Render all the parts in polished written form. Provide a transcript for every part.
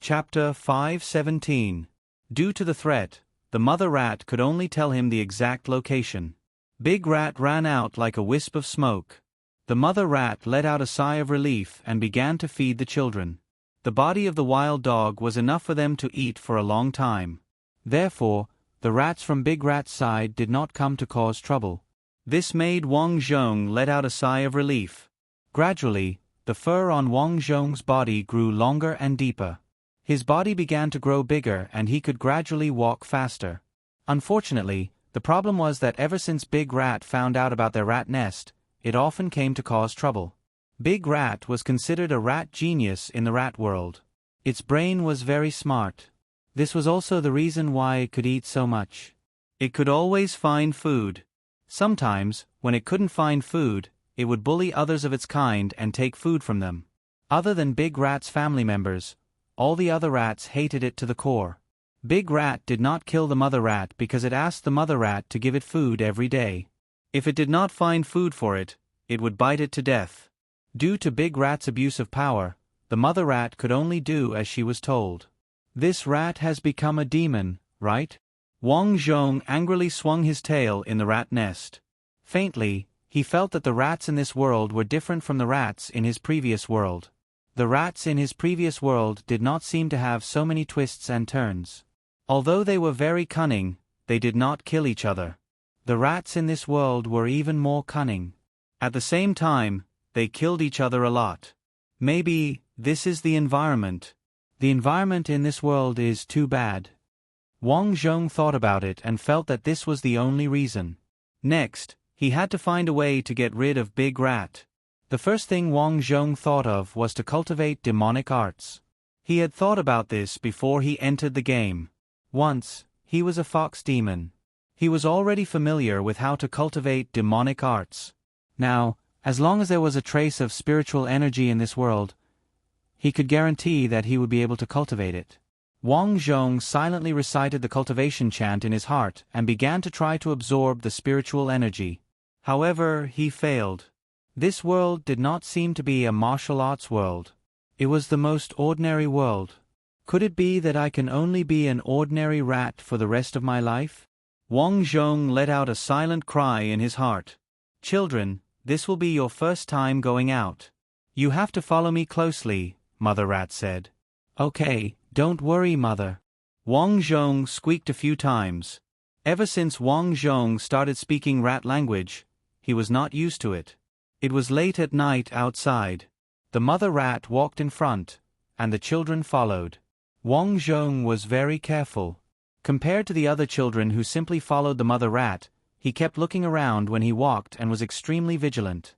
Chapter 5:17. Due to the threat, the mother rat could only tell him the exact location. Big Rat ran out like a wisp of smoke. The mother rat let out a sigh of relief and began to feed the children. The body of the wild dog was enough for them to eat for a long time. Therefore, the rats from Big Rat's side did not come to cause trouble. This made Wang Zhong let out a sigh of relief. Gradually, the fur on Wang Zhong's body grew longer and deeper. His body began to grow bigger and he could gradually walk faster. Unfortunately, the problem was that ever since Big Rat found out about their rat nest, it often came to cause trouble. Big Rat was considered a rat genius in the rat world. Its brain was very smart. This was also the reason why it could eat so much. It could always find food. Sometimes, when it couldn't find food, it would bully others of its kind and take food from them. Other than Big Rat's family members, all the other rats hated it to the core. Big Rat did not kill the mother rat because it asked the mother rat to give it food every day. If it did not find food for it, it would bite it to death. Due to Big Rat's abuse of power, the mother rat could only do as she was told. This rat has become a demon, right? Wang Zhong angrily swung his tail in the rat nest. Faintly, he felt that the rats in this world were different from the rats in his previous world. The rats in his previous world did not seem to have so many twists and turns. Although they were very cunning, they did not kill each other. The rats in this world were even more cunning. At the same time, they killed each other a lot. Maybe, this is the environment. The environment in this world is too bad. Wang Zhong thought about it and felt that this was the only reason. Next, he had to find a way to get rid of Big Rat. The first thing Wang Zhong thought of was to cultivate demonic arts. He had thought about this before he entered the game. Once, he was a fox demon. He was already familiar with how to cultivate demonic arts. Now, as long as there was a trace of spiritual energy in this world, he could guarantee that he would be able to cultivate it. Wang Zhong silently recited the cultivation chant in his heart and began to try to absorb the spiritual energy. However, he failed. This world did not seem to be a martial arts world. It was the most ordinary world. Could it be that I can only be an ordinary rat for the rest of my life? Wang Zhong let out a silent cry in his heart. Children, this will be your first time going out. You have to follow me closely, Mother Rat said. Okay, don't worry, Mother. Wang Zhong squeaked a few times. Ever since Wang Zhong started speaking rat language, he was not used to it. It was late at night outside. The mother rat walked in front, and the children followed. Wang Zhong was very careful. Compared to the other children who simply followed the mother rat, he kept looking around when he walked and was extremely vigilant.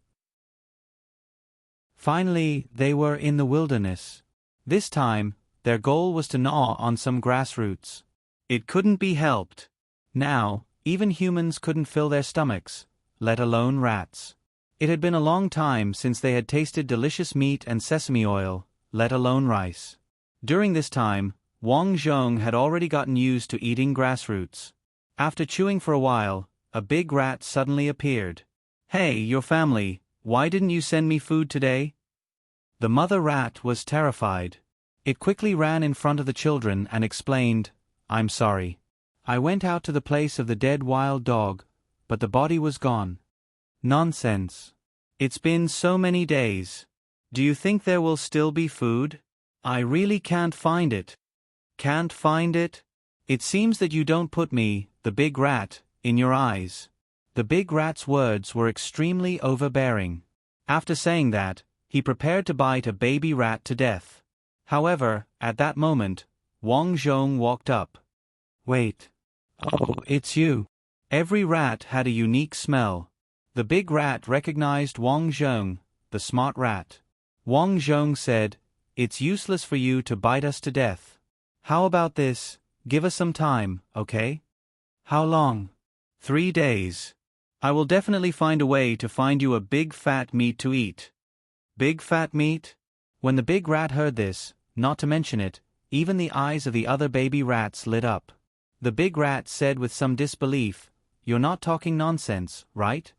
Finally, they were in the wilderness. This time, their goal was to gnaw on some grass roots. It couldn't be helped. Now, even humans couldn't fill their stomachs, let alone rats. It had been a long time since they had tasted delicious meat and sesame oil, let alone rice. During this time, Wang Zhong had already gotten used to eating grass roots. After chewing for a while, a big rat suddenly appeared. Hey, your family, why didn't you send me food today? The mother rat was terrified. It quickly ran in front of the children and explained, I'm sorry. I went out to the place of the dead wild dog, but the body was gone. Nonsense. It's been so many days. Do you think there will still be food? I really can't find it. Can't find it? It seems that you don't put me, the big rat, in your eyes. The big rat's words were extremely overbearing. After saying that, he prepared to bite a baby rat to death. However, at that moment, Wang Zhong walked up. Wait. Oh, it's you. Every rat had a unique smell. The big rat recognized Wang Zhong, the smart rat. Wang Zhong said, It's useless for you to bite us to death. How about this, give us some time, okay? How long? 3 days. I will definitely find a way to find you a big fat meat to eat. Big fat meat? When the big rat heard this, not to mention it, even the eyes of the other baby rats lit up. The big rat said with some disbelief, You're not talking nonsense, right?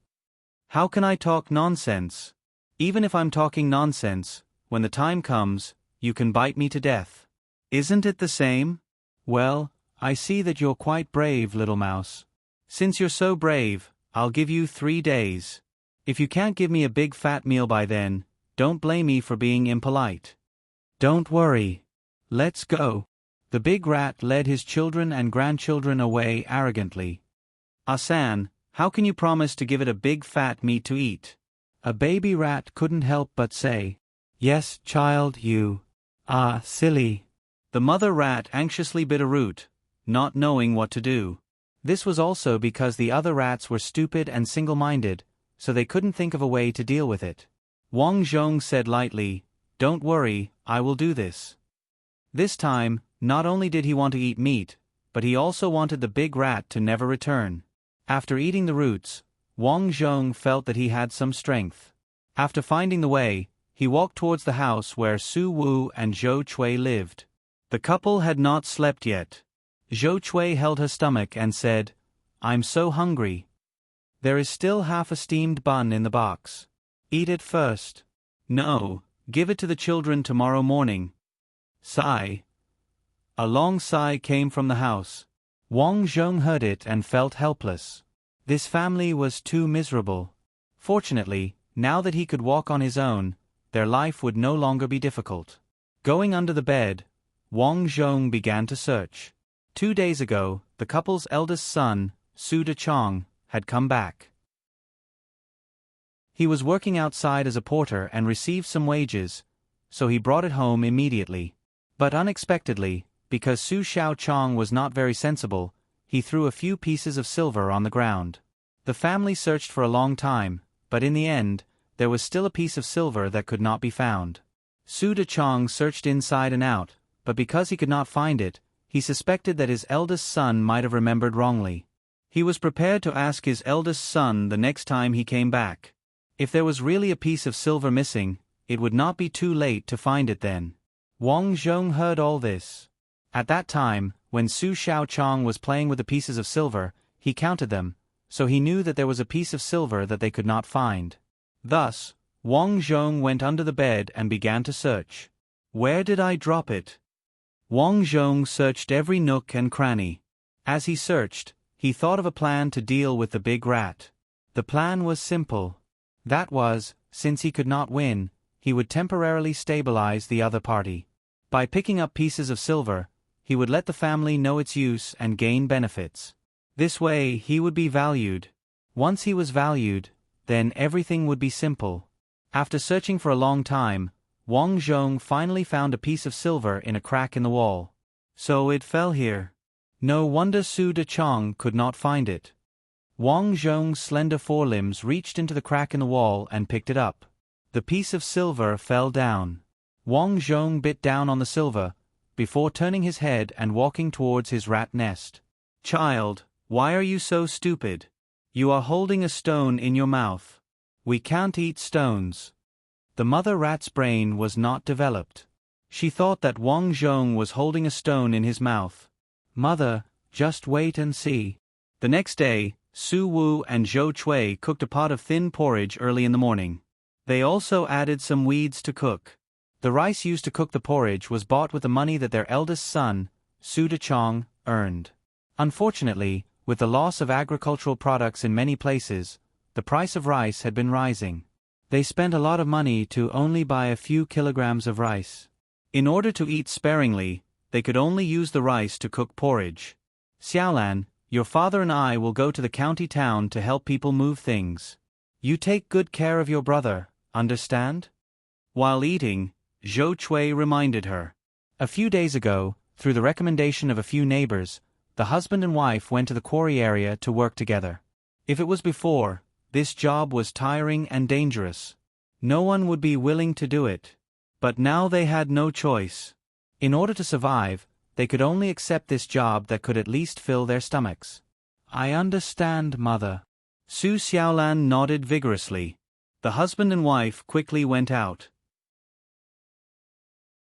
How can I talk nonsense? Even if I'm talking nonsense, when the time comes, you can bite me to death. Isn't it the same? Well, I see that you're quite brave, little mouse. Since you're so brave, I'll give you 3 days. If you can't give me a big fat meal by then, don't blame me for being impolite. Don't worry. Let's go. The big rat led his children and grandchildren away arrogantly. Asan, how can you promise to give it a big fat meat to eat? A baby rat couldn't help but say, Yes, child, you. Ah, silly. The mother rat anxiously bit a root, not knowing what to do. This was also because the other rats were stupid and single-minded, so they couldn't think of a way to deal with it. Wang Zhong said lightly, Don't worry, I will do this. This time, not only did he want to eat meat, but he also wanted the big rat to never return. After eating the roots, Wang Zhong felt that he had some strength. After finding the way, he walked towards the house where Su Wu and Zhou Chui lived. The couple had not slept yet. Zhou Chui held her stomach and said, I'm so hungry. There is still half a steamed bun in the box. Eat it first. No, give it to the children tomorrow morning. Sigh. A long sigh came from the house. Wang Zhong heard it and felt helpless. This family was too miserable. Fortunately, now that he could walk on his own, their life would no longer be difficult. Going under the bed, Wang Zhong began to search. 2 days ago, the couple's eldest son, Su Dechong, had come back. He was working outside as a porter and received some wages, so he brought it home immediately. But unexpectedly, because Su Xiaochong was not very sensible, he threw a few pieces of silver on the ground. The family searched for a long time, but in the end, there was still a piece of silver that could not be found. Su Dechong searched inside and out, but because he could not find it, he suspected that his eldest son might have remembered wrongly. He was prepared to ask his eldest son the next time he came back. If there was really a piece of silver missing, it would not be too late to find it then. Wang Zhong heard all this. At that time, when Su Xiaochong was playing with the pieces of silver, he counted them, so he knew that there was a piece of silver that they could not find. Thus, Wang Zhong went under the bed and began to search. Where did I drop it? Wang Zhong searched every nook and cranny. As he searched, he thought of a plan to deal with the big rat. The plan was simple. That was, since he could not win, he would temporarily stabilize the other party. By picking up pieces of silver, he would let the family know its use and gain benefits. This way he would be valued. Once he was valued, then everything would be simple. After searching for a long time, Wang Zhong finally found a piece of silver in a crack in the wall. So it fell here. No wonder Su Dechong could not find it. Wang Zhong's slender forelimbs reached into the crack in the wall and picked it up. The piece of silver fell down. Wang Zhong bit down on the silver, before turning his head and walking towards his rat nest. Child, why are you so stupid? You are holding a stone in your mouth. We can't eat stones. The mother rat's brain was not developed. She thought that Wang Zhong was holding a stone in his mouth. Mother, just wait and see. The next day, Su Wu and Zhou Chui cooked a pot of thin porridge early in the morning. They also added some weeds to cook. The rice used to cook the porridge was bought with the money that their eldest son, Su Dechong, earned. Unfortunately, with the loss of agricultural products in many places, the price of rice had been rising. They spent a lot of money to only buy a few kilograms of rice. In order to eat sparingly, they could only use the rice to cook porridge. Xiaolan, your father and I will go to the county town to help people move things. You take good care of your brother, understand? While eating, Zhou Chui reminded her. A few days ago, through the recommendation of a few neighbors, the husband and wife went to the quarry area to work together. If it was before, this job was tiring and dangerous. No one would be willing to do it. But now they had no choice. In order to survive, they could only accept this job that could at least fill their stomachs. I understand, mother. Su Xiaolan nodded vigorously. The husband and wife quickly went out.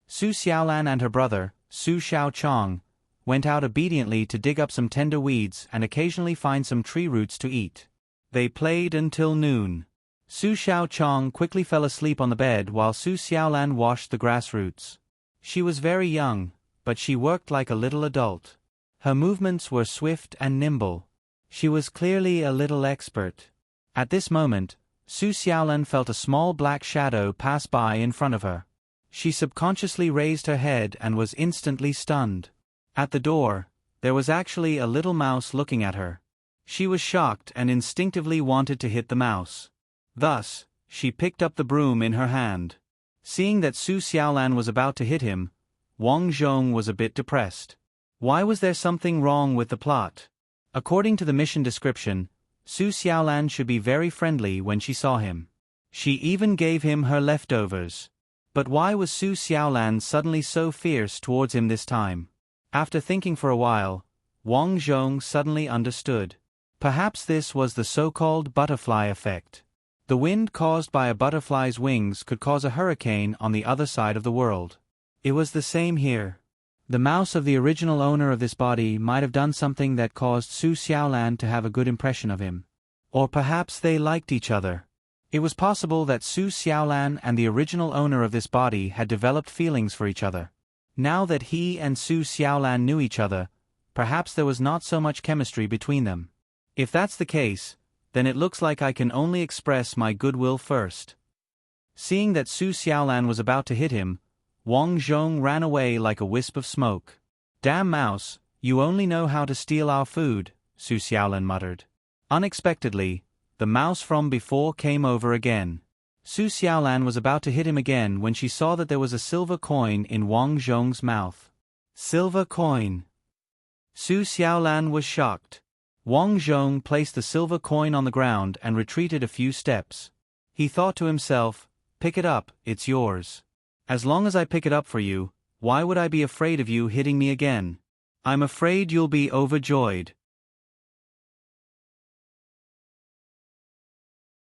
Su Xiaolan and her brother, Su Xiaochong, went out obediently to dig up some tender weeds and occasionally find some tree roots to eat. They played until noon. Su Xiaochong quickly fell asleep on the bed while Su Xiaolan washed the grass roots. She was very young, but she worked like a little adult. Her movements were swift and nimble. She was clearly a little expert. At this moment, Su Xiaolan felt a small black shadow pass by in front of her. She subconsciously raised her head and was instantly stunned. At the door, there was actually a little mouse looking at her. She was shocked and instinctively wanted to hit the mouse. Thus, she picked up the broom in her hand. Seeing that Su Xiaolan was about to hit him, Wang Zhong was a bit depressed. Why was there something wrong with the plot? According to the mission description, Su Xiaolan should be very friendly when she saw him. She even gave him her leftovers. But why was Su Xiaolan suddenly so fierce towards him this time? After thinking for a while, Wang Zhong suddenly understood. Perhaps this was the so-called butterfly effect. The wind caused by a butterfly's wings could cause a hurricane on the other side of the world. It was the same here. The mouse of the original owner of this body might have done something that caused Su Xiaolan to have a good impression of him. Or perhaps they liked each other. It was possible that Su Xiaolan and the original owner of this body had developed feelings for each other. Now that he and Su Xiaolan knew each other, perhaps there was not so much chemistry between them. If that's the case, then it looks like I can only express my goodwill first. Seeing that Su Xiaolan was about to hit him, Wang Zhong ran away like a wisp of smoke. "Damn mouse, you only know how to steal our food," Su Xiaolan muttered. Unexpectedly, the mouse from before came over again. Su Xiaolan was about to hit him again when she saw that there was a silver coin in Wang Zhong's mouth. Silver coin. Su Xiaolan was shocked. Wang Zhong placed the silver coin on the ground and retreated a few steps. He thought to himself, "Pick it up, it's yours. As long as I pick it up for you, why would I be afraid of you hitting me again? I'm afraid you'll be overjoyed."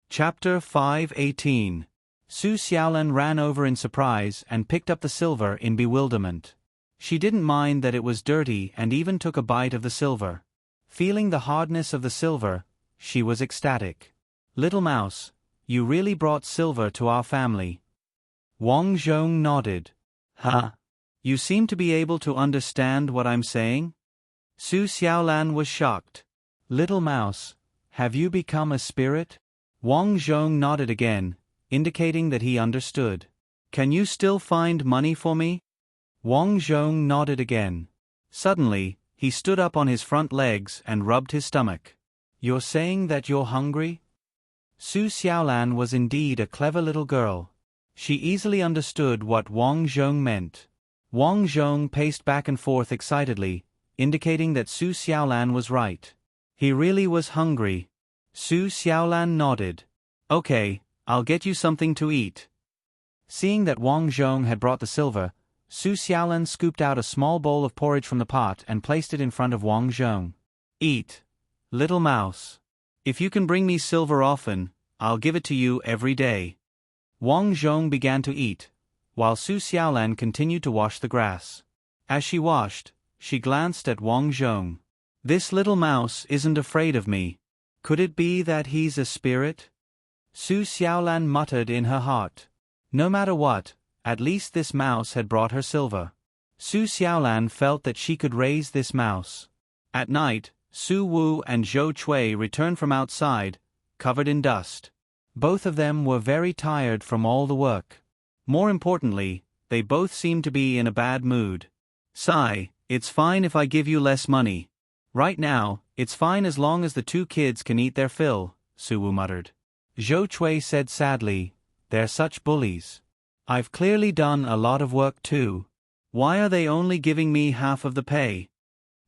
Chapter 5:18. Su Xiaolan ran over in surprise and picked up the silver in bewilderment. She didn't mind that it was dirty and even took a bite of the silver. Feeling the hardness of the silver, she was ecstatic. "Little mouse, you really brought silver to our family." Wang Zhong nodded. "Huh? You seem to be able to understand what I'm saying?" Su Xiaolan was shocked. "Little mouse, have you become a spirit?" Wang Zhong nodded again, indicating that he understood. "Can you still find money for me?" Wang Zhong nodded again. Suddenly, he stood up on his front legs and rubbed his stomach. "You're saying that you're hungry?" Su Xiaolan was indeed a clever little girl. She easily understood what Wang Zhong meant. Wang Zhong paced back and forth excitedly, indicating that Su Xiaolan was right. He really was hungry. Su Xiaolan nodded. "Okay, I'll get you something to eat." Seeing that Wang Zhong had brought the silver, Su Xiaolan scooped out a small bowl of porridge from the pot and placed it in front of Wang Zhong. "Eat, little mouse. If you can bring me silver often, I'll give it to you every day." Wang Zhong began to eat, while Su Xiaolan continued to wash the grass. As she washed, she glanced at Wang Zhong. "This little mouse isn't afraid of me. Could it be that he's a spirit?" Su Xiaolan muttered in her heart. No matter what, at least this mouse had brought her silver. Su Xiaolan felt that she could raise this mouse. At night, Su Wu and Zhou Chui returned from outside, covered in dust. Both of them were very tired from all the work. More importantly, they both seemed to be in a bad mood. "Sai, it's fine if I give you less money. Right now, it's fine as long as the two kids can eat their fill," Su Wu muttered. Zhou Chui said sadly, "They're such bullies. I've clearly done a lot of work too. Why are they only giving me half of the pay?"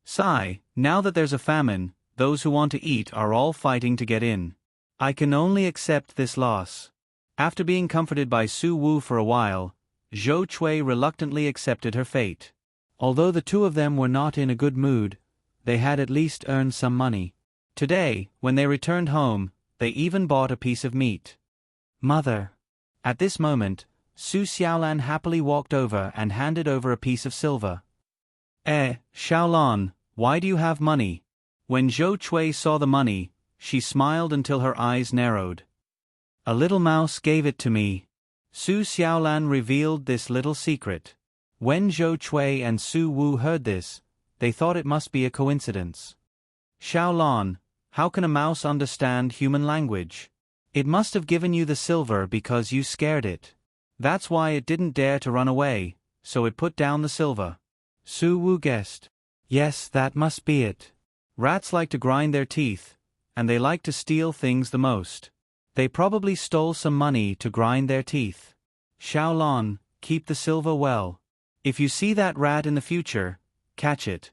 "Sai, now that there's a famine, those who want to eat are all fighting to get in. I can only accept this loss." After being comforted by Su Wu for a while, Zhou Chui reluctantly accepted her fate. Although the two of them were not in a good mood, they had at least earned some money. Today, when they returned home, they even bought a piece of meat. "Mother." At this moment, Su Xiaolan happily walked over and handed over a piece of silver. Xiaolan, why do you have money?" When Zhou Chui saw the money, she smiled until her eyes narrowed. "A little mouse gave it to me." Su Xiaolan revealed this little secret. When Zhou Chui and Su Wu heard this, they thought it must be a coincidence. Xiaolan, how can a mouse understand human language? It must have given you the silver because you scared it. That's why it didn't dare to run away, so it put down the silver. Su Wu guessed. Yes, that must be it. Rats like to grind their teeth, and they like to steal things the most. They probably stole some money to grind their teeth. Xiaolan, keep the silver well. If you see that rat in the future, catch it.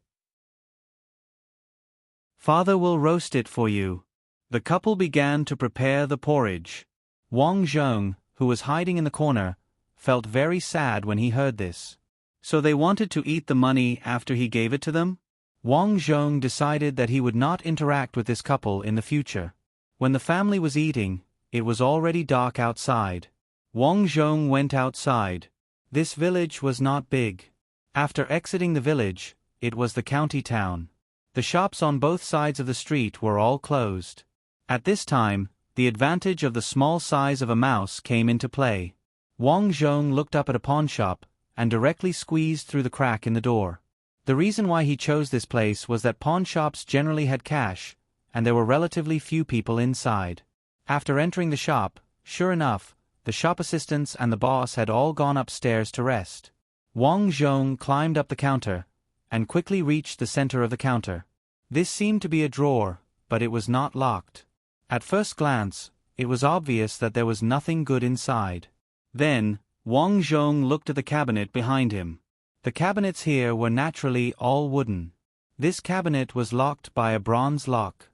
Father will roast it for you. The couple began to prepare the porridge. Wang Zhong, who was hiding in the corner, felt very sad when he heard this. So they wanted to eat the money after he gave it to them? Wang Zhong decided that he would not interact with this couple in the future. When the family was eating, it was already dark outside. Wang Zhong went outside. This village was not big. After exiting the village, it was the county town. The shops on both sides of the street were all closed. At this time, the advantage of the small size of a mouse came into play. Wang Zhong looked up at a pawn shop and directly squeezed through the crack in the door. The reason why he chose this place was that pawn shops generally had cash, and there were relatively few people inside. After entering the shop, sure enough, the shop assistants and the boss had all gone upstairs to rest. Wang Zhong climbed up the counter and quickly reached the center of the counter. This seemed to be a drawer, but it was not locked. At first glance, it was obvious that there was nothing good inside. Then, Wang Zhong looked at the cabinet behind him. The cabinets here were naturally all wooden. This cabinet was locked by a bronze lock.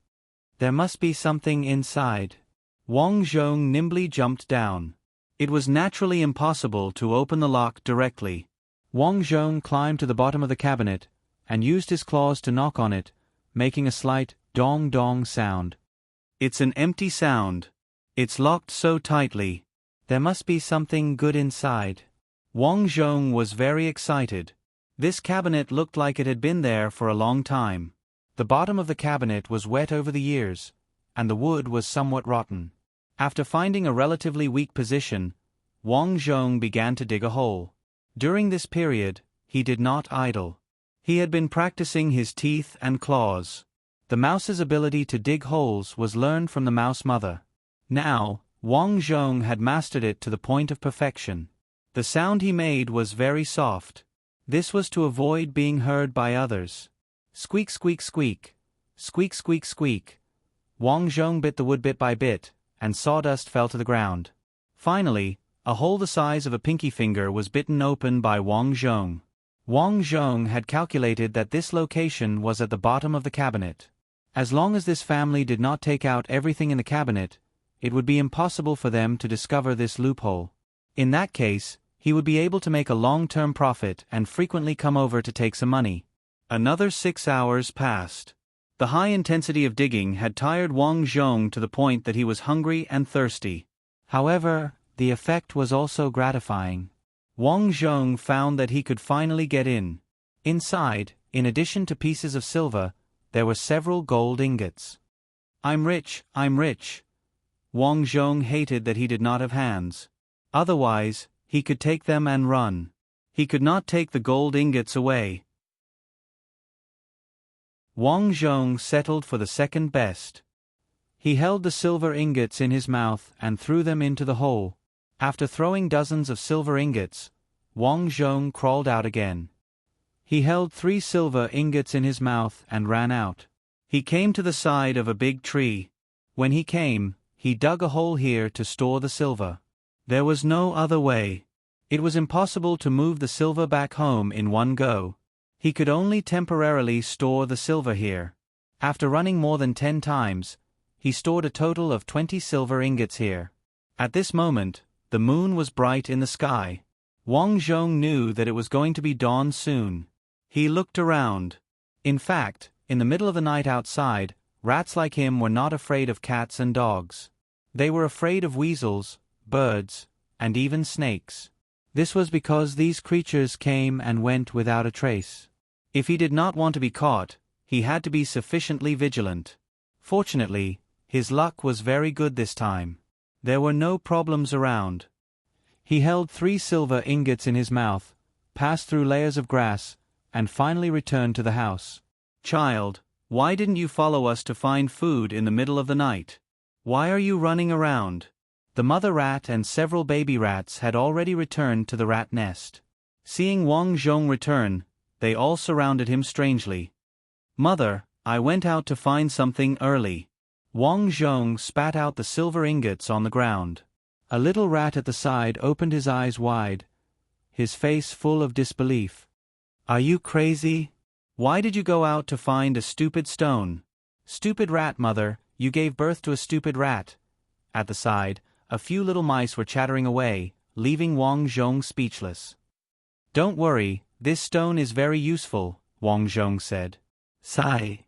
There must be something inside. Wang Zhong nimbly jumped down. It was naturally impossible to open the lock directly. Wang Zhong climbed to the bottom of the cabinet and used his claws to knock on it, making a slight dong-dong sound. It's an empty sound. It's locked so tightly. There must be something good inside. Wang Zhong was very excited. This cabinet looked like it had been there for a long time. The bottom of the cabinet was wet over the years, and the wood was somewhat rotten. After finding a relatively weak position, Wang Zhong began to dig a hole. During this period, he did not idle. He had been practicing his teeth and claws. The mouse's ability to dig holes was learned from the mouse mother. Now, Wang Zhong had mastered it to the point of perfection. The sound he made was very soft. This was to avoid being heard by others. Squeak, squeak, squeak. Squeak, squeak, squeak. Wang Zhong bit the wood bit by bit, and sawdust fell to the ground. Finally, a hole the size of a pinky finger was bitten open by Wang Zhong. Wang Zhong had calculated that this location was at the bottom of the cabinet. As long as this family did not take out everything in the cabinet, it would be impossible for them to discover this loophole. In that case, he would be able to make a long-term profit and frequently come over to take some money. Another 6 hours passed. The high intensity of digging had tired Wang Zhong to the point that he was hungry and thirsty. However, the effect was also gratifying. Wang Zhong found that he could finally get in. Inside, in addition to pieces of silver, there were several gold ingots. I'm rich, I'm rich. Wang Zhong hated that he did not have hands. Otherwise, he could take them and run. He could not take the gold ingots away. Wang Zhong settled for the second best. He held the silver ingots in his mouth and threw them into the hole. After throwing dozens of silver ingots, Wang Zhong crawled out again. He held 3 silver ingots in his mouth and ran out. He came to the side of a big tree. When he came, he dug a hole here to store the silver. There was no other way. It was impossible to move the silver back home in one go. He could only temporarily store the silver here. After running more than 10 times, he stored a total of 20 silver ingots here. At this moment, the moon was bright in the sky. Wang Zhong knew that it was going to be dawn soon. He looked around. In fact, in the middle of the night outside, rats like him were not afraid of cats and dogs. They were afraid of weasels, birds, and even snakes. This was because these creatures came and went without a trace. If he did not want to be caught, he had to be sufficiently vigilant. Fortunately, his luck was very good this time. There were no problems around. He held 3 silver ingots in his mouth, passed through layers of grass, and finally returned to the house. "Child, why didn't you follow us to find food in the middle of the night? Why are you running around?" The mother rat and several baby rats had already returned to the rat nest. Seeing Wang Zhong return, they all surrounded him strangely. "Mother, I went out to find something early." Wang Zhong spat out the silver ingots on the ground. A little rat at the side opened his eyes wide, his face full of disbelief. "Are you crazy? Why did you go out to find a stupid stone?" "Stupid rat, mother, you gave birth to a stupid rat." At the side, a few little mice were chattering away, leaving Wang Zhong speechless. "Don't worry, this stone is very useful," Wang Zhong said. "Sigh."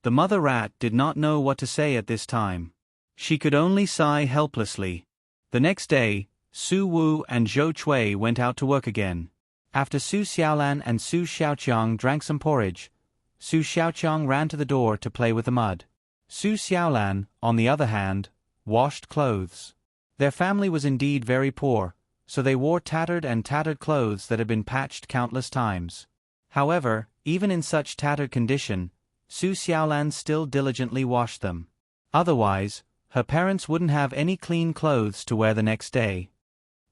The mother rat did not know what to say at this time. She could only sigh helplessly. The next day, Su Wu and Zhou Chui went out to work again. After Su Xiaolan and Su Xiaoqiang drank some porridge, Su Xiaoqiang ran to the door to play with the mud. Su Xiaolan, on the other hand, washed clothes. Their family was indeed very poor, so they wore tattered clothes that had been patched countless times. However, even in such tattered condition, Su Xiaolan still diligently washed them. Otherwise, her parents wouldn't have any clean clothes to wear the next day.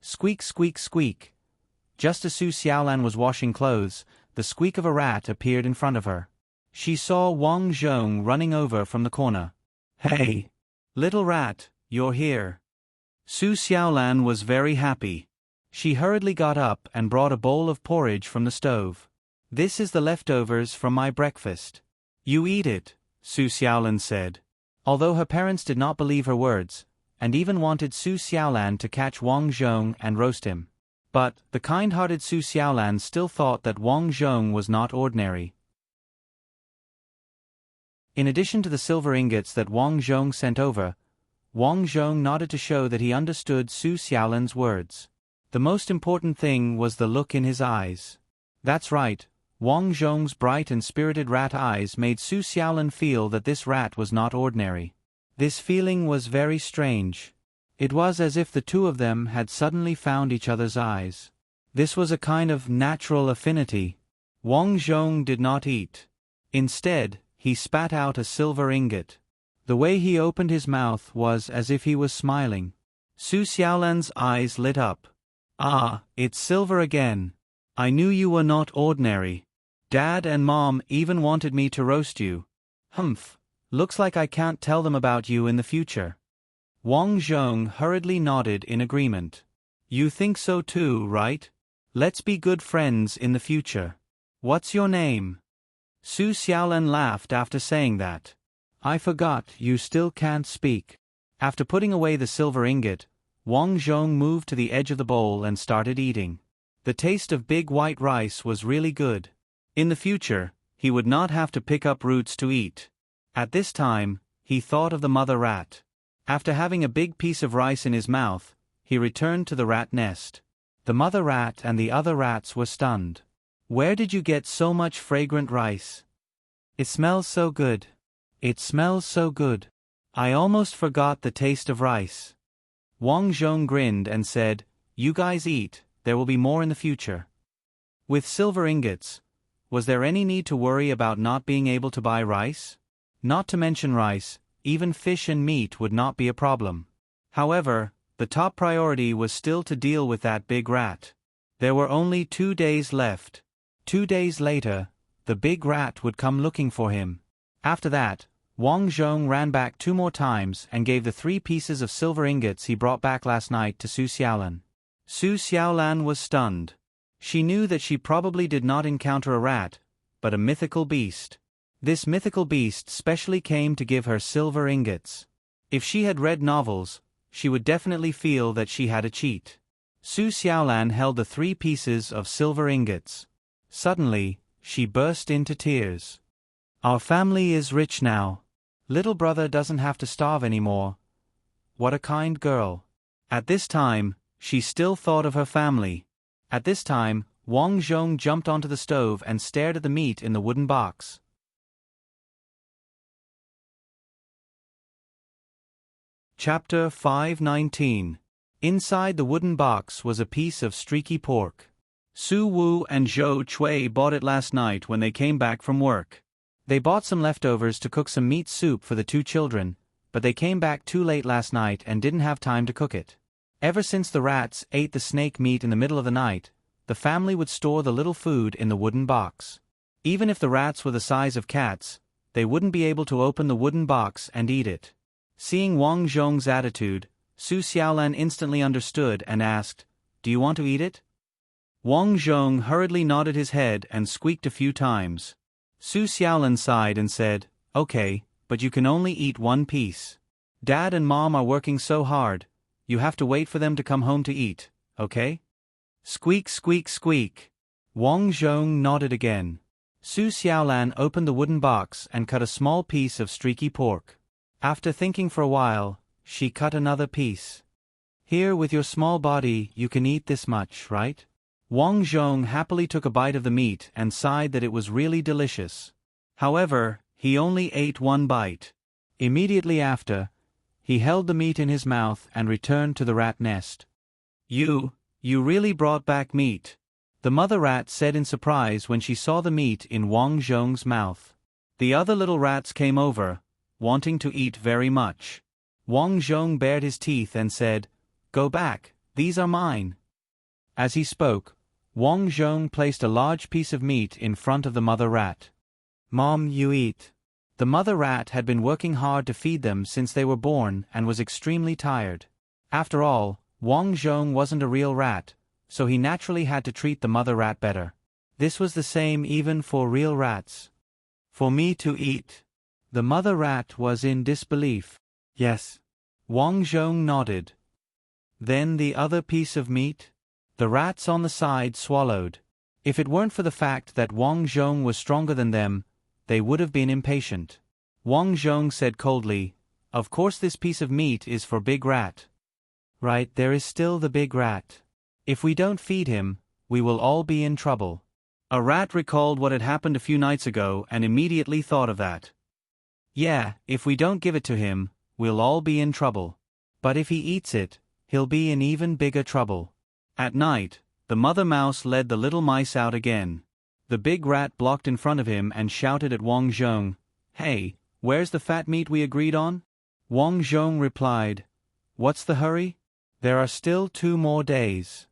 Squeak, squeak, squeak. Just as Su Xiaolan was washing clothes, the squeak of a rat appeared in front of her. She saw Wang Zhong running over from the corner. "Hey! Little rat, you're here." Su Xiaolan was very happy. She hurriedly got up and brought a bowl of porridge from the stove. "This is the leftovers from my breakfast. You eat it," Su Xiaolan said. Although her parents did not believe her words, and even wanted Su Xiaolan to catch Wang Zhong and roast him. But the kind-hearted Su Xiaolan still thought that Wang Zhong was not ordinary. In addition to the silver ingots that Wang Zhong sent over, Wang Zhong nodded to show that he understood Su Xiaolan's words. The most important thing was the look in his eyes. That's right, Wang Zhong's bright and spirited rat eyes made Su Xiaolan feel that this rat was not ordinary. This feeling was very strange. It was as if the two of them had suddenly found each other's eyes. This was a kind of natural affinity. Wang Zhong did not eat. Instead, he spat out a silver ingot. The way he opened his mouth was as if he was smiling. Su Xiaolan's eyes lit up. "Ah, it's silver again. I knew you were not ordinary. Dad and Mom even wanted me to roast you. Humph, looks like I can't tell them about you in the future." Wang Zhong hurriedly nodded in agreement. "You think so too, right? Let's be good friends in the future. What's your name?" Su Xiaolan laughed after saying that. "I forgot you still can't speak." After putting away the silver ingot, Wang Zhong moved to the edge of the bowl and started eating. The taste of big white rice was really good. In the future, he would not have to pick up roots to eat. At this time, he thought of the mother rat. After having a big piece of rice in his mouth, he returned to the rat nest. The mother rat and the other rats were stunned. "Where did you get so much fragrant rice? It smells so good. It smells so good. I almost forgot the taste of rice." Wang Zhong grinned and said, "You guys eat, there will be more in the future." With silver ingots, was there any need to worry about not being able to buy rice? Not to mention rice, even fish and meat would not be a problem. However, the top priority was still to deal with that big rat. There were only 2 days left. 2 days later, the big rat would come looking for him. After that, Wang Zhong ran back 2 more times and gave the 3 pieces of silver ingots he brought back last night to Su Xiaolan. Su Xiaolan was stunned. She knew that she probably did not encounter a rat, but a mythical beast. This mythical beast specially came to give her silver ingots. If she had read novels, she would definitely feel that she had a cheat. Su Xiaolan held the 3 pieces of silver ingots. Suddenly, she burst into tears. "Our family is rich now. Little brother doesn't have to starve anymore. What a kind girl." At this time, she still thought of her family. At this time, Wang Zhong jumped onto the stove and stared at the meat in the wooden box. Chapter 519. Inside the wooden box was a piece of streaky pork. Su Wu and Zhou Chui bought it last night when they came back from work. They bought some leftovers to cook some meat soup for the two children, but they came back too late last night and didn't have time to cook it. Ever since the rats ate the snake meat in the middle of the night, the family would store the little food in the wooden box. Even if the rats were the size of cats, they wouldn't be able to open the wooden box and eat it. Seeing Wang Zhong's attitude, Su Xiaolan instantly understood and asked, "Do you want to eat it?" Wang Zhong hurriedly nodded his head and squeaked a few times. Su Xiaolan sighed and said, "Okay, but you can only eat one piece. Dad and Mom are working so hard, you have to wait for them to come home to eat, okay?" Squeak, squeak, squeak. Wang Zhong nodded again. Su Xiaolan opened the wooden box and cut a small piece of streaky pork. After thinking for a while, she cut another piece. "Here with your small body you can eat this much, right?" Wang Zhong happily took a bite of the meat and sighed that it was really delicious. However, he only ate one bite. Immediately after, he held the meat in his mouth and returned to the rat nest. You really brought back meat," the mother rat said in surprise when she saw the meat in Wang Zhong's mouth. The other little rats came over, wanting to eat very much. Wang Zhong bared his teeth and said, "Go back, these are mine." As he spoke, Wang Zhong placed a large piece of meat in front of the mother rat. "Mom, you eat." The mother rat had been working hard to feed them since they were born and was extremely tired. After all, Wang Zhong wasn't a real rat, so he naturally had to treat the mother rat better. This was the same even for real rats. "For me to eat?" The mother rat was in disbelief. "Yes." Wang Zhong nodded. "Then the other piece of meat?" The rats on the side swallowed. If it weren't for the fact that Wang Zhong was stronger than them, they would have been impatient. Wang Zhong said coldly, "Of course this piece of meat is for Big Rat." "Right, there is still the big rat. If we don't feed him, we will all be in trouble." A rat recalled what had happened a few nights ago and immediately thought of that. "Yeah, if we don't give it to him, we'll all be in trouble. But if he eats it, he'll be in even bigger trouble." At night, the mother mouse led the little mice out again. The big rat blocked in front of him and shouted at Wang Zhong, "Hey, where's the fat meat we agreed on?" Wang Zhong replied, "What's the hurry? There are still 2 more days."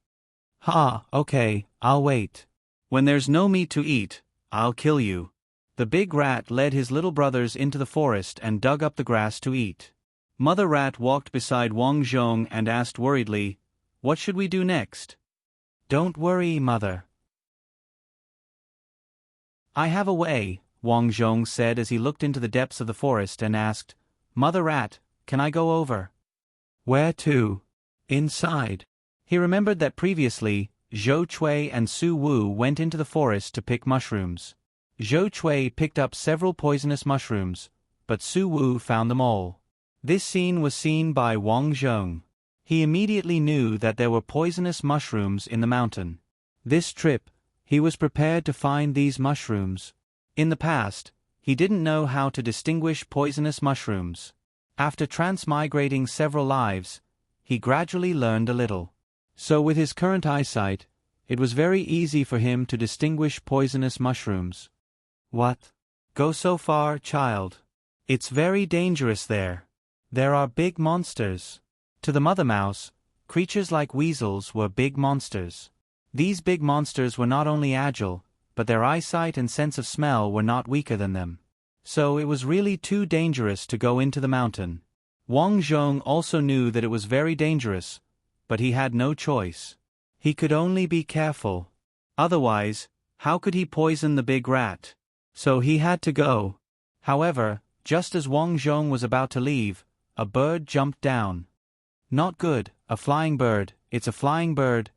"Ha, okay, I'll wait. When there's no meat to eat, I'll kill you." The big rat led his little brothers into the forest and dug up the grass to eat. Mother rat walked beside Wang Zhong and asked worriedly, "What should we do next?" "Don't worry, Mother. I have a way," Wang Zhong said as he looked into the depths of the forest and asked, "Mother rat, can I go over?" "Where to?" "Inside." He remembered that previously, Zhou Chui and Su Wu went into the forest to pick mushrooms. Zhou Chui picked up several poisonous mushrooms, but Su Wu found them all. This scene was seen by Wang Zhong. He immediately knew that there were poisonous mushrooms in the mountain. This trip, he was prepared to find these mushrooms. In the past, he didn't know how to distinguish poisonous mushrooms. After transmigrating several lives, he gradually learned a little. So with his current eyesight, it was very easy for him to distinguish poisonous mushrooms. "What? Go so far, child. It's very dangerous there. There are big monsters." To the mother mouse, creatures like weasels were big monsters. These big monsters were not only agile, but their eyesight and sense of smell were not weaker than them. So it was really too dangerous to go into the mountain. Wang Zhong also knew that it was very dangerous, but he had no choice. He could only be careful. Otherwise, how could he poison the big rat? So he had to go. However, just as Wang Zhong was about to leave, a bird jumped down. "Not good, a flying bird, it's a flying bird."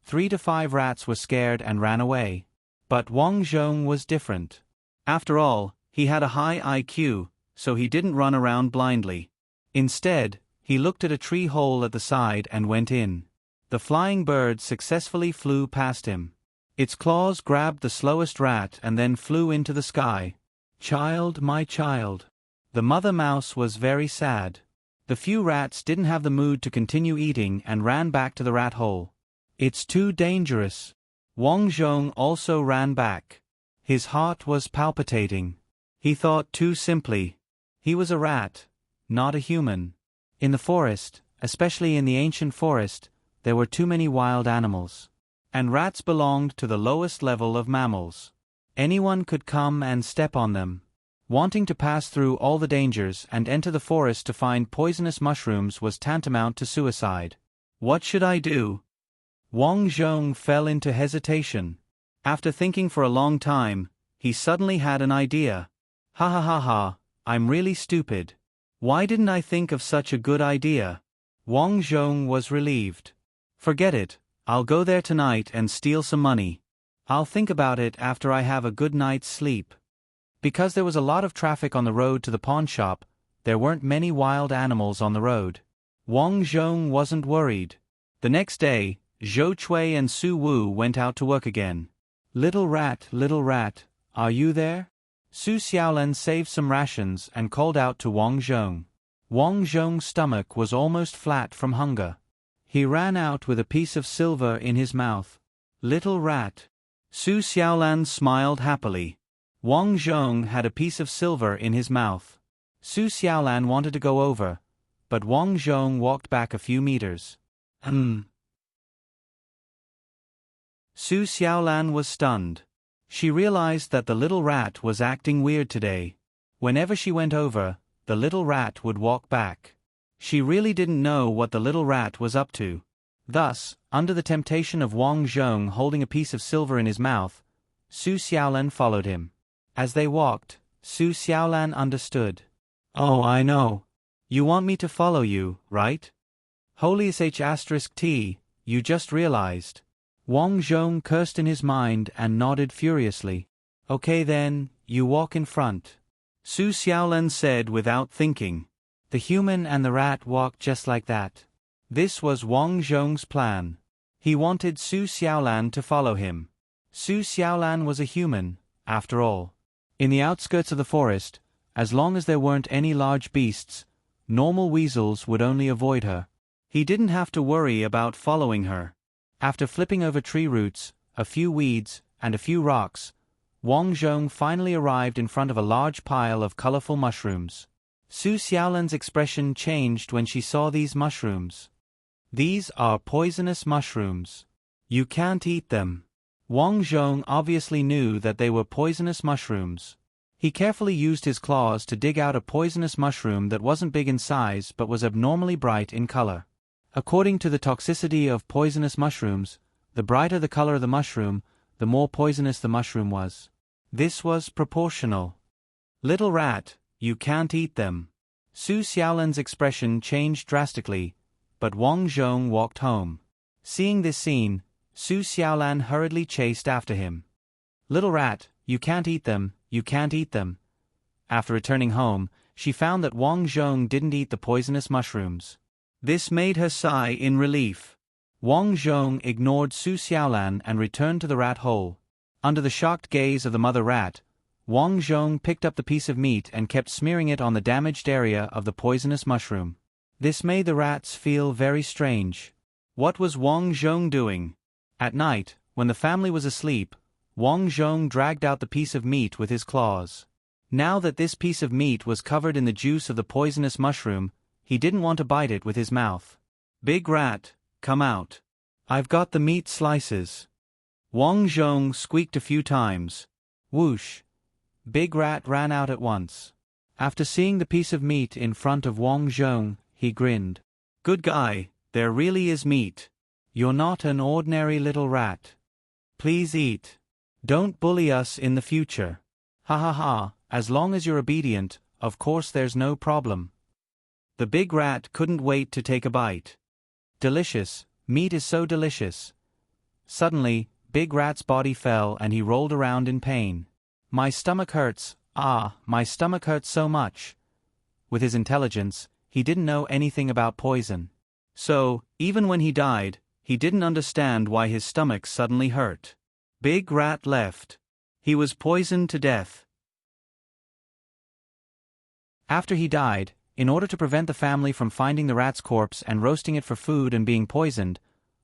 3 to 5 rats were scared and ran away. But Wang Zhong was different. After all, he had a high IQ, so he didn't run around blindly. Instead, he looked at a tree hole at the side and went in. The flying bird successfully flew past him. Its claws grabbed the slowest rat and then flew into the sky. "Child, my child." The mother mouse was very sad. The few rats didn't have the mood to continue eating and ran back to the rat hole. "It's too dangerous." Wang Zhong also ran back. His heart was palpitating. He thought too simply. He was a rat, not a human. In the forest, especially in the ancient forest, there were too many wild animals. And rats belonged to the lowest level of mammals. Anyone could come and step on them. Wanting to pass through all the dangers and enter the forest to find poisonous mushrooms was tantamount to suicide. What should I do? Wang Zhong fell into hesitation. After thinking for a long time, he suddenly had an idea. Ha ha ha ha, I'm really stupid. Why didn't I think of such a good idea? Wang Zhong was relieved. Forget it, I'll go there tonight and steal some money. I'll think about it after I have a good night's sleep. Because there was a lot of traffic on the road to the pawn shop, there weren't many wild animals on the road. Wang Zhong wasn't worried. The next day, Zhou Cui and Su Wu went out to work again. Little rat, are you there? Su Xiaolan saved some rations and called out to Wang Zhong. Wang Zhong's stomach was almost flat from hunger. He ran out with a piece of silver in his mouth. Little rat. Su Xiaolan smiled happily. Wang Zhong had a piece of silver in his mouth. Su Xiaolan wanted to go over, but Wang Zhong walked back a few meters. Su Xiaolan was stunned. She realized that the little rat was acting weird today. Whenever she went over, the little rat would walk back. She really didn't know what the little rat was up to. Thus, under the temptation of Wang Zhong holding a piece of silver in his mouth, Su Xiaolan followed him. As they walked, Su Xiaolan understood. Oh, I know. You want me to follow you, right? Holy *T, you just realized. Wang Zhong cursed in his mind and nodded furiously. Okay then, you walk in front. Su Xiaolan said without thinking. The human and the rat walked just like that. This was Wang Zhong's plan. He wanted Su Xiaolan to follow him. Su Xiaolan was a human, after all. In the outskirts of the forest, as long as there weren't any large beasts, normal weasels would only avoid her. He didn't have to worry about following her. After flipping over tree roots, a few weeds, and a few rocks, Wang Zhong finally arrived in front of a large pile of colorful mushrooms. Su Xiaolan's expression changed when she saw these mushrooms. These are poisonous mushrooms. You can't eat them. Wang Zhong obviously knew that they were poisonous mushrooms. He carefully used his claws to dig out a poisonous mushroom that wasn't big in size but was abnormally bright in color. According to the toxicity of poisonous mushrooms, the brighter the color of the mushroom, the more poisonous the mushroom was. This was proportional. Little rat, you can't eat them. Su Xiaolan's expression changed drastically, but Wang Zhong walked home. Seeing this scene, Su Xiaolan hurriedly chased after him. Little rat, you can't eat them, you can't eat them. After returning home, she found that Wang Zhong didn't eat the poisonous mushrooms. This made her sigh in relief. Wang Zhong ignored Su Xiaolan and returned to the rat hole. Under the shocked gaze of the mother rat, Wang Zhong picked up the piece of meat and kept smearing it on the damaged area of the poisonous mushroom. This made the rats feel very strange. What was Wang Zhong doing? At night, when the family was asleep, Wang Zhong dragged out the piece of meat with his claws. Now that this piece of meat was covered in the juice of the poisonous mushroom, he didn't want to bite it with his mouth. Big rat, come out. I've got the meat slices. Wang Zhong squeaked a few times. Whoosh. Big rat ran out at once. After seeing the piece of meat in front of Wang Zhong, he grinned. Good guy, there really is meat. You're not an ordinary little rat. Please eat. Don't bully us in the future. Ha ha ha, as long as you're obedient, of course there's no problem. The big rat couldn't wait to take a bite. Delicious, meat is so delicious. Suddenly, Big Rat's body fell and he rolled around in pain. My stomach hurts, my stomach hurts so much. With his intelligence, he didn't know anything about poison. So, even when he died, he didn't understand why his stomach suddenly hurt. Big Rat left. He was poisoned to death. After he died, in order to prevent the family from finding the rat's corpse and roasting it for food and being poisoned,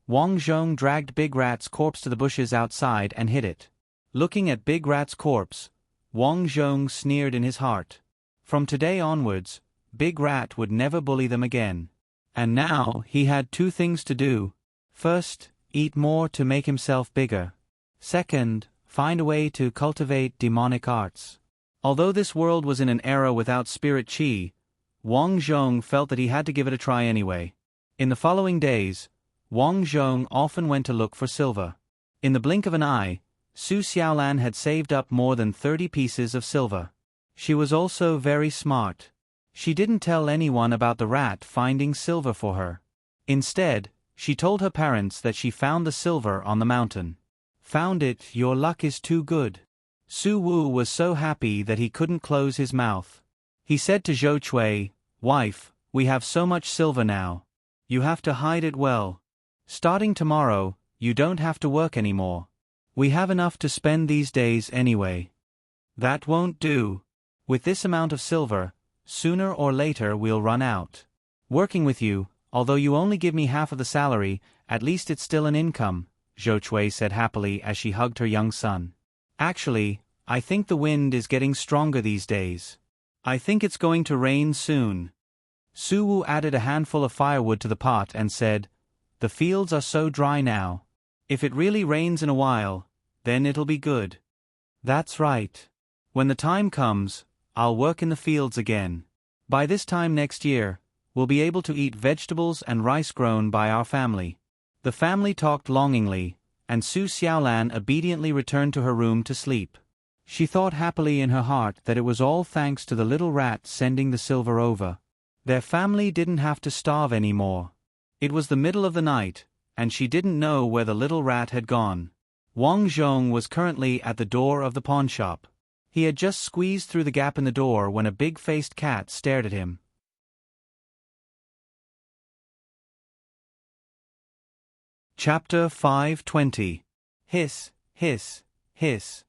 Wang Zhong dragged Big Rat's corpse to the bushes outside and hid it. Looking at Big Rat's corpse, Wang Zhong sneered in his heart. From today onwards, Big Rat would never bully them again. And now he had two things to do. First, eat more to make himself bigger. Second, find a way to cultivate demonic arts. Although this world was in an era without spirit qi, Wang Zhong felt that he had to give it a try anyway. In the following days, Wang Zhong often went to look for silver. In the blink of an eye, Su Xiaolan had saved up more than 30 pieces of silver. She was also very smart. She didn't tell anyone about the rat finding silver for her. Instead, she told her parents that she found the silver on the mountain. Found it, your luck is too good. Su Wu was so happy that he couldn't close his mouth. He said to Zhou Chui, "Wife, we have so much silver now. You have to hide it well. Starting tomorrow, you don't have to work anymore. We have enough to spend these days anyway." "That won't do. With this amount of silver, sooner or later we'll run out. Working with you, although you only give me half of the salary, at least it's still an income," Zhou Chui said happily as she hugged her young son. "Actually, I think the wind is getting stronger these days. I think it's going to rain soon." Su Wu added a handful of firewood to the pot and said, "The fields are so dry now. If it really rains in a while, then it'll be good." "That's right. When the time comes, I'll work in the fields again. By this time next year, we'll be able to eat vegetables and rice grown by our family." The family talked longingly, and Su Xiaolan obediently returned to her room to sleep. She thought happily in her heart that it was all thanks to the little rat sending the silver over. Their family didn't have to starve anymore. It was the middle of the night, and she didn't know where the little rat had gone. Wang Zhong was currently at the door of the pawnshop. He had just squeezed through the gap in the door when a big-faced cat stared at him. Chapter 520. Hiss, hiss, hiss.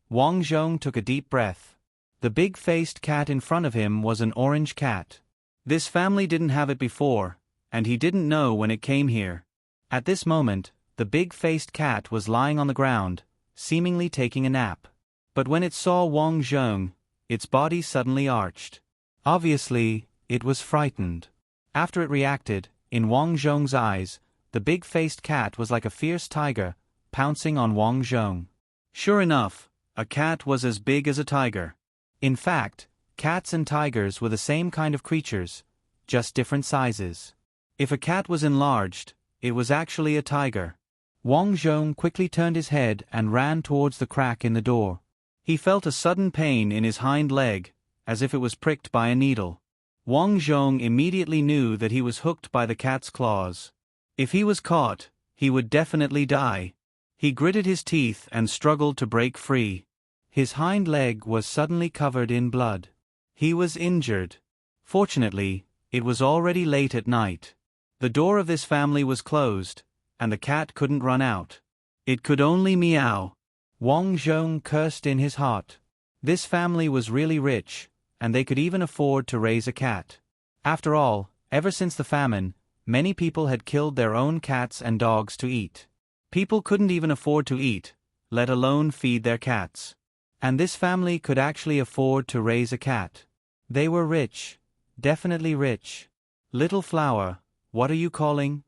Wang Zhong took a deep breath. The big-faced cat in front of him was an orange cat. This family didn't have it before, and he didn't know when it came here. At this moment, the big-faced cat was lying on the ground, seemingly taking a nap. But when it saw Wang Zhong, its body suddenly arched. Obviously, it was frightened. After it reacted, in Wang Zhong's eyes, the big-faced cat was like a fierce tiger, pouncing on Wang Zhong. Sure enough, a cat was as big as a tiger. In fact, cats and tigers were the same kind of creatures, just different sizes. If a cat was enlarged, it was actually a tiger. Wang Zhong quickly turned his head and ran towards the crack in the door. He felt a sudden pain in his hind leg, as if it was pricked by a needle. Wang Zhong immediately knew that he was hooked by the cat's claws. If he was caught, he would definitely die. He gritted his teeth and struggled to break free. His hind leg was suddenly covered in blood. He was injured. Fortunately, it was already late at night. The door of this family was closed, and the cat couldn't run out. It could only meow. Wang Zhong cursed in his heart. This family was really rich, and they could even afford to raise a cat. After all, ever since the famine, many people had killed their own cats and dogs to eat. People couldn't even afford to eat, let alone feed their cats. And this family could actually afford to raise a cat. They were rich. Definitely rich. "Little Flower, what are you calling?"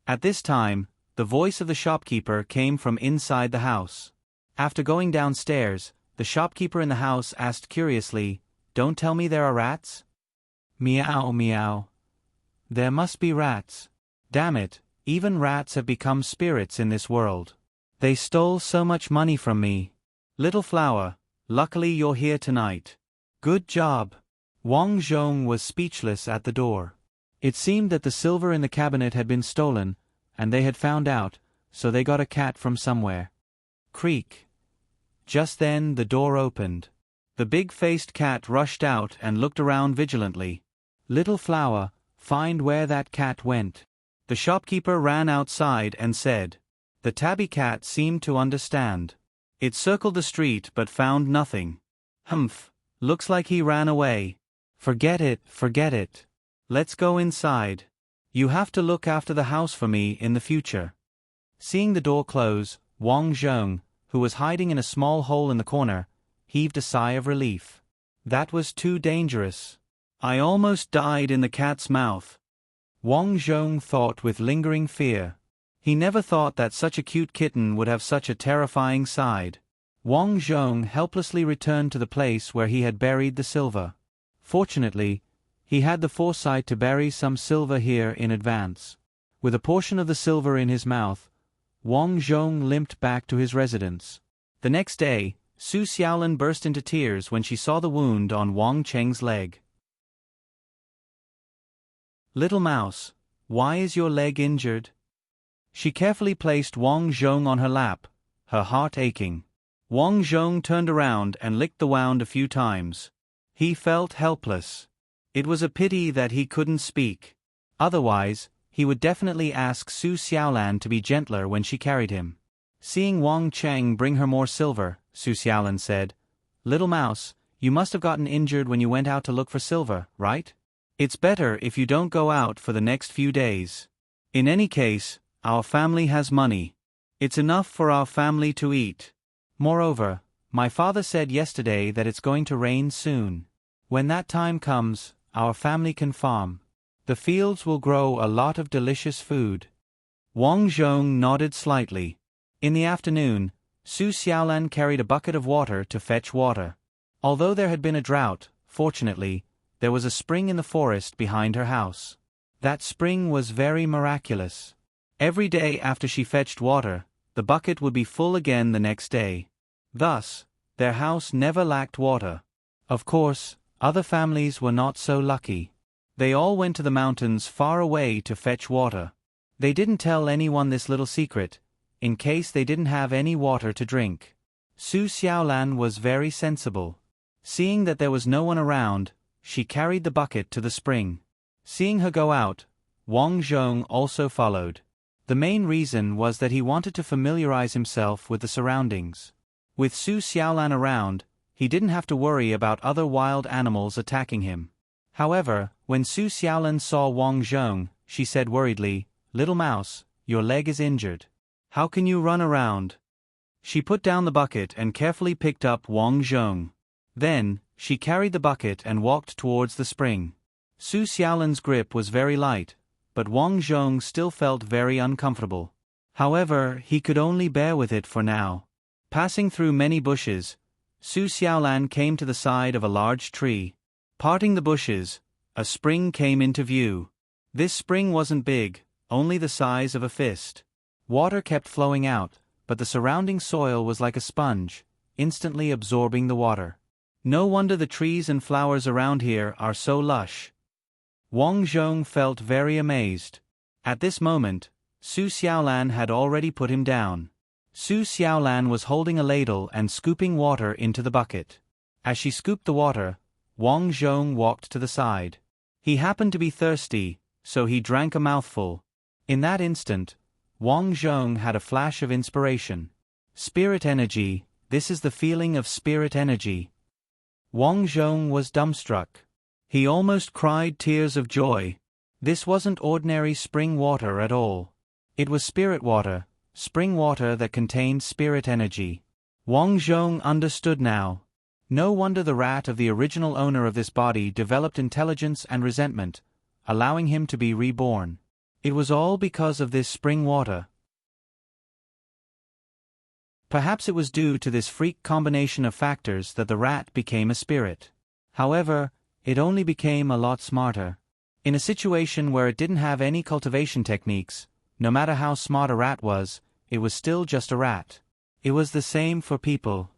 At this time, the voice of the shopkeeper came from inside the house. After going downstairs, the shopkeeper in the house asked curiously, "Don't tell me there are rats?" "Meow, meow. There must be rats. Damn it, even rats have become spirits in this world. They stole so much money from me. Little Flower, luckily you're here tonight. Good job." Wang Zhong was speechless at the door. It seemed that the silver in the cabinet had been stolen, and they had found out, so they got a cat from somewhere. Creak. Just then the door opened. The big-faced cat rushed out and looked around vigilantly. "Little Flower, find where that cat went." The shopkeeper ran outside and said. The tabby cat seemed to understand. It circled the street but found nothing. "Humph, looks like he ran away. Forget it, forget it. Let's go inside." You have to look after the house for me in the future. Seeing the door close, Wang Zhong, who was hiding in a small hole in the corner, heaved a sigh of relief. That was too dangerous. I almost died in the cat's mouth. Wang Zhong thought with lingering fear. He never thought that such a cute kitten would have such a terrifying side. Wang Zhong helplessly returned to the place where he had buried the silver. Fortunately, he had the foresight to bury some silver here in advance. With a portion of the silver in his mouth, Wang Zhong limped back to his residence. The next day, Su Xiaolan burst into tears when she saw the wound on Wang Cheng's leg. Little mouse, why is your leg injured? She carefully placed Wang Zhong on her lap, her heart aching. Wang Zhong turned around and licked the wound a few times. He felt helpless. It was a pity that he couldn't speak. Otherwise, he would definitely ask Su Xiaolan to be gentler when she carried him. Seeing Wang Cheng bring her more silver, Su Xiaolan said, "Little mouse, you must have gotten injured when you went out to look for silver, right? It's better if you don't go out for the next few days. In any case, our family has money. It's enough for our family to eat. Moreover, my father said yesterday that it's going to rain soon. When that time comes, our family can farm. The fields will grow a lot of delicious food." Wang Zhong nodded slightly. In the afternoon, Su Xiaolan carried a bucket of water to fetch water. Although there had been a drought, fortunately, there was a spring in the forest behind her house. That spring was very miraculous. Every day after she fetched water, the bucket would be full again the next day. Thus, their house never lacked water. Of course, other families were not so lucky. They all went to the mountains far away to fetch water. They didn't tell anyone this little secret, in case they didn't have any water to drink. Su Xiaolan was very sensible. Seeing that there was no one around, she carried the bucket to the spring. Seeing her go out, Wang Zhong also followed. The main reason was that he wanted to familiarize himself with the surroundings. With Su Xiaolan around, he didn't have to worry about other wild animals attacking him. However, when Su Xiaolan saw Wang Zhong, she said worriedly, "Little mouse, your leg is injured. How can you run around?" She put down the bucket and carefully picked up Wang Zhong. Then, she carried the bucket and walked towards the spring. Su Xiaolan's grip was very light, but Wang Zhong still felt very uncomfortable. However, he could only bear with it for now. Passing through many bushes, Su Xiaolan came to the side of a large tree. Parting the bushes, a spring came into view. This spring wasn't big, only the size of a fist. Water kept flowing out, but the surrounding soil was like a sponge, instantly absorbing the water. No wonder the trees and flowers around here are so lush. Wang Zhong felt very amazed. At this moment, Su Xiaolan had already put him down. Su Xiaolan was holding a ladle and scooping water into the bucket. As she scooped the water, Wang Zhong walked to the side. He happened to be thirsty, so he drank a mouthful. In that instant, Wang Zhong had a flash of inspiration. Spirit energy, this is the feeling of spirit energy. Wang Zhong was dumbstruck. He almost cried tears of joy. This wasn't ordinary spring water at all. It was spirit water, spring water that contained spirit energy. Wang Zhong understood now. No wonder the rat of the original owner of this body developed intelligence and resentment, allowing him to be reborn. It was all because of this spring water. Perhaps it was due to this freak combination of factors that the rat became a spirit. However, it only became a lot smarter. In a situation where it didn't have any cultivation techniques, no matter how smart a rat was, it was still just a rat. It was the same for people.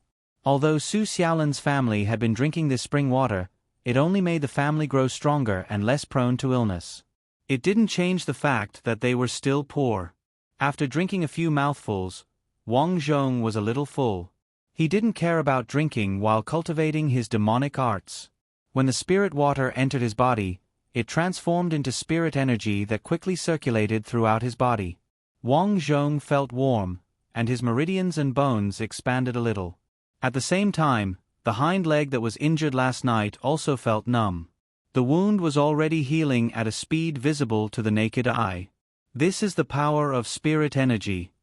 Although Su Xiaolan's family had been drinking this spring water, it only made the family grow stronger and less prone to illness. It didn't change the fact that they were still poor. After drinking a few mouthfuls, Wang Zhong was a little full. He didn't care about drinking while cultivating his demonic arts. When the spirit water entered his body, it transformed into spirit energy that quickly circulated throughout his body. Wang Zhong felt warm, and his meridians and bones expanded a little. At the same time, the hind leg that was injured last night also felt numb. The wound was already healing at a speed visible to the naked eye. This is the power of spirit energy.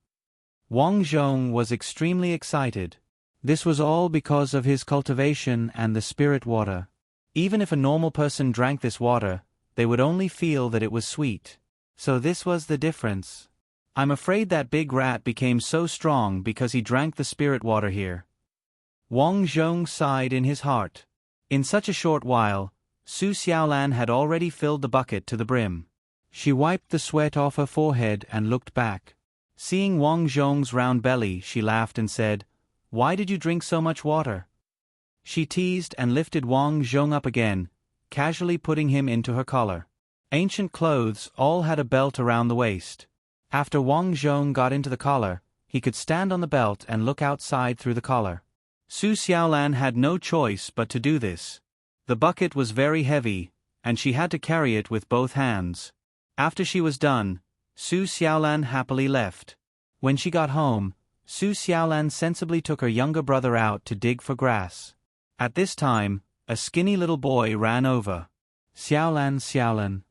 Wang Zhong was extremely excited. This was all because of his cultivation and the spirit water. Even if a normal person drank this water, they would only feel that it was sweet. So this was the difference. I'm afraid that big rat became so strong because he drank the spirit water here. Wang Zhong sighed in his heart. In such a short while, Su Xiaolan had already filled the bucket to the brim. She wiped the sweat off her forehead and looked back. Seeing Wang Zhong's round belly, she laughed and said, "Why did you drink so much water?" She teased and lifted Wang Zhong up again, casually putting him into her collar. Ancient clothes all had a belt around the waist. After Wang Zhong got into the collar, he could stand on the belt and look outside through the collar. Su Xiaolan had no choice but to do this. The bucket was very heavy, and she had to carry it with both hands. After she was done, Su Xiaolan happily left. When she got home, Su Xiaolan sensibly took her younger brother out to dig for grass. At this time, a skinny little boy ran over. "Xiaolan, Xiaolan.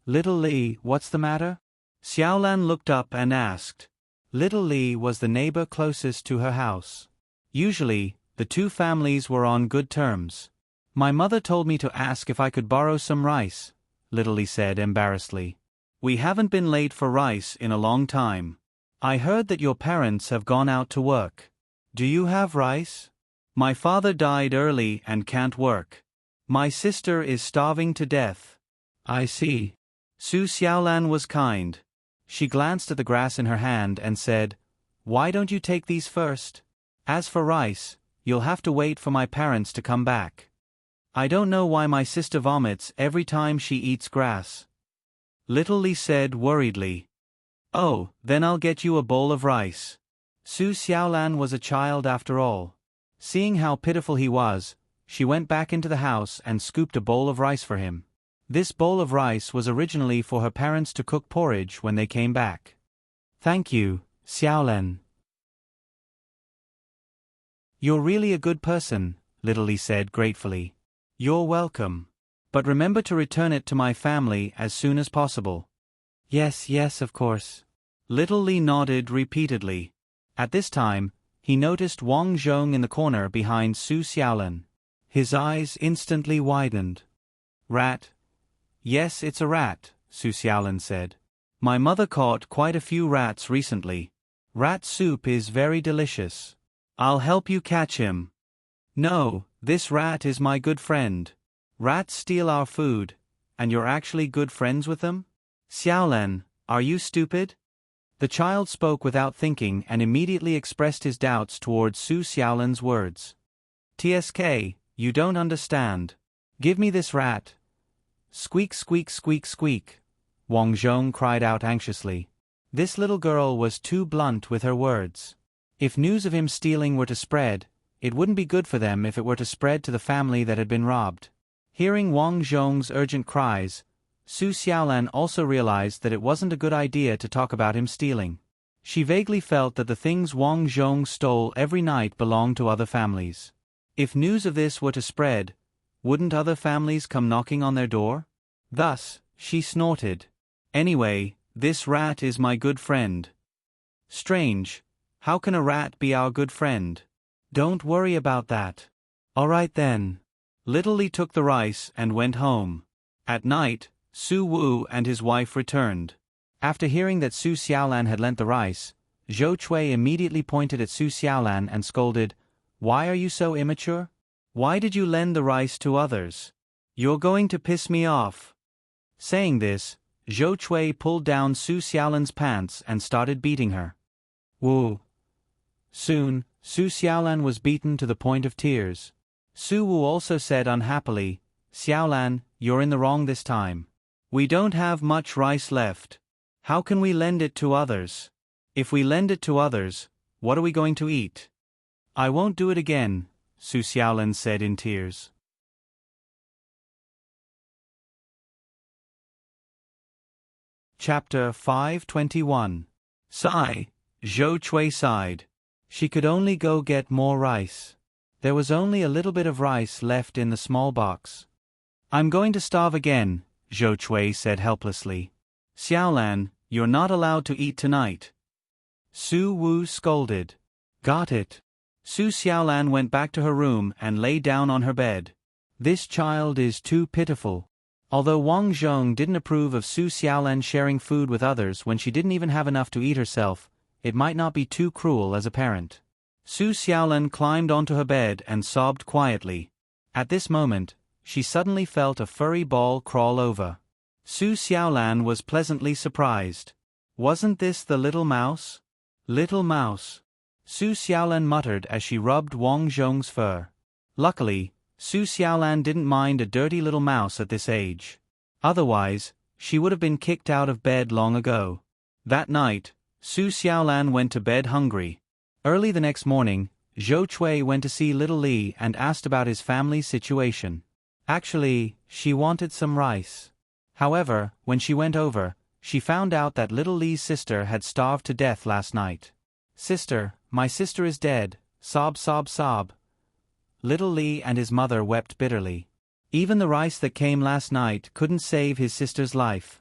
Little Li, what's the matter?" Xiaolan looked up and asked. Little Li was the neighbor closest to her house. Usually, the two families were on good terms. "My mother told me to ask if I could borrow some rice," Little Li said embarrassedly. "We haven't been late for rice in a long time. I heard that your parents have gone out to work. Do you have rice? My father died early and can't work. My sister is starving to death." "I see." Su Xiaolan was kind. She glanced at the grass in her hand and said, "Why don't you take these first? As for rice, you'll have to wait for my parents to come back. I don't know why my sister vomits every time she eats grass." Little Li said worriedly. "Oh, then I'll get you a bowl of rice." Su Xiaolan was a child after all. Seeing how pitiful he was, she went back into the house and scooped a bowl of rice for him. This bowl of rice was originally for her parents to cook porridge when they came back. "Thank you, Xiaolan. You're really a good person," Little Li said gratefully. "You're welcome. But remember to return it to my family as soon as possible." "Yes, yes, of course." Little Li nodded repeatedly. At this time, he noticed Wang Zhong in the corner behind Su Xiaolan. His eyes instantly widened. "Rat?" "Yes, it's a rat," Su Xiaolan said. "My mother caught quite a few rats recently. Rat soup is very delicious. I'll help you catch him." "No, this rat is my good friend. Rats steal our food, and you're actually good friends with them? Xiaolan, are you stupid?" The child spoke without thinking and immediately expressed his doubts towards Su Xiaolan's words. "TSK, you don't understand. Give me this rat." "Squeak, squeak, squeak, squeak," Wang Zhong cried out anxiously. This little girl was too blunt with her words. If news of him stealing were to spread, it wouldn't be good for them if it were to spread to the family that had been robbed. Hearing Wang Zhong's urgent cries, Su Xiaolan also realized that it wasn't a good idea to talk about him stealing. She vaguely felt that the things Wang Zhong stole every night belonged to other families. If news of this were to spread, wouldn't other families come knocking on their door? Thus, she snorted. "Anyway, this rat is my good friend." "Strange. How can a rat be our good friend?" "Don't worry about that." "All right then." Little Li took the rice and went home. At night, Su Wu and his wife returned. After hearing that Su Xiaolan had lent the rice, Zhou Chui immediately pointed at Su Xiaolan and scolded, "Why are you so immature? Why did you lend the rice to others? You're going to piss me off." Saying this, Zhou Chui pulled down Su Xiaolan's pants and started beating her. Woo! Soon, Su Xiaolan was beaten to the point of tears. Su Wu also said unhappily, "Xiaolan, you're in the wrong this time. We don't have much rice left. How can we lend it to others? If we lend it to others, what are we going to eat?" "I won't do it again," Su Xiaolan said in tears. Chapter 521. Sigh. Zhou Chui sighed. She could only go get more rice. There was only a little bit of rice left in the small box. I'm going to starve again, Zhou Chui said helplessly. Xiaolan, you're not allowed to eat tonight. Su Wu scolded. Got it. Su Xiaolan went back to her room and lay down on her bed. This child is too pitiful. Although Wang Zhong didn't approve of Su Xiaolan sharing food with others when she didn't even have enough to eat herself, it might not be too cruel as a parent. Su Xiaolan climbed onto her bed and sobbed quietly. At this moment, she suddenly felt a furry ball crawl over. Su Xiaolan was pleasantly surprised. Wasn't this the little mouse? Little mouse. Su Xiaolan muttered as she rubbed Wang Zhong's fur. Luckily, Su Xiaolan didn't mind a dirty little mouse at this age. Otherwise, she would have been kicked out of bed long ago. That night, Su Xiaolan went to bed hungry. Early the next morning, Zhou Chui went to see Little Li and asked about his family's situation. Actually, she wanted some rice. However, when she went over, she found out that Little Li's sister had starved to death last night. Sister, my sister is dead, sob sob sob. Little Li and his mother wept bitterly. Even the rice that came last night couldn't save his sister's life.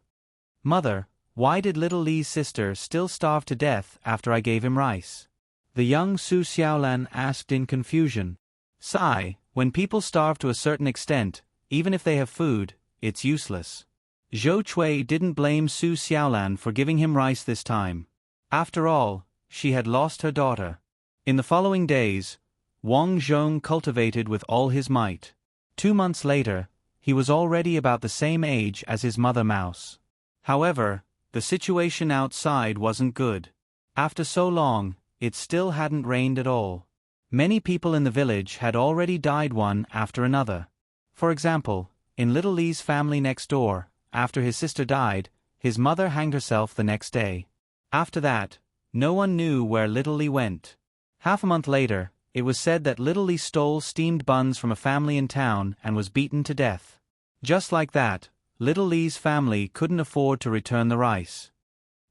Mother, why did Little Li's sister still starve to death after I gave him rice? The young Su Xiaolan asked in confusion. Sigh, when people starve to a certain extent, even if they have food, it's useless. Zhou Chui didn't blame Su Xiaolan for giving him rice this time. After all, she had lost her daughter. In the following days, Wang Zhong cultivated with all his might. 2 months later, he was already about the same age as his mother mouse. However, the situation outside wasn't good. After so long, it still hadn't rained at all. Many people in the village had already died one after another. For example, in Little Li's family next door, after his sister died, his mother hanged herself the next day. After that, no one knew where Little Li went. Half a month later, it was said that Little Li stole steamed buns from a family in town and was beaten to death. Just like that, Little Li's family couldn't afford to return the rice.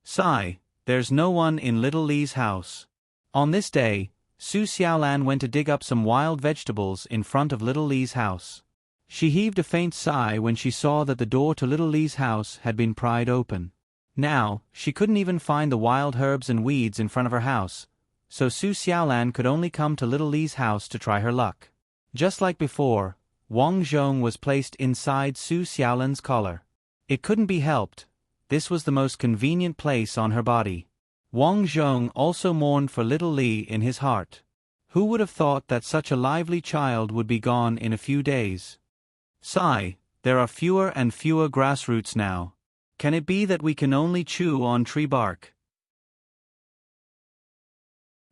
Sigh, there's no one in Little Li's house. On this day, Su Xiaolan went to dig up some wild vegetables in front of Little Li's house. She heaved a faint sigh when she saw that the door to Little Li's house had been pried open. Now, she couldn't even find the wild herbs and weeds in front of her house, so Su Xiaolan could only come to Little Li's house to try her luck. Just like before, Wang Zhong was placed inside Su Xiaolan's collar. It couldn't be helped. This was the most convenient place on her body. Wang Zhong also mourned for Little Li in his heart. Who would have thought that such a lively child would be gone in a few days? Sigh, there are fewer and fewer grass roots now. Can it be that we can only chew on tree bark?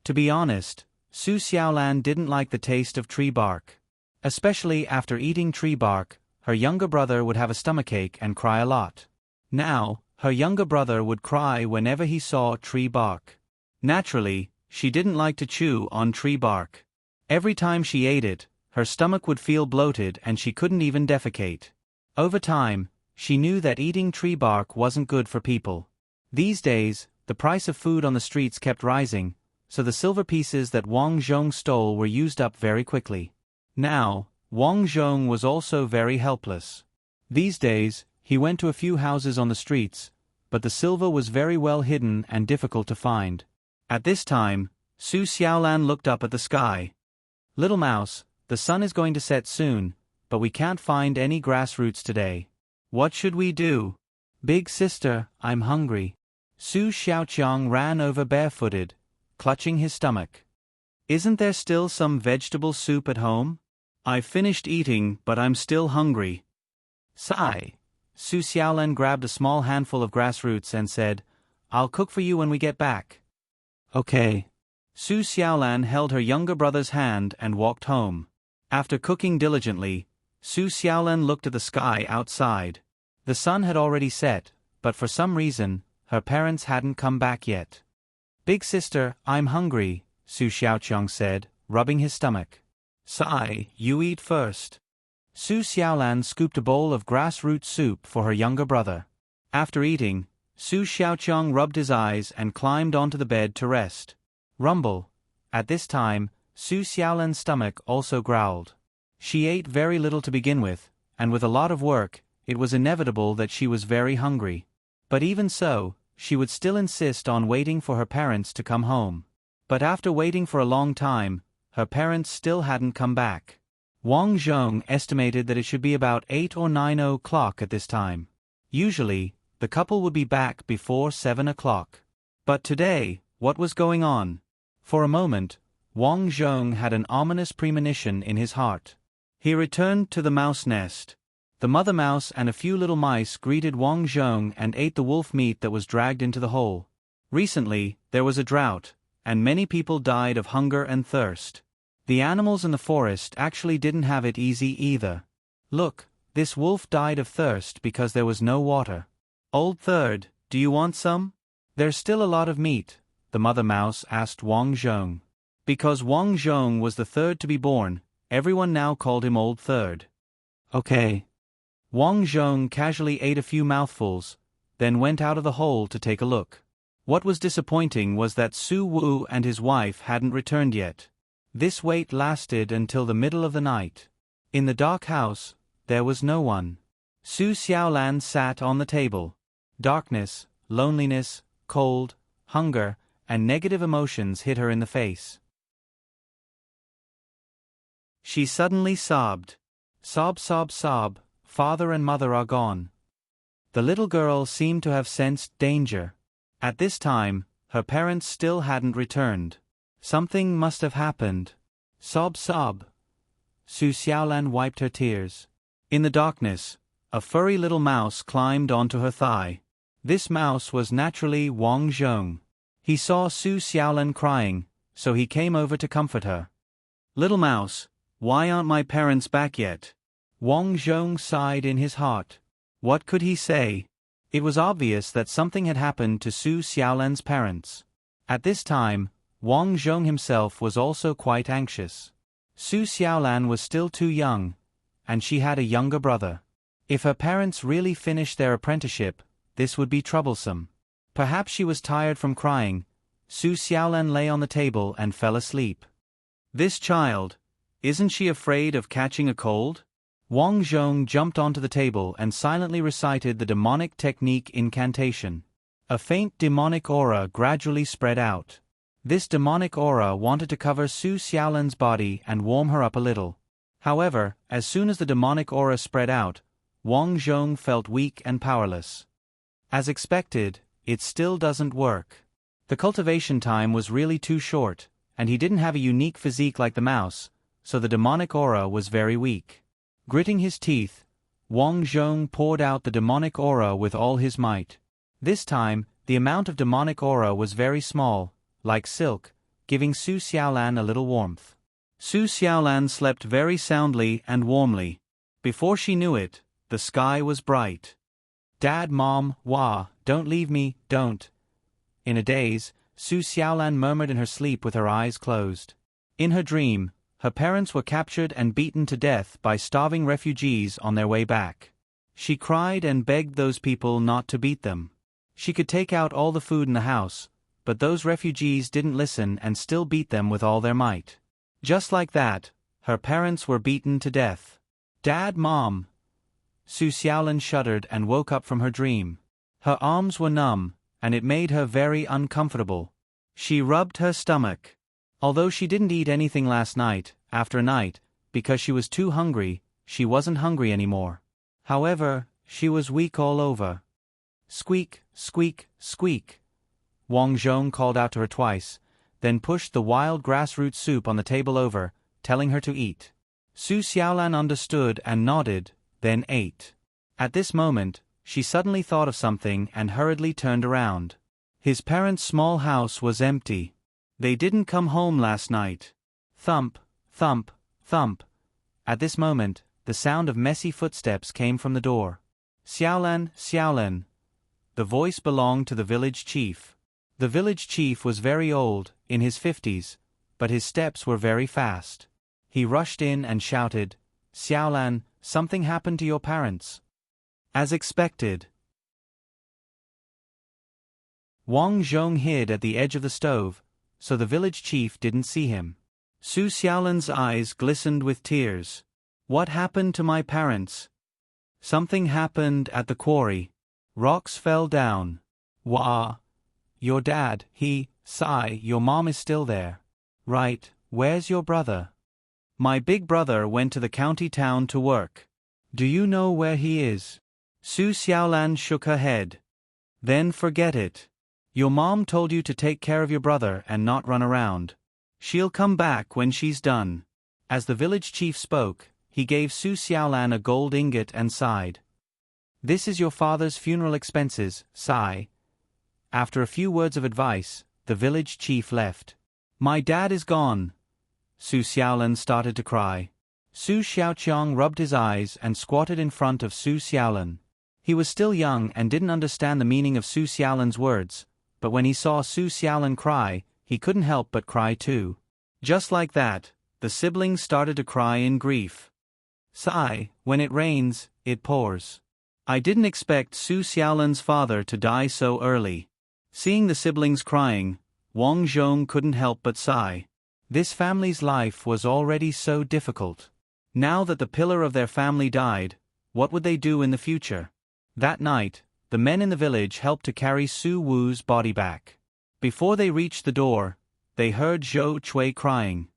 To be honest, Su Xiaolan didn't like the taste of tree bark. Especially after eating tree bark, her younger brother would have a stomachache and cry a lot. Now, her younger brother would cry whenever he saw tree bark. Naturally, she didn't like to chew on tree bark. Every time she ate it, her stomach would feel bloated and she couldn't even defecate. Over time, she knew that eating tree bark wasn't good for people. These days, the price of food on the streets kept rising, so the silver pieces that Wang Zhong stole were used up very quickly. Now, Wang Zhong was also very helpless. These days, he went to a few houses on the streets, but the silver was very well hidden and difficult to find. At this time, Su Xiaolan looked up at the sky. Little mouse, the sun is going to set soon, but we can't find any grass roots today. What should we do? Big sister, I'm hungry. Su Xiaoqiang ran over barefooted, clutching his stomach. Isn't there still some vegetable soup at home? I've finished eating, but I'm still hungry. Sigh. Su Xiaolan grabbed a small handful of grass roots and said, I'll cook for you when we get back. Okay. Su Xiaolan held her younger brother's hand and walked home. After cooking diligently, Su Xiaolan looked at the sky outside. The sun had already set, but for some reason, her parents hadn't come back yet. Big sister, I'm hungry, Su Xiaoqiang said, rubbing his stomach. Sigh, you eat first. Su Xiaolan scooped a bowl of grass root soup for her younger brother. After eating, Su Xiaoqiang rubbed his eyes and climbed onto the bed to rest. Rumble. At this time, Su Xiaolan's stomach also growled. She ate very little to begin with, and with a lot of work, it was inevitable that she was very hungry. But even so, she would still insist on waiting for her parents to come home. But after waiting for a long time, her parents still hadn't come back. Wang Zhong estimated that it should be about 8 or 9 o'clock at this time. Usually, the couple would be back before 7 o'clock. But today, what was going on? For a moment, Wang Zhong had an ominous premonition in his heart. He returned to the mouse nest. The mother mouse and a few little mice greeted Wang Zhong and ate the wolf meat that was dragged into the hole. Recently, there was a drought, and many people died of hunger and thirst. The animals in the forest actually didn't have it easy either. Look, this wolf died of thirst because there was no water. Old Third, do you want some? There's still a lot of meat, the mother mouse asked Wang Zhong. Because Wang Zhong was the third to be born, everyone now called him Old Third. Okay. Wang Zhong casually ate a few mouthfuls, then went out of the hole to take a look. What was disappointing was that Su Wu and his wife hadn't returned yet. This wait lasted until the middle of the night. In the dark house, there was no one. Su Xiaolan sat on the table. Darkness, loneliness, cold, hunger, and negative emotions hit her in the face. She suddenly sobbed. Sob, sob, sob, father and mother are gone. The little girl seemed to have sensed danger. At this time, her parents still hadn't returned. Something must have happened. Sob, sob. Su Xiaolan wiped her tears. In the darkness, a furry little mouse climbed onto her thigh. This mouse was naturally Wang Zhong. He saw Su Xiaolan crying, so he came over to comfort her. Little mouse, why aren't my parents back yet? Wang Zhong sighed in his heart. What could he say? It was obvious that something had happened to Su Xiaolan's parents. At this time, Wang Zhong himself was also quite anxious. Su Xiaolan was still too young, and she had a younger brother. If her parents really finished their apprenticeship, this would be troublesome. Perhaps she was tired from crying. Su Xiaolan lay on the table and fell asleep. This child, isn't she afraid of catching a cold? Wang Zhong jumped onto the table and silently recited the demonic technique incantation. A faint demonic aura gradually spread out. This demonic aura wanted to cover Su Xiaolan's body and warm her up a little. However, as soon as the demonic aura spread out, Wang Zhong felt weak and powerless. As expected, it still doesn't work. The cultivation time was really too short, and he didn't have a unique physique like the mouse, so the demonic aura was very weak. Gritting his teeth, Wang Zhong poured out the demonic aura with all his might. This time, the amount of demonic aura was very small, like silk, giving Su Xiaolan a little warmth. Su Xiaolan slept very soundly and warmly. Before she knew it, the sky was bright. Dad, Mom, Wah, don't leave me, don't. In a daze, Su Xiaolan murmured in her sleep with her eyes closed. In her dream, her parents were captured and beaten to death by starving refugees on their way back. She cried and begged those people not to beat them. She could take out all the food in the house, but those refugees didn't listen and still beat them with all their might. Just like that, her parents were beaten to death. Dad, Mom. Su Xiaolan shuddered and woke up from her dream. Her arms were numb, and it made her very uncomfortable. She rubbed her stomach. Although she didn't eat anything last night, after night, because she was too hungry, she wasn't hungry anymore. However, she was weak all over. Squeak, squeak, squeak. Wang Zhong called out to her twice, then pushed the wild grassroot soup on the table over, telling her to eat. Su Xiaolan understood and nodded, then ate. At this moment, she suddenly thought of something and hurriedly turned around. His parents' small house was empty. They didn't come home last night. Thump, thump, thump. At this moment, the sound of messy footsteps came from the door. Xiaolan, Xiaolan. The voice belonged to the village chief. The village chief was very old, in his 50s, but his steps were very fast. He rushed in and shouted, Xiaolan, something happened to your parents. As expected. Wang Zhong hid at the edge of the stove, so the village chief didn't see him. Su Xiaolan's eyes glistened with tears. What happened to my parents? Something happened at the quarry. Rocks fell down. Wah! Your dad, your mom is still there. Right, where's your brother? My big brother went to the county town to work. Do you know where he is? Su Xiaolan shook her head. Then forget it. Your mom told you to take care of your brother and not run around. She'll come back when she's done. As the village chief spoke, he gave Su Xiaolan a gold ingot and sighed. This is your father's funeral expenses, sigh. After a few words of advice, the village chief left. My dad is gone. Su Xiaolan started to cry. Su Xiaoqiang rubbed his eyes and squatted in front of Su Xiaolan. He was still young and didn't understand the meaning of Su Xiaolan's words, but when he saw Su Xiaolan cry, he couldn't help but cry too. Just like that, the siblings started to cry in grief. Sigh, when it rains, it pours. I didn't expect Su Xiaolan's father to die so early. Seeing the siblings crying, Wang Zhong couldn't help but sigh. This family's life was already so difficult. Now that the pillar of their family died, what would they do in the future? That night, the men in the village helped to carry Su Wu's body back. Before they reached the door, they heard Zhou Chui crying.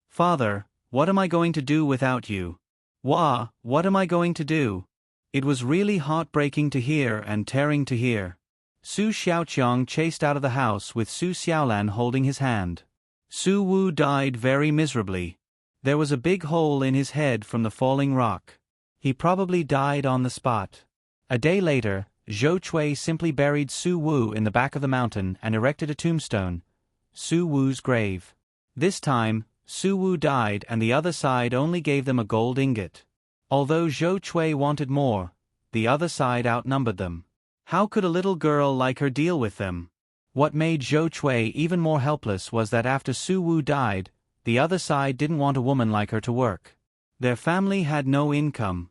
Father, what am I going to do without you? Wah, what am I going to do? It was really heartbreaking to hear and tearing to hear. Su Xiaoqiang chased out of the house with Su Xiaolan holding his hand. Su Wu died very miserably. There was a big hole in his head from the falling rock. He probably died on the spot. A day later, Zhou Chui simply buried Su Wu in the back of the mountain and erected a tombstone, Su Wu's grave. This time, Su Wu died and the other side only gave them a gold ingot. Although Zhou Chui wanted more, the other side outnumbered them. How could a little girl like her deal with them? What made Zhou Chui even more helpless was that after Su Wu died, the other side didn't want a woman like her to work. Their family had no income.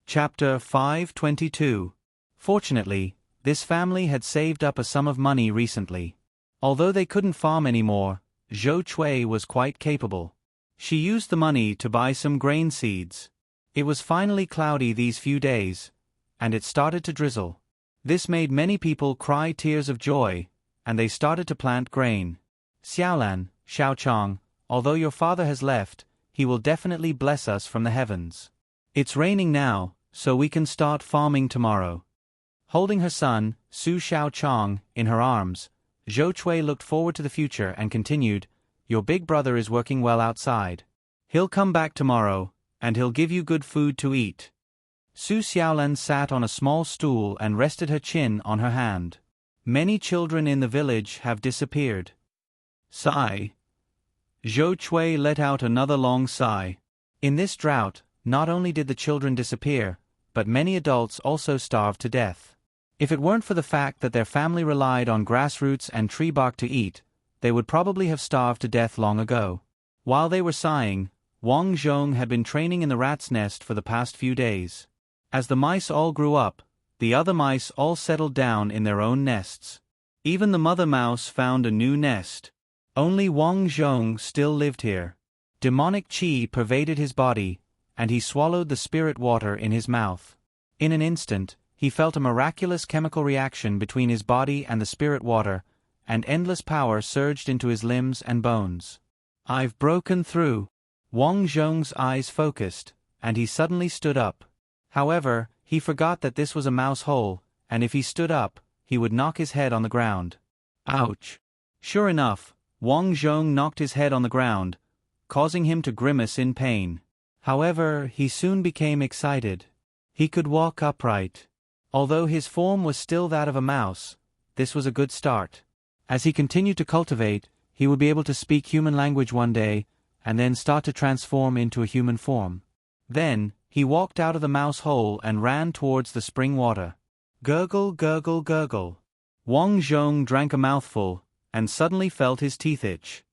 Chapter 522. Fortunately, this family had saved up a sum of money recently. Although they couldn't farm anymore, Zhou Chui was quite capable. She used the money to buy some grain seeds. It was finally cloudy these few days, and it started to drizzle. This made many people cry tears of joy, and they started to plant grain. Xiaolan, Xiaoqiang, although your father has left, he will definitely bless us from the heavens. It's raining now, so we can start farming tomorrow. Holding her son, Su Xiaoqiang, in her arms, Zhou Chui looked forward to the future and continued, Your big brother is working well outside. He'll come back tomorrow, and he'll give you good food to eat. Su Xiaolan sat on a small stool and rested her chin on her hand. Many children in the village have disappeared. Sigh. Zhou Chui let out another long sigh. In this drought, not only did the children disappear, but many adults also starved to death. If it weren't for the fact that their family relied on grass roots and tree bark to eat, they would probably have starved to death long ago. While they were sighing, Wang Zhong had been training in the rat's nest for the past few days. As the mice all grew up, the other mice all settled down in their own nests. Even the mother mouse found a new nest. Only Wang Zhong still lived here. Demonic qi pervaded his body, and he swallowed the spirit water in his mouth. In an instant, he felt a miraculous chemical reaction between his body and the spirit water, and endless power surged into his limbs and bones. I've broken through. Wang Zhong's eyes focused, and he suddenly stood up. However, he forgot that this was a mouse hole, and if he stood up, he would knock his head on the ground. Ouch! Sure enough, Wang Zhong knocked his head on the ground, causing him to grimace in pain. However, he soon became excited. He could walk upright. Although his form was still that of a mouse, this was a good start. As he continued to cultivate, he would be able to speak human language one day, and then start to transform into a human form. Then, he walked out of the mouse hole and ran towards the spring water. Gurgle, gurgle, gurgle. Wang Zhong drank a mouthful, and suddenly felt his teeth itch.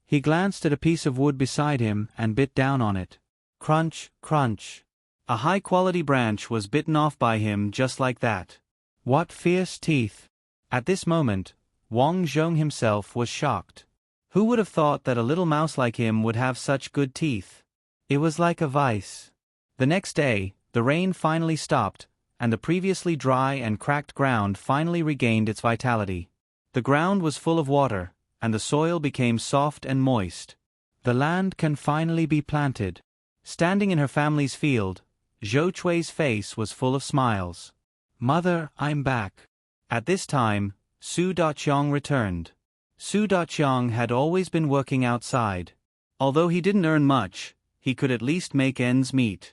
He glanced at a piece of wood beside him and bit down on it. Crunch, crunch. A high-quality branch was bitten off by him just like that. What fierce teeth! At this moment, Wang Zhong himself was shocked. Who would have thought that a little mouse like him would have such good teeth? It was like a vice. The next day, the rain finally stopped, and the previously dry and cracked ground finally regained its vitality. The ground was full of water, and the soil became soft and moist. The land can finally be planted. Standing in her family's field, Zhou Chui's face was full of smiles. Mother, I'm back. At this time, Su Daqiang returned. Su Daqiang had always been working outside. Although he didn't earn much, he could at least make ends meet.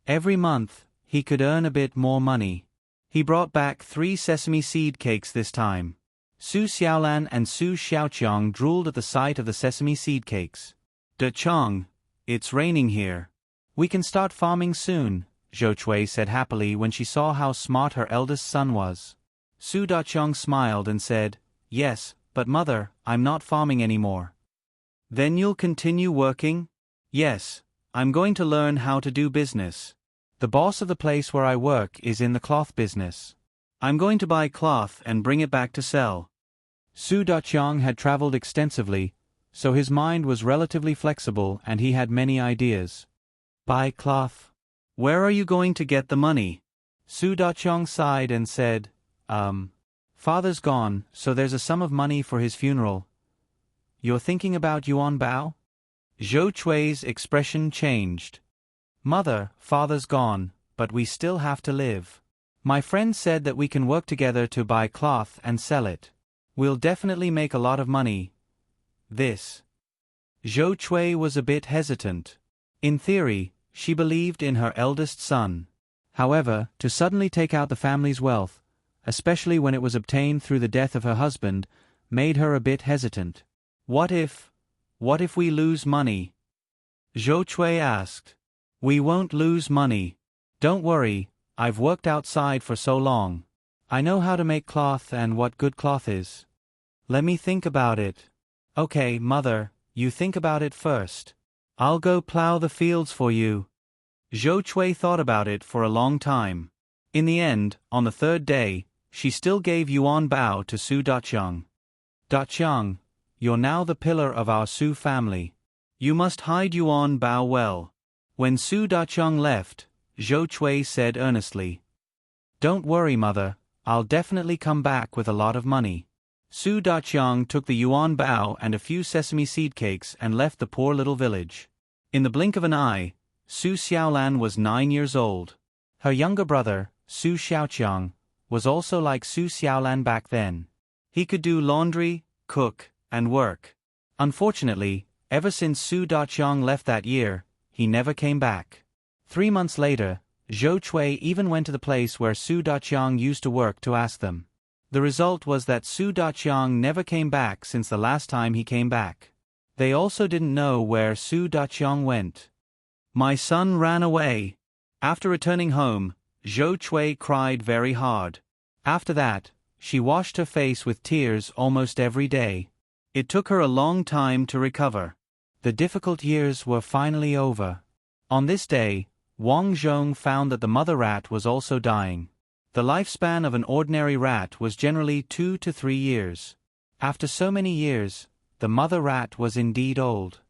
Every month, he could earn a bit more money. He brought back 3 sesame seed cakes this time. Su Xiaolan and Su Xiaoqiang drooled at the sight of the sesame seed cakes. Daqiang, it's raining here. We can start farming soon, Zhou Chui said happily when she saw how smart her eldest son was. Su Daqiang smiled and said, Yes, but mother, I'm not farming anymore. Then you'll continue working? Yes, I'm going to learn how to do business. The boss of the place where I work is in the cloth business. I'm going to buy cloth and bring it back to sell. Su Daqiang had traveled extensively, so his mind was relatively flexible and he had many ideas. Buy cloth? Where are you going to get the money? Su Daqiang sighed and said, Father's gone, so there's a sum of money for his funeral. You're thinking about Yuan Bao? Zhou Chui's expression changed. Mother, father's gone, but we still have to live. My friend said that we can work together to buy cloth and sell it. We'll definitely make a lot of money. Zhou Chui was a bit hesitant. In theory, she believed in her eldest son. However, to suddenly take out the family's wealth, especially when it was obtained through the death of her husband, made her a bit hesitant. What if we lose money? Zhou Chui asked. We won't lose money. Don't worry, I've worked outside for so long. I know how to make cloth and what good cloth is. Let me think about it. Okay, mother, you think about it first. I'll go plow the fields for you. Zhou Chui thought about it for a long time. In the end, on the 3rd day, she still gave Yuan Bao to Su Daqiang. Daqiang, you're now the pillar of our Su family. You must hide Yuan Bao well. When Su Daqiang left, Zhou Chui said earnestly, Don't worry, mother, I'll definitely come back with a lot of money. Su Daqiang took the Yuan Bao and a few sesame seed cakes and left the poor little village. In the blink of an eye, Su Xiaolan was 9 years old. Her younger brother, Su Xiaoqiang, was also like Su Xiaolan back then. He could do laundry, cook, and work. Unfortunately, ever since Su Daqiang left that year, he never came back. 3 months later, Zhou Chui even went to the place where Su Daqiang used to work to ask them. The result was that Su Daqiang never came back since the last time he came back. They also didn't know where Su Daqiang went. My son ran away. After returning home, Zhou Chui cried very hard. After that, she washed her face with tears almost every day. It took her a long time to recover. The difficult years were finally over. On this day, Wang Zhong found that the mother rat was also dying. The lifespan of an ordinary rat was generally 2 to 3 years. After so many years, the mother rat was indeed old.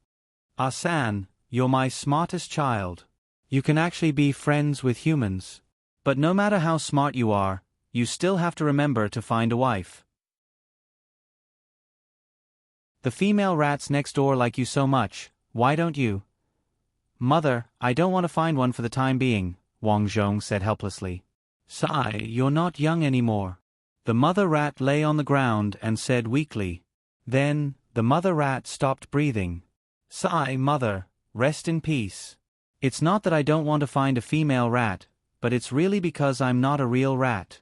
Asan, you're my smartest child. You can actually be friends with humans. But no matter how smart you are, you still have to remember to find a wife. The female rats next door like you so much, why don't you? Mother, I don't want to find one for the time being, Wang Zhong said helplessly. Sigh, you're not young anymore. The mother rat lay on the ground and said weakly. Then, the mother rat stopped breathing. Sigh, mother, rest in peace. It's not that I don't want to find a female rat, but it's really because I'm not a real rat.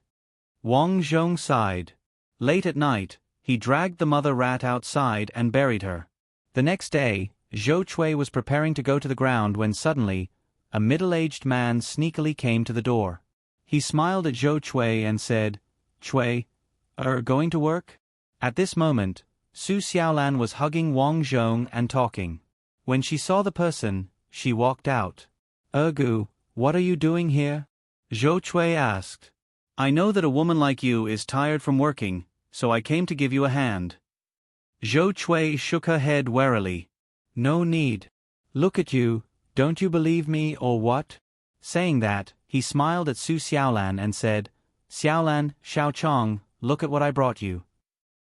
Wang Zhong sighed. Late at night, he dragged the mother rat outside and buried her. The next day, Zhou Chui was preparing to go to the ground when suddenly, a middle-aged man sneakily came to the door. He smiled at Zhou Chui and said, Chui, going to work? At this moment, Su Xiaolan was hugging Wang Zhong and talking. When she saw the person, she walked out. Ergu, what are you doing here? Zhou Chui asked. I know that a woman like you is tired from working, so I came to give you a hand. Zhou Chui shook her head warily. No need. Look at you, don't you believe me or what? Saying that, he smiled at Su Xiaolan and said, Xiaolan, Xiaochong, look at what I brought you.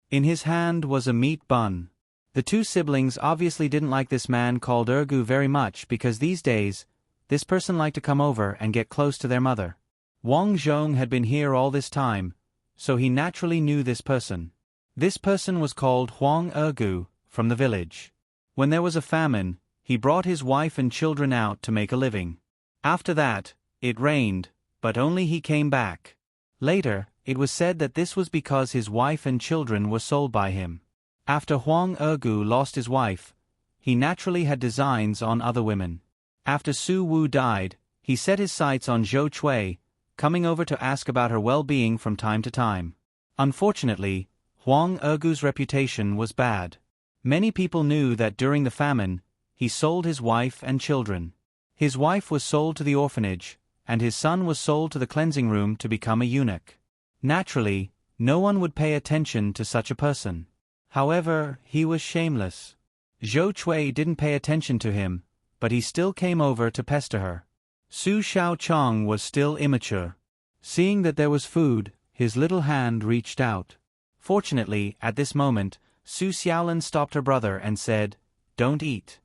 In his hand was a meat bun. The two siblings obviously didn't like this man called Ergu very much because these days, this person liked to come over and get close to their mother. Wang Zhong had been here all this time, so he naturally knew this person. This person was called Huang Ergu, from the village. When there was a famine, he brought his wife and children out to make a living. After that, it rained, but only he came back. Later, it was said that this was because his wife and children were sold by him. After Huang Ergu lost his wife, he naturally had designs on other women. After Su Wu died, he set his sights on Zhou Chui, coming over to ask about her well-being from time to time. Unfortunately, Huang Ergu's reputation was bad. Many people knew that during the famine, he sold his wife and children. His wife was sold to the orphanage, and his son was sold to the cleansing room to become a eunuch. Naturally, no one would pay attention to such a person. However, he was shameless. Zhou Chui didn't pay attention to him, but he still came over to pester her. Su Xiaochong was still immature. Seeing that there was food, his little hand reached out. Fortunately, at this moment, Su Xiaolan stopped her brother and said, Don't eat.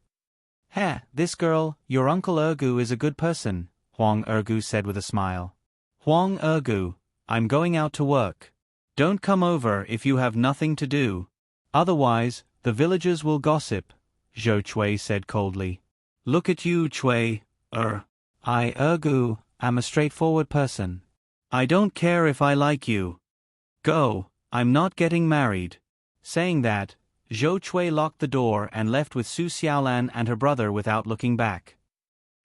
This girl, your Uncle Ergu is a good person, Huang Ergu said with a smile. Huang Ergu, I'm going out to work. Don't come over if you have nothing to do. Otherwise, the villagers will gossip, Zhou Chui said coldly. Look at you, Chui. I, Ergu, am a straightforward person. I don't care if I like you. Go, I'm not getting married. Saying that, Zhou Chui locked the door and left with Su Xiaolan and her brother without looking back.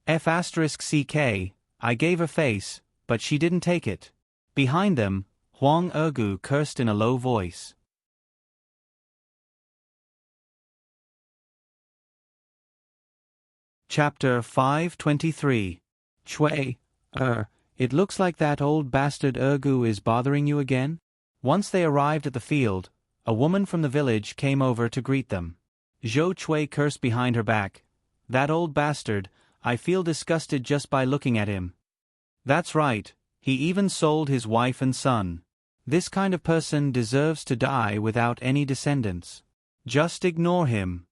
F***CK, I gave her face, but she didn't take it. Behind them, Huang Ergu cursed in a low voice. Chapter 523. Chui, it looks like that old bastard Ergu is bothering you again? Once they arrived at the field, a woman from the village came over to greet them. Zhou Chui cursed behind her back. That old bastard, I feel disgusted just by looking at him. That's right, he even sold his wife and son. This kind of person deserves to die without any descendants. Just ignore him.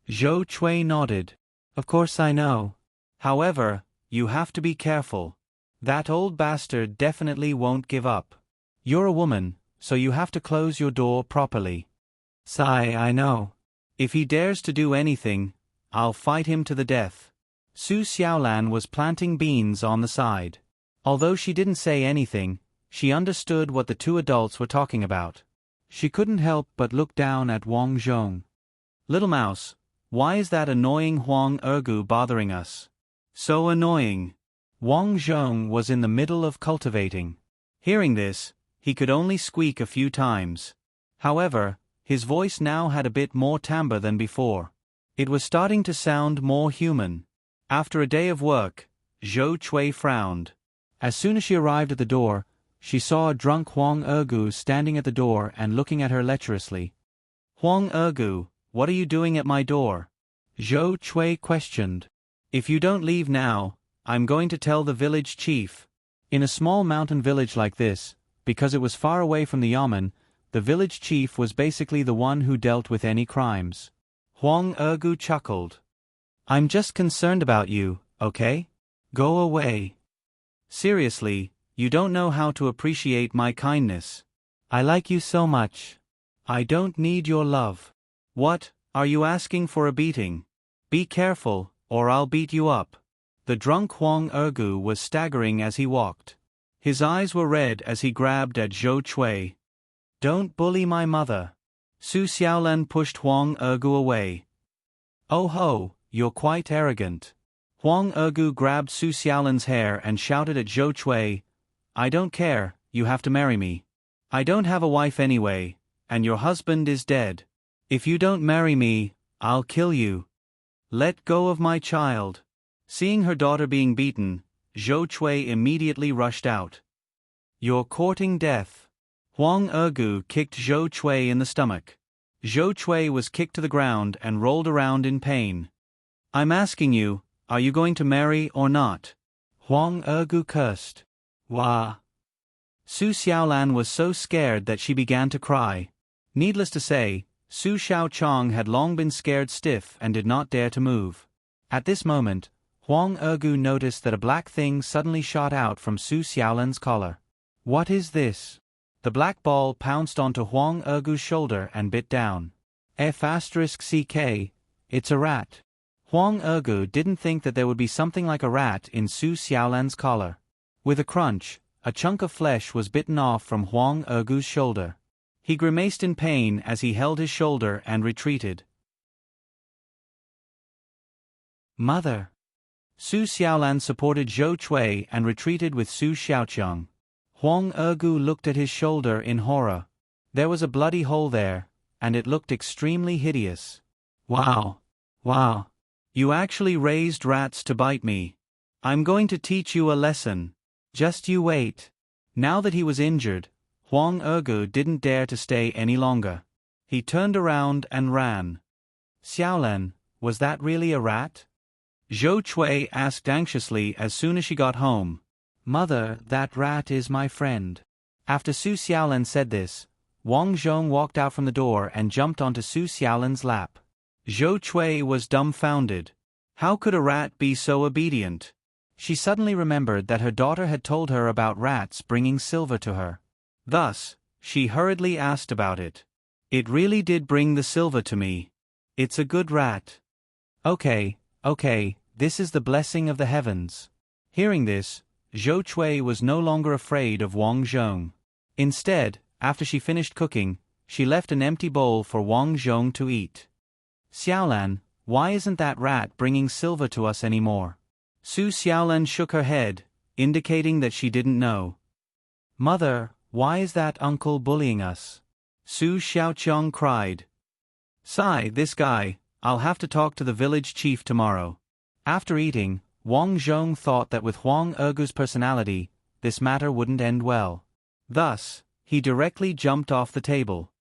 Zhou Chui nodded. Of course I know. However, you have to be careful. That old bastard definitely won't give up. You're a woman, so you have to close your door properly. Sigh, I know. If he dares to do anything, I'll fight him to the death. Su Xiaolan was planting beans on the side. Although she didn't say anything, she understood what the two adults were talking about. She couldn't help but look down at Wang Zhong. Little mouse, why is that annoying Huang Ergu bothering us? So annoying. Wang Zhong was in the middle of cultivating. Hearing this, he could only squeak a few times. However, his voice now had a bit more timbre than before. It was starting to sound more human. After a day of work, Zhou Chui frowned. As soon as she arrived at the door, she saw a drunk Huang Ergu standing at the door and looking at her lecherously. Huang Ergu, what are you doing at my door? Zhou Chui questioned. If you don't leave now, I'm going to tell the village chief. In a small mountain village like this, because it was far away from the yamen, the village chief was basically the one who dealt with any crimes. Huang Ergu chuckled. I'm just concerned about you, okay? Go away. Seriously, you don't know how to appreciate my kindness. I like you so much. I don't need your love. What, are you asking for a beating? Be careful, or I'll beat you up. The drunk Huang Ergu was staggering as he walked. His eyes were red as he grabbed at Zhou Chui. Don't bully my mother. Su Xiaolan pushed Huang Ergu away. Oh ho, you're quite arrogant. Huang Ergu grabbed Su Xiaolan's hair and shouted at Zhou Chui, I don't care, you have to marry me. I don't have a wife anyway, and your husband is dead. If you don't marry me, I'll kill you. Let go of my child. Seeing her daughter being beaten, Zhou Chui immediately rushed out. You're courting death. Huang Ergu kicked Zhou Chui in the stomach. Zhou Chui was kicked to the ground and rolled around in pain. "I'm asking you, are you going to marry or not?" Huang Ergu cursed. "Wah." Su Xiaolan was so scared that she began to cry. Needless to say, Su Xiaochang had long been scared stiff and did not dare to move. At this moment, Huang Ergu noticed that a black thing suddenly shot out from Su Xiaolan's collar. "What is this?" The black ball pounced onto Huang Ergu's shoulder and bit down. F***CK, it's a rat. Huang Ergu didn't think that there would be something like a rat in Su Xiaolan's collar. With a crunch, a chunk of flesh was bitten off from Huang Ergu's shoulder. He grimaced in pain as he held his shoulder and retreated. "Mother!" Su Xiaolan supported Zhou Chui and retreated with Su Xiaocheng. Huang Ergu looked at his shoulder in horror. There was a bloody hole there, and it looked extremely hideous. "Wow! Wow! You actually raised rats to bite me. I'm going to teach you a lesson. Just you wait." Now that he was injured, Huang Ergu didn't dare to stay any longer. He turned around and ran. "Xiaolan, was that really a rat?" Zhou Chui asked anxiously as soon as she got home. "Mother, that rat is my friend." After Su Xiaolan said this, Wang Zhong walked out from the door and jumped onto Su Xiaolan's lap. Zhou Chui was dumbfounded. How could a rat be so obedient? She suddenly remembered that her daughter had told her about rats bringing silver to her. Thus, she hurriedly asked about it. "It really did bring the silver to me. It's a good rat." Okay, this is the blessing of the heavens." Hearing this, Zhou Chui was no longer afraid of Wang Zhong. Instead, after she finished cooking, she left an empty bowl for Wang Zhong to eat. "Xiaolan, why isn't that rat bringing silver to us anymore?" Su Xiaolan shook her head, indicating that she didn't know. "Mother, why is that uncle bullying us?" Su Xiaocheng cried. "Sigh, this guy, I'll have to talk to the village chief tomorrow." After eating, Wang Zhong thought that with Huang Ergu's personality, this matter wouldn't end well. Thus, he directly jumped off the table.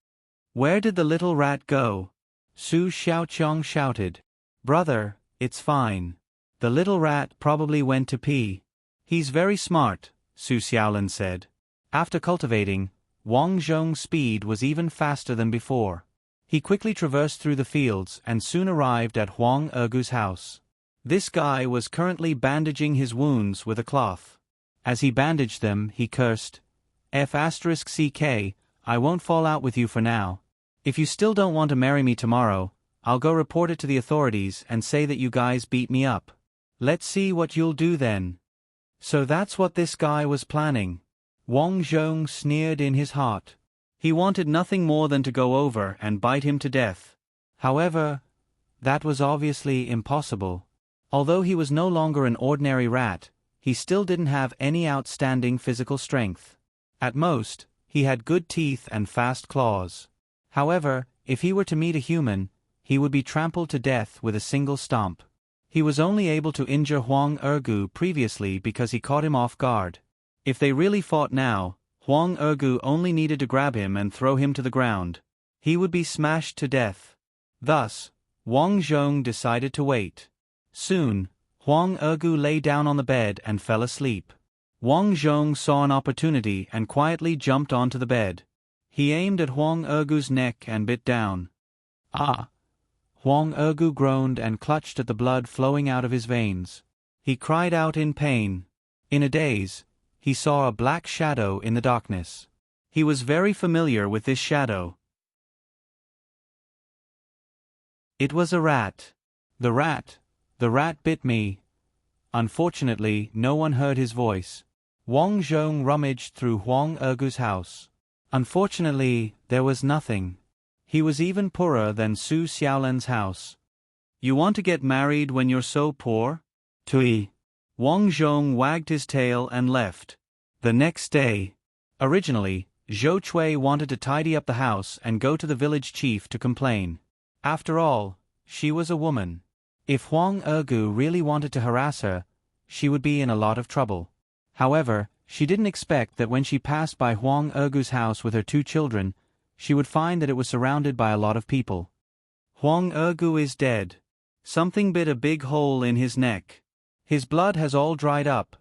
"Where did the little rat go?" Su Xiaocheng shouted. "Brother, it's fine. The little rat probably went to pee." "He's very smart," Su Xiaolan said. After cultivating, Wang Zhong's speed was even faster than before. He quickly traversed through the fields and soon arrived at Huang Ergu's house. This guy was currently bandaging his wounds with a cloth. As he bandaged them, he cursed, "F***CK, I won't fall out with you for now. If you still don't want to marry me tomorrow, I'll go report it to the authorities and say that you guys beat me up. Let's see what you'll do then." So that's what this guy was planning. Wang Zhong sneered in his heart. He wanted nothing more than to go over and bite him to death. However, that was obviously impossible. Although he was no longer an ordinary rat, he still didn't have any outstanding physical strength. At most, he had good teeth and fast claws. However, if he were to meet a human, he would be trampled to death with a single stomp. He was only able to injure Huang Ergu previously because he caught him off guard. If they really fought now, Huang Ergu only needed to grab him and throw him to the ground. He would be smashed to death. Thus, Wang Zhong decided to wait. Soon, Huang Ergu lay down on the bed and fell asleep. Wang Zhong saw an opportunity and quietly jumped onto the bed. He aimed at Huang Ergu's neck and bit down. "Ah!" Huang Ergu groaned and clutched at the blood flowing out of his veins. He cried out in pain. In a daze, he saw a black shadow in the darkness. He was very familiar with this shadow. It was a rat. The rat bit me." Unfortunately, no one heard his voice. Wang Zhong rummaged through Huang Ergu's house. Unfortunately, there was nothing. He was even poorer than Su Xiaolan's house. "You want to get married when you're so poor? Tui." Wang Zhong wagged his tail and left. The next day. Originally, Zhou Chui wanted to tidy up the house and go to the village chief to complain. After all, she was a woman. If Huang Ergu really wanted to harass her, she would be in a lot of trouble. However, She didn't expect that when she passed by Huang Ergu's house with her 2 children, she would find that it was surrounded by a lot of people. Huang Ergu is dead. Something bit a big hole in his neck. His blood has all dried up.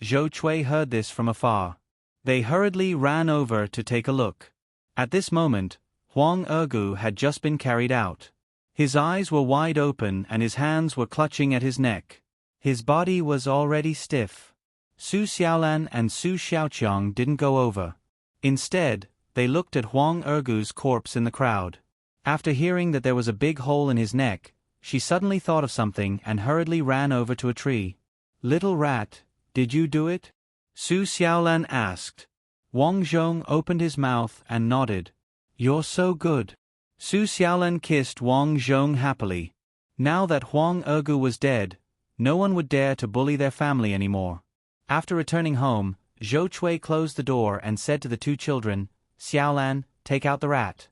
Zhou Chui heard this from afar. They hurriedly ran over to take a look. At this moment, Huang Ergu had just been carried out. His eyes were wide open and his hands were clutching at his neck. His body was already stiff. Su Xiaolan and Su Xiaoqiang didn't go over. Instead, they looked at Huang Ergu's corpse in the crowd. After hearing that there was a big hole in his neck, she suddenly thought of something and hurriedly ran over to a tree. "Little rat, did you do it?" Su Xiaolan asked. Wang Zhong opened his mouth and nodded. "You're so good." Su Xiaolan kissed Wang Zhong happily. Now that Huang Ergu was dead, no one would dare to bully their family anymore. After returning home, Zhou Chui closed the door and said to the 2 children, "Xiaolan, take out the rat."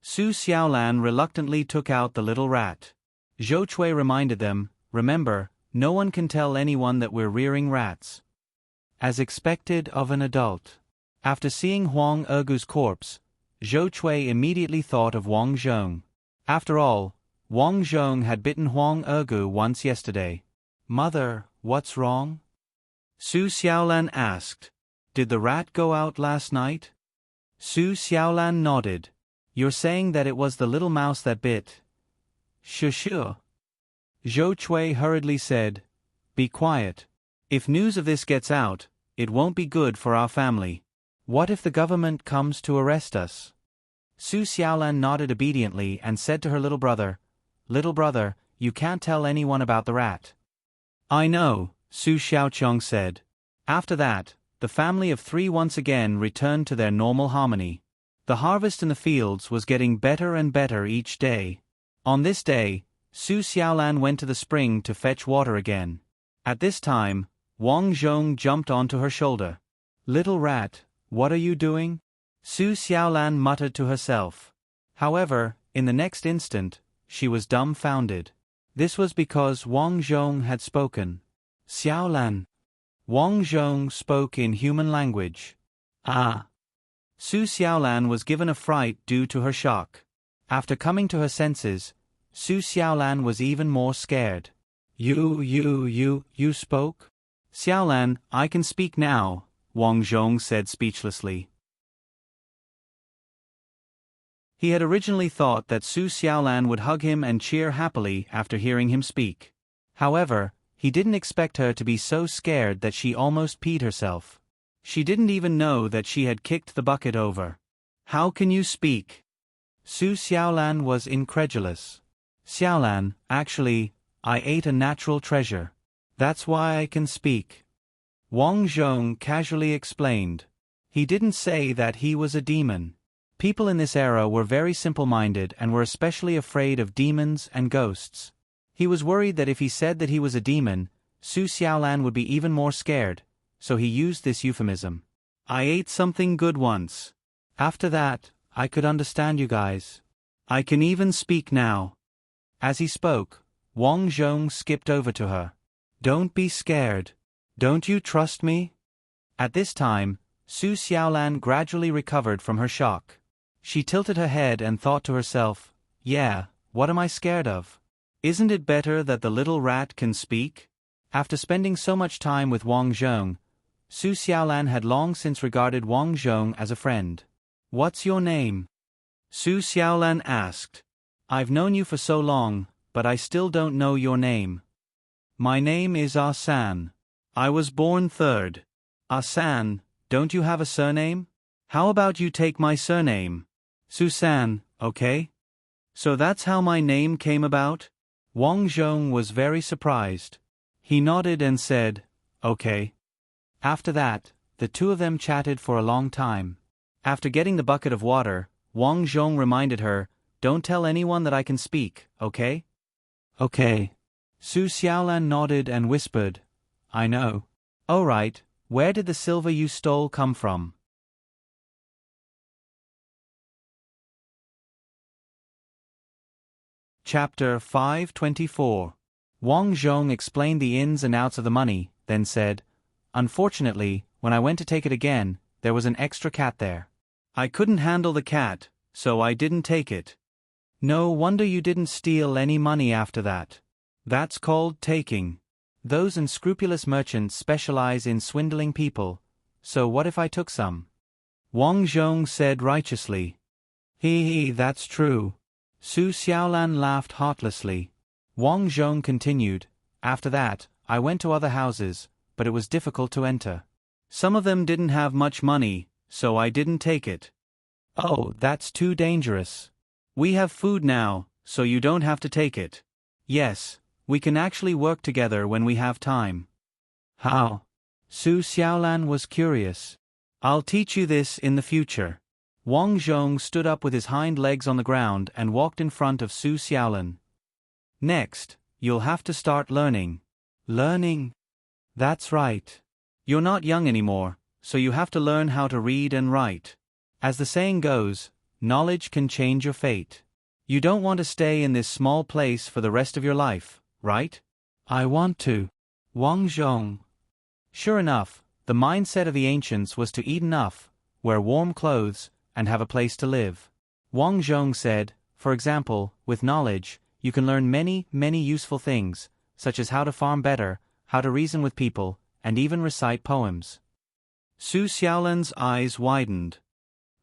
Su Xiaolan reluctantly took out the little rat. Zhou Chui reminded them, "Remember, no one can tell anyone that we're rearing rats." As expected of an adult. After seeing Huang Ergu's corpse, Zhou Chui immediately thought of Wang Zhong. After all, Wang Zhong had bitten Huang Ergu once yesterday. "Mother, what's wrong?" Su Xiaolan asked. "Did the rat go out last night?" Su Xiaolan nodded. "You're saying that it was the little mouse that bit?" Sure. Zhou Chui hurriedly said, "Be quiet. If news of this gets out, it won't be good for our family. What if the government comes to arrest us?" Su Xiaolan nodded obediently and said to her little brother, "Little brother, you can't tell anyone about the rat." "I know," Su Xiaoqiang said. After that, the family of 3 once again returned to their normal harmony. The harvest in the fields was getting better and better each day. On this day, Su Xiaolan went to the spring to fetch water again. At this time, Wang Zhong jumped onto her shoulder. "Little rat, what are you doing?" Su Xiaolan muttered to herself. However, in the next instant, she was dumbfounded. This was because Wang Zhong had spoken. "Xiaolan." Wang Zhong spoke in human language. "Ah." Su Xiaolan was given a fright due to her shock. After coming to her senses, Su Xiaolan was even more scared. You spoke?" "Xiaolan, I can speak now," Wang Zhong said speechlessly. He had originally thought that Su Xiaolan would hug him and cheer happily after hearing him speak. However, he didn't expect her to be so scared that she almost peed herself. She didn't even know that she had kicked the bucket over. "How can you speak?" Su Xiaolan was incredulous. "Xiaolan, actually, I ate a natural treasure. That's why I can speak." Wang Zhong casually explained. He didn't say that he was a demon. People in this era were very simple-minded and were especially afraid of demons and ghosts. He was worried that if he said that he was a demon, Su Xiaolan would be even more scared, so he used this euphemism. "I ate something good once. After that, I could understand you guys. I can even speak now." As he spoke, Wang Zhong skipped over to her. "Don't be scared. Don't you trust me?" At this time, Su Xiaolan gradually recovered from her shock. She tilted her head and thought to herself, "Yeah, what am I scared of? Isn't it better that the little rat can speak?" After spending so much time with Wang Zhong, Su Xiaolan had long since regarded Wang Zhong as a friend. "What's your name?" Su Xiaolan asked. "I've known you for so long, but I still don't know your name." "My name is Arslan. I was born 3rd. Arslan, don't you have a surname? How about you take my surname? Susan, okay? So that's how my name came about?" Wang Zhong was very surprised. He nodded and said, "Okay." After that, the 2 of them chatted for a long time. After getting the bucket of water, Wang Zhong reminded her, "Don't tell anyone that I can speak, okay?" "Okay." Su Xiaolan nodded and whispered, "I know." "All right, where did the silver you stole come from?" Chapter 524. Wang Zhong explained the ins and outs of the money, then said, "Unfortunately, when I went to take it again, there was an extra cat there. I couldn't handle the cat, so I didn't take it. No wonder you didn't steal any money after that. That's called taking. Those unscrupulous merchants specialize in swindling people, so what if I took some? Wang Zhong said righteously. Hee, that's true. Su Xiaolan laughed heartlessly. Wang Zhong continued, after that, I went to other houses, but it was difficult to enter. Some of them didn't have much money, so I didn't take it. Oh, that's too dangerous. We have food now, so you don't have to take it. Yes, we can actually work together when we have time. How? Su Xiaolan was curious. I'll teach you this in the future. Wang Zhong stood up with his hind legs on the ground and walked in front of Su Xiaolan. Next, you'll have to start learning. Learning? That's right. You're not young anymore, so you have to learn how to read and write. As the saying goes, knowledge can change your fate. You don't want to stay in this small place for the rest of your life, right? I want to. Wang Zhong. Sure enough, the mindset of the ancients was to eat enough, wear warm clothes, and have a place to live. Wang Zhong said, for example, with knowledge, you can learn many, many useful things, such as how to farm better, how to reason with people, and even recite poems. Su Xiaolan's eyes widened.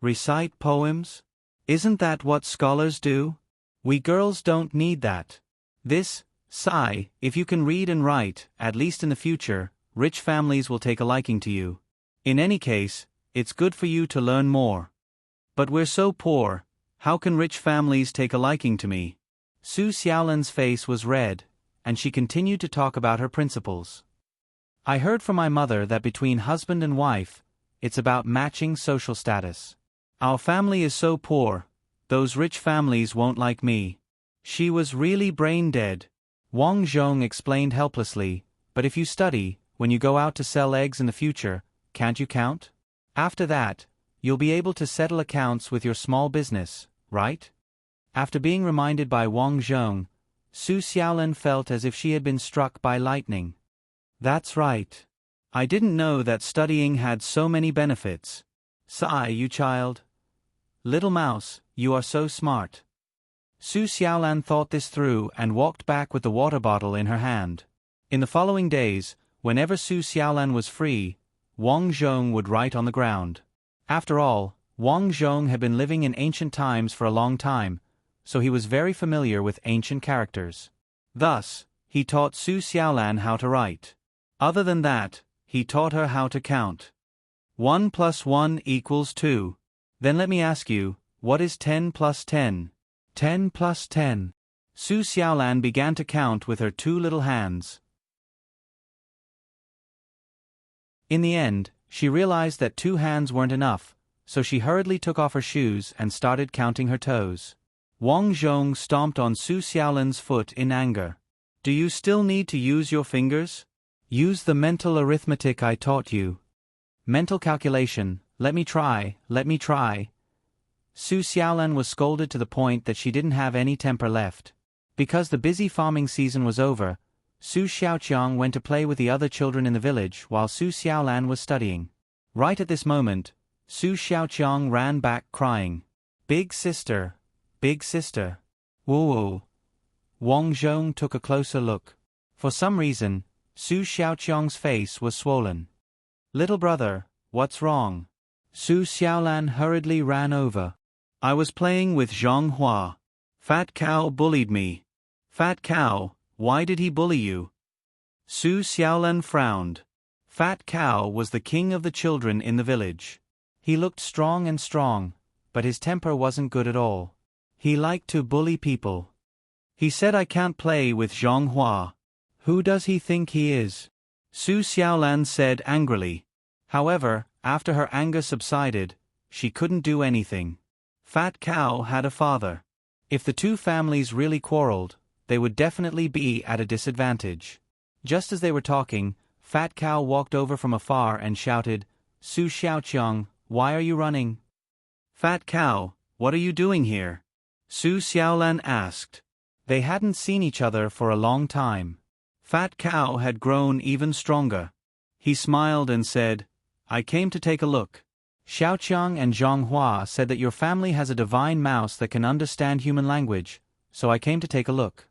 Recite poems? Isn't that what scholars do? We girls don't need that. If you can read and write, at least in the future, rich families will take a liking to you. In any case, it's good for you to learn more. But we're so poor, how can rich families take a liking to me? Su Xiaolan's face was red, and she continued to talk about her principles. I heard from my mother that between husband and wife, it's about matching social status. Our family is so poor, those rich families won't like me. She was really brain dead. Wang Zhong explained helplessly, but if you study, when you go out to sell eggs in the future, can't you count? After that, you'll be able to settle accounts with your small business, right? After being reminded by Wang Zhong, Su Xiaolan felt as if she had been struck by lightning. That's right. I didn't know that studying had so many benefits. Sigh, you child. Little mouse, you are so smart. Su Xiaolan thought this through and walked back with the water bottle in her hand. In the following days, whenever Su Xiaolan was free, Wang Zhong would write on the ground. After all, Wang Zhong had been living in ancient times for a long time, so he was very familiar with ancient characters. Thus, he taught Su Xiaolan how to write. Other than that, he taught her how to count. 1 + 1 = 2. Then let me ask you, what is 10 + 10? 10 + 10. Su Xiaolan began to count with her two little hands. In the end, she realized that two hands weren't enough, so she hurriedly took off her shoes and started counting her toes. Wang Zhong stomped on Su Xiaolan's foot in anger. Do you still need to use your fingers? Use the mental arithmetic I taught you. Mental calculation, let me try. Su Xiaolan was scolded to the point that she didn't have any temper left. Because the busy farming season was over, Su Xiaoqiang went to play with the other children in the village while Su Xiaolan was studying. Right at this moment, Su Xiaoqiang ran back crying. Big sister. Whoa. Wang Zhong took a closer look. For some reason, Su Xiaoqiang's face was swollen. Little brother, what's wrong? Su Xiaolan hurriedly ran over. I was playing with Zhang Hua. Fat Cow bullied me. Fat Cow, why did he bully you? Su Xiaolan frowned. Fat Cow was the king of the children in the village. He looked strong, but his temper wasn't good at all. He liked to bully people. He said I can't play with Zhang Hua. Who does he think he is? Su Xiaolan said angrily. However, after her anger subsided, she couldn't do anything. Fat Cow had a father. If the two families really quarreled, they would definitely be at a disadvantage. Just as they were talking, Fat Cow walked over from afar and shouted, Su Xiaoqiang, why are you running? Fat Cow, what are you doing here? Su Xiaolan asked. They hadn't seen each other for a long time. Fat Cow had grown even stronger. He smiled and said, I came to take a look. Xiaoqiang and Zhonghua said that your family has a divine mouse that can understand human language, so I came to take a look.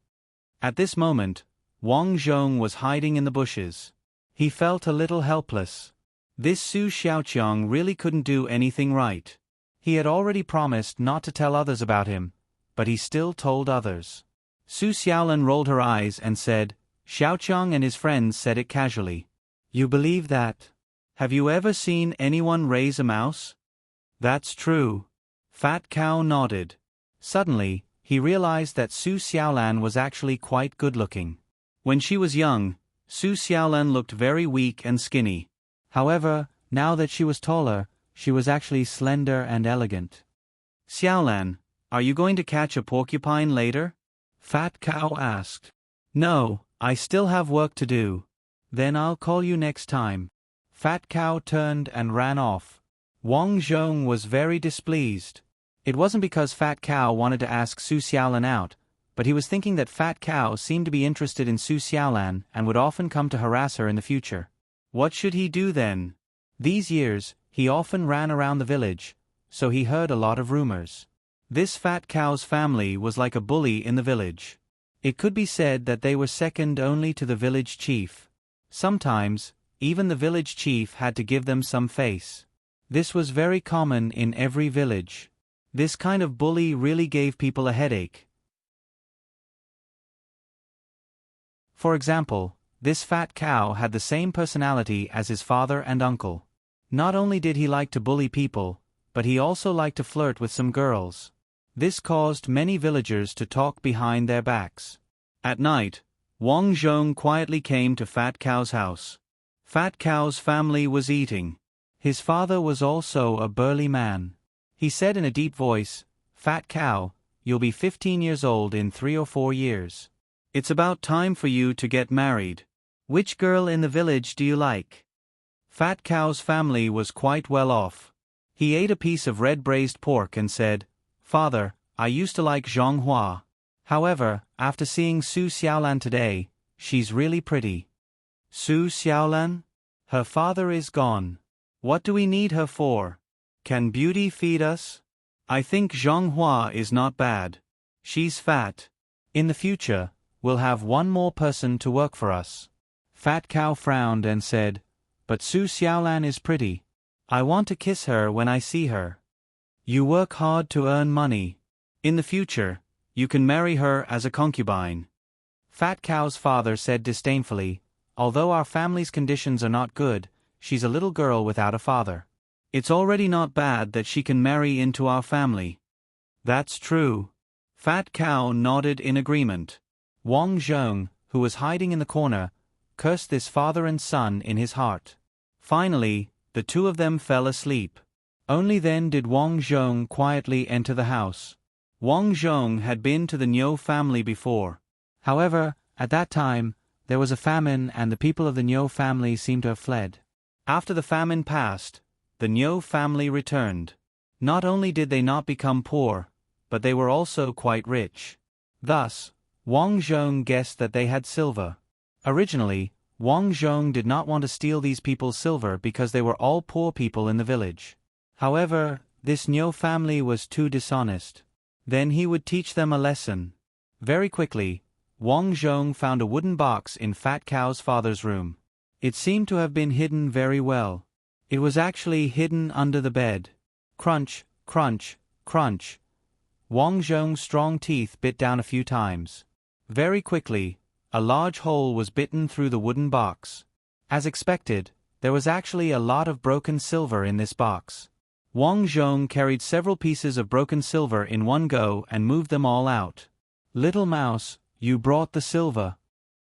At this moment, Wang Zhong was hiding in the bushes. He felt a little helpless. This Su Xiaoqiang really couldn't do anything right. He had already promised not to tell others about him, but he still told others. Su Xiaolan rolled her eyes and said, Xiaoqiang and his friends said it casually. You believe that? Have you ever seen anyone raise a mouse? That's true. Fat Cow nodded. Suddenly, he realized that Su Xiaolan was actually quite good-looking. When she was young, Su Xiaolan looked very weak and skinny. However, now that she was taller, she was actually slender and elegant. Xiaolan, are you going to catch a porcupine later? Fat Cow asked. No, I still have work to do. Then I'll call you next time. Fat Cow turned and ran off. Wang Zhong was very displeased. It wasn't because Fat Cow wanted to ask Su Xiaolan out, but he was thinking that Fat Cow seemed to be interested in Su Xiaolan and would often come to harass her in the future. What should he do then? These years, he often ran around the village, so he heard a lot of rumors. This Fat Cow's family was like a bully in the village. It could be said that they were second only to the village chief. Sometimes, even the village chief had to give them some face. This was very common in every village. This kind of bully really gave people a headache. For example, this Fat Cow had the same personality as his father and uncle. Not only did he like to bully people, but he also liked to flirt with some girls. This caused many villagers to talk behind their backs. At night, Wang Zhong quietly came to Fat Cow's house. Fat Cow's family was eating. His father was also a burly man. He said in a deep voice, Fat Cow, you'll be 15 years old in 3 or 4 years. It's about time for you to get married. Which girl in the village do you like? Fat Cow's family was quite well off. He ate a piece of red braised pork and said, Father, I used to like Zhonghua. However, after seeing Su Xiaolan today, she's really pretty. Su Xiaolan? Her father is gone. What do we need her for? Can beauty feed us? I think Zhonghua is not bad. She's fat. In the future, we'll have one more person to work for us. Fat Cow frowned and said, But Su Xiaolan is pretty. I want to kiss her when I see her. You work hard to earn money. In the future, you can marry her as a concubine. Fat Cow's father said disdainfully, Although our family's conditions are not good, she's a little girl without a father. It's already not bad that she can marry into our family. That's true. Fat Cow nodded in agreement. Wang Zhong, who was hiding in the corner, cursed this father and son in his heart. Finally, the two of them fell asleep. Only then did Wang Zhong quietly enter the house. Wang Zhong had been to the Niu family before. However, at that time, there was a famine and the people of the Niu family seemed to have fled. After the famine passed, the Niu family returned. Not only did they not become poor, but they were also quite rich. Thus, Wang Zhong guessed that they had silver. Originally, Wang Zhong did not want to steal these people's silver because they were all poor people in the village. However, this Niu family was too dishonest. Then he would teach them a lesson. Very quickly, Wang Zhong found a wooden box in Fat Cow's father's room. It seemed to have been hidden very well. It was actually hidden under the bed. Crunch, crunch, crunch. Wang Zhong's strong teeth bit down a few times. Very quickly, a large hole was bitten through the wooden box. As expected, there was actually a lot of broken silver in this box. Wang Zhong carried several pieces of broken silver in one go and moved them all out. Little mouse, you brought the silver.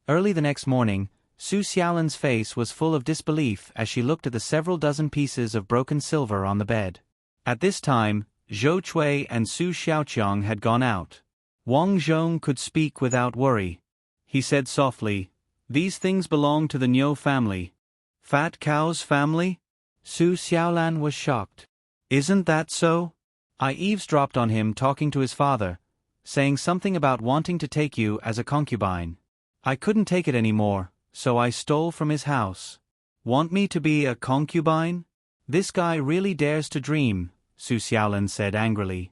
Early the next morning, Su Xiaolan's face was full of disbelief as she looked at the several dozen pieces of broken silver on the bed. At this time, Zhou Cui and Su Xiaoqiang had gone out. Wang Zhong could speak without worry. He said softly, These things belong to the Niu family. Fat Cow's family? Su Xiaolan was shocked. Isn't that so? I eavesdropped on him talking to his father, saying something about wanting to take you as a concubine. I couldn't take it anymore, so I stole from his house. Want me to be a concubine? This guy really dares to dream, Su Xiaolan said angrily.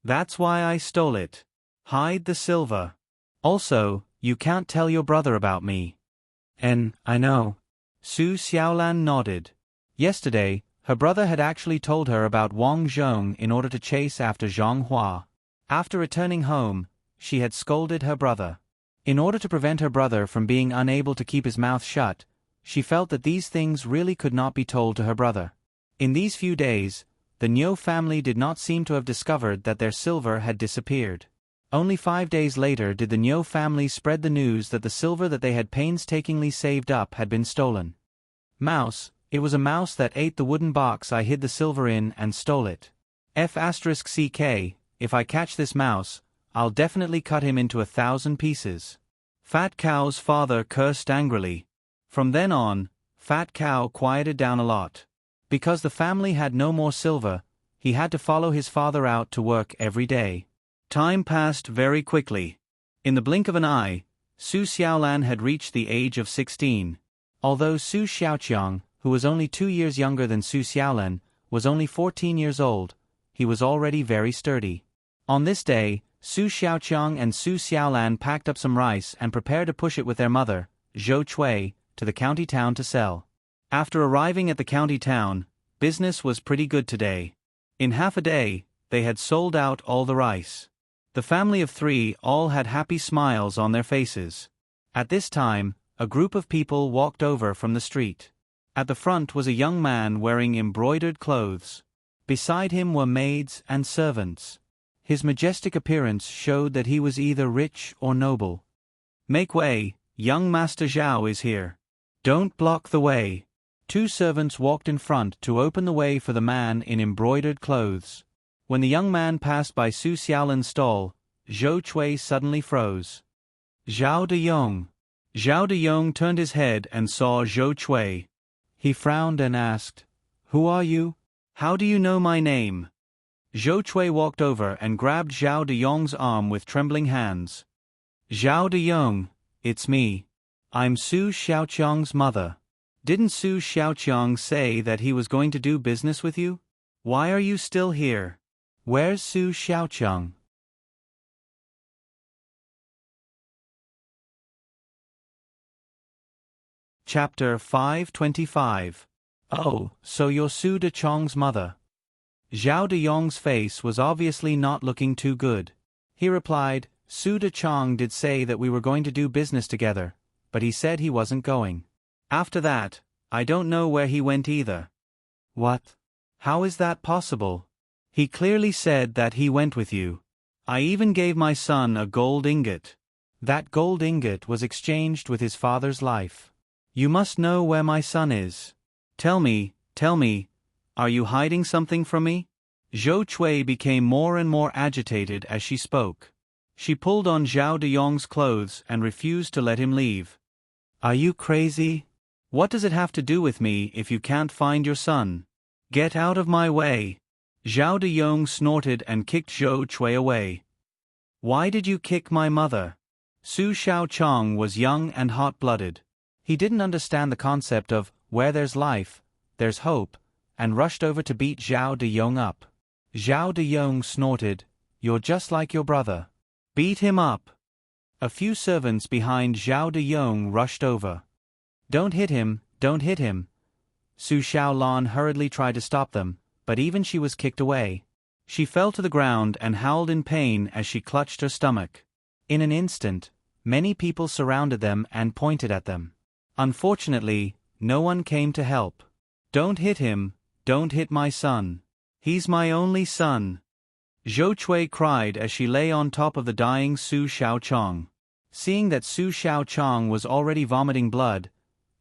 That's why I stole it. Hide the silver. Also, you can't tell your brother about me. I know. Su Xiaolan nodded. Yesterday, her brother had actually told her about Wang Zhong in order to chase after Zhang Hua. After returning home, she had scolded her brother. In order to prevent her brother from being unable to keep his mouth shut, she felt that these things really could not be told to her brother. In these few days, the Niu family did not seem to have discovered that their silver had disappeared. Only 5 days later did the Niu family spread the news that the silver that they had painstakingly saved up had been stolen. Mouse, it was a mouse that ate the wooden box I hid the silver in and stole it. F***ck, if I catch this mouse, I'll definitely cut him into 1,000 pieces. Fat Cow's father cursed angrily. From then on, Fat Cow quieted down a lot. Because the family had no more silver, he had to follow his father out to work every day. Time passed very quickly. In the blink of an eye, Su Xiaolan had reached the age of 16. Although Su Xiaoqiang, who was only 2 years younger than Su Xiaolan, was only 14 years old, he was already very sturdy. On this day, Su Xiaoqiang and Su Xiaolan packed up some rice and prepared to push it with their mother, Zhou Chui, to the county town to sell. After arriving at the county town, business was pretty good today. In half a day, they had sold out all the rice. The family of 3 all had happy smiles on their faces. At this time, a group of people walked over from the street. At the front was a young man wearing embroidered clothes. Beside him were maids and servants. His majestic appearance showed that he was either rich or noble. Make way, young Master Zhao is here. Don't block the way. 2 servants walked in front to open the way for the man in embroidered clothes. When the young man passed by Su Xiaolan's stall, Zhou Chui suddenly froze. Zhao de Yong. Zhao de Yong turned his head and saw Zhou Chui. He frowned and asked, "Who are you? How do you know my name?" Zhou Chui walked over and grabbed Zhao de Yong's arm with trembling hands. "Zhao de Yong, it's me. I'm Su Xiaoqiang's mother. Didn't Su Xiaoqiang say that he was going to do business with you? Why are you still here? Where's Su Xiaoqiang?" Chapter 525. Oh, so you're Su de Chong's mother. Zhao de Yong's face was obviously not looking too good. He replied, "Su de Chong did say that we were going to do business together, but he said he wasn't going. After that, I don't know where he went either." "What? How is that possible? He clearly said that he went with you. I even gave my son a gold ingot. That gold ingot was exchanged with his father's life. You must know where my son is. Tell me, are you hiding something from me?" Zhou Chui became more and more agitated as she spoke. She pulled on Zhao de Yong's clothes and refused to let him leave. "Are you crazy? What does it have to do with me if you can't find your son? Get out of my way." Zhao de Yong snorted and kicked Zhou Chui away. "Why did you kick my mother?" Su Xiaoqiang was young and hot-blooded. He didn't understand the concept of where there's life, there's hope, and rushed over to beat Zhao de Yong up. Zhao de Yong snorted, "You're just like your brother. Beat him up." A few servants behind Zhao de Yong rushed over. Don't hit him, don't hit him." Su Xiaolan hurriedly tried to stop them, but even she was kicked away. She fell to the ground and howled in pain as she clutched her stomach. In an instant, many people surrounded them and pointed at them. Unfortunately, no one came to help. "Don't hit him, don't hit my son. He's my only son." Zhou Chui cried as she lay on top of the dying Su Xiaoqiang. Seeing that Su Xiaoqiang was already vomiting blood,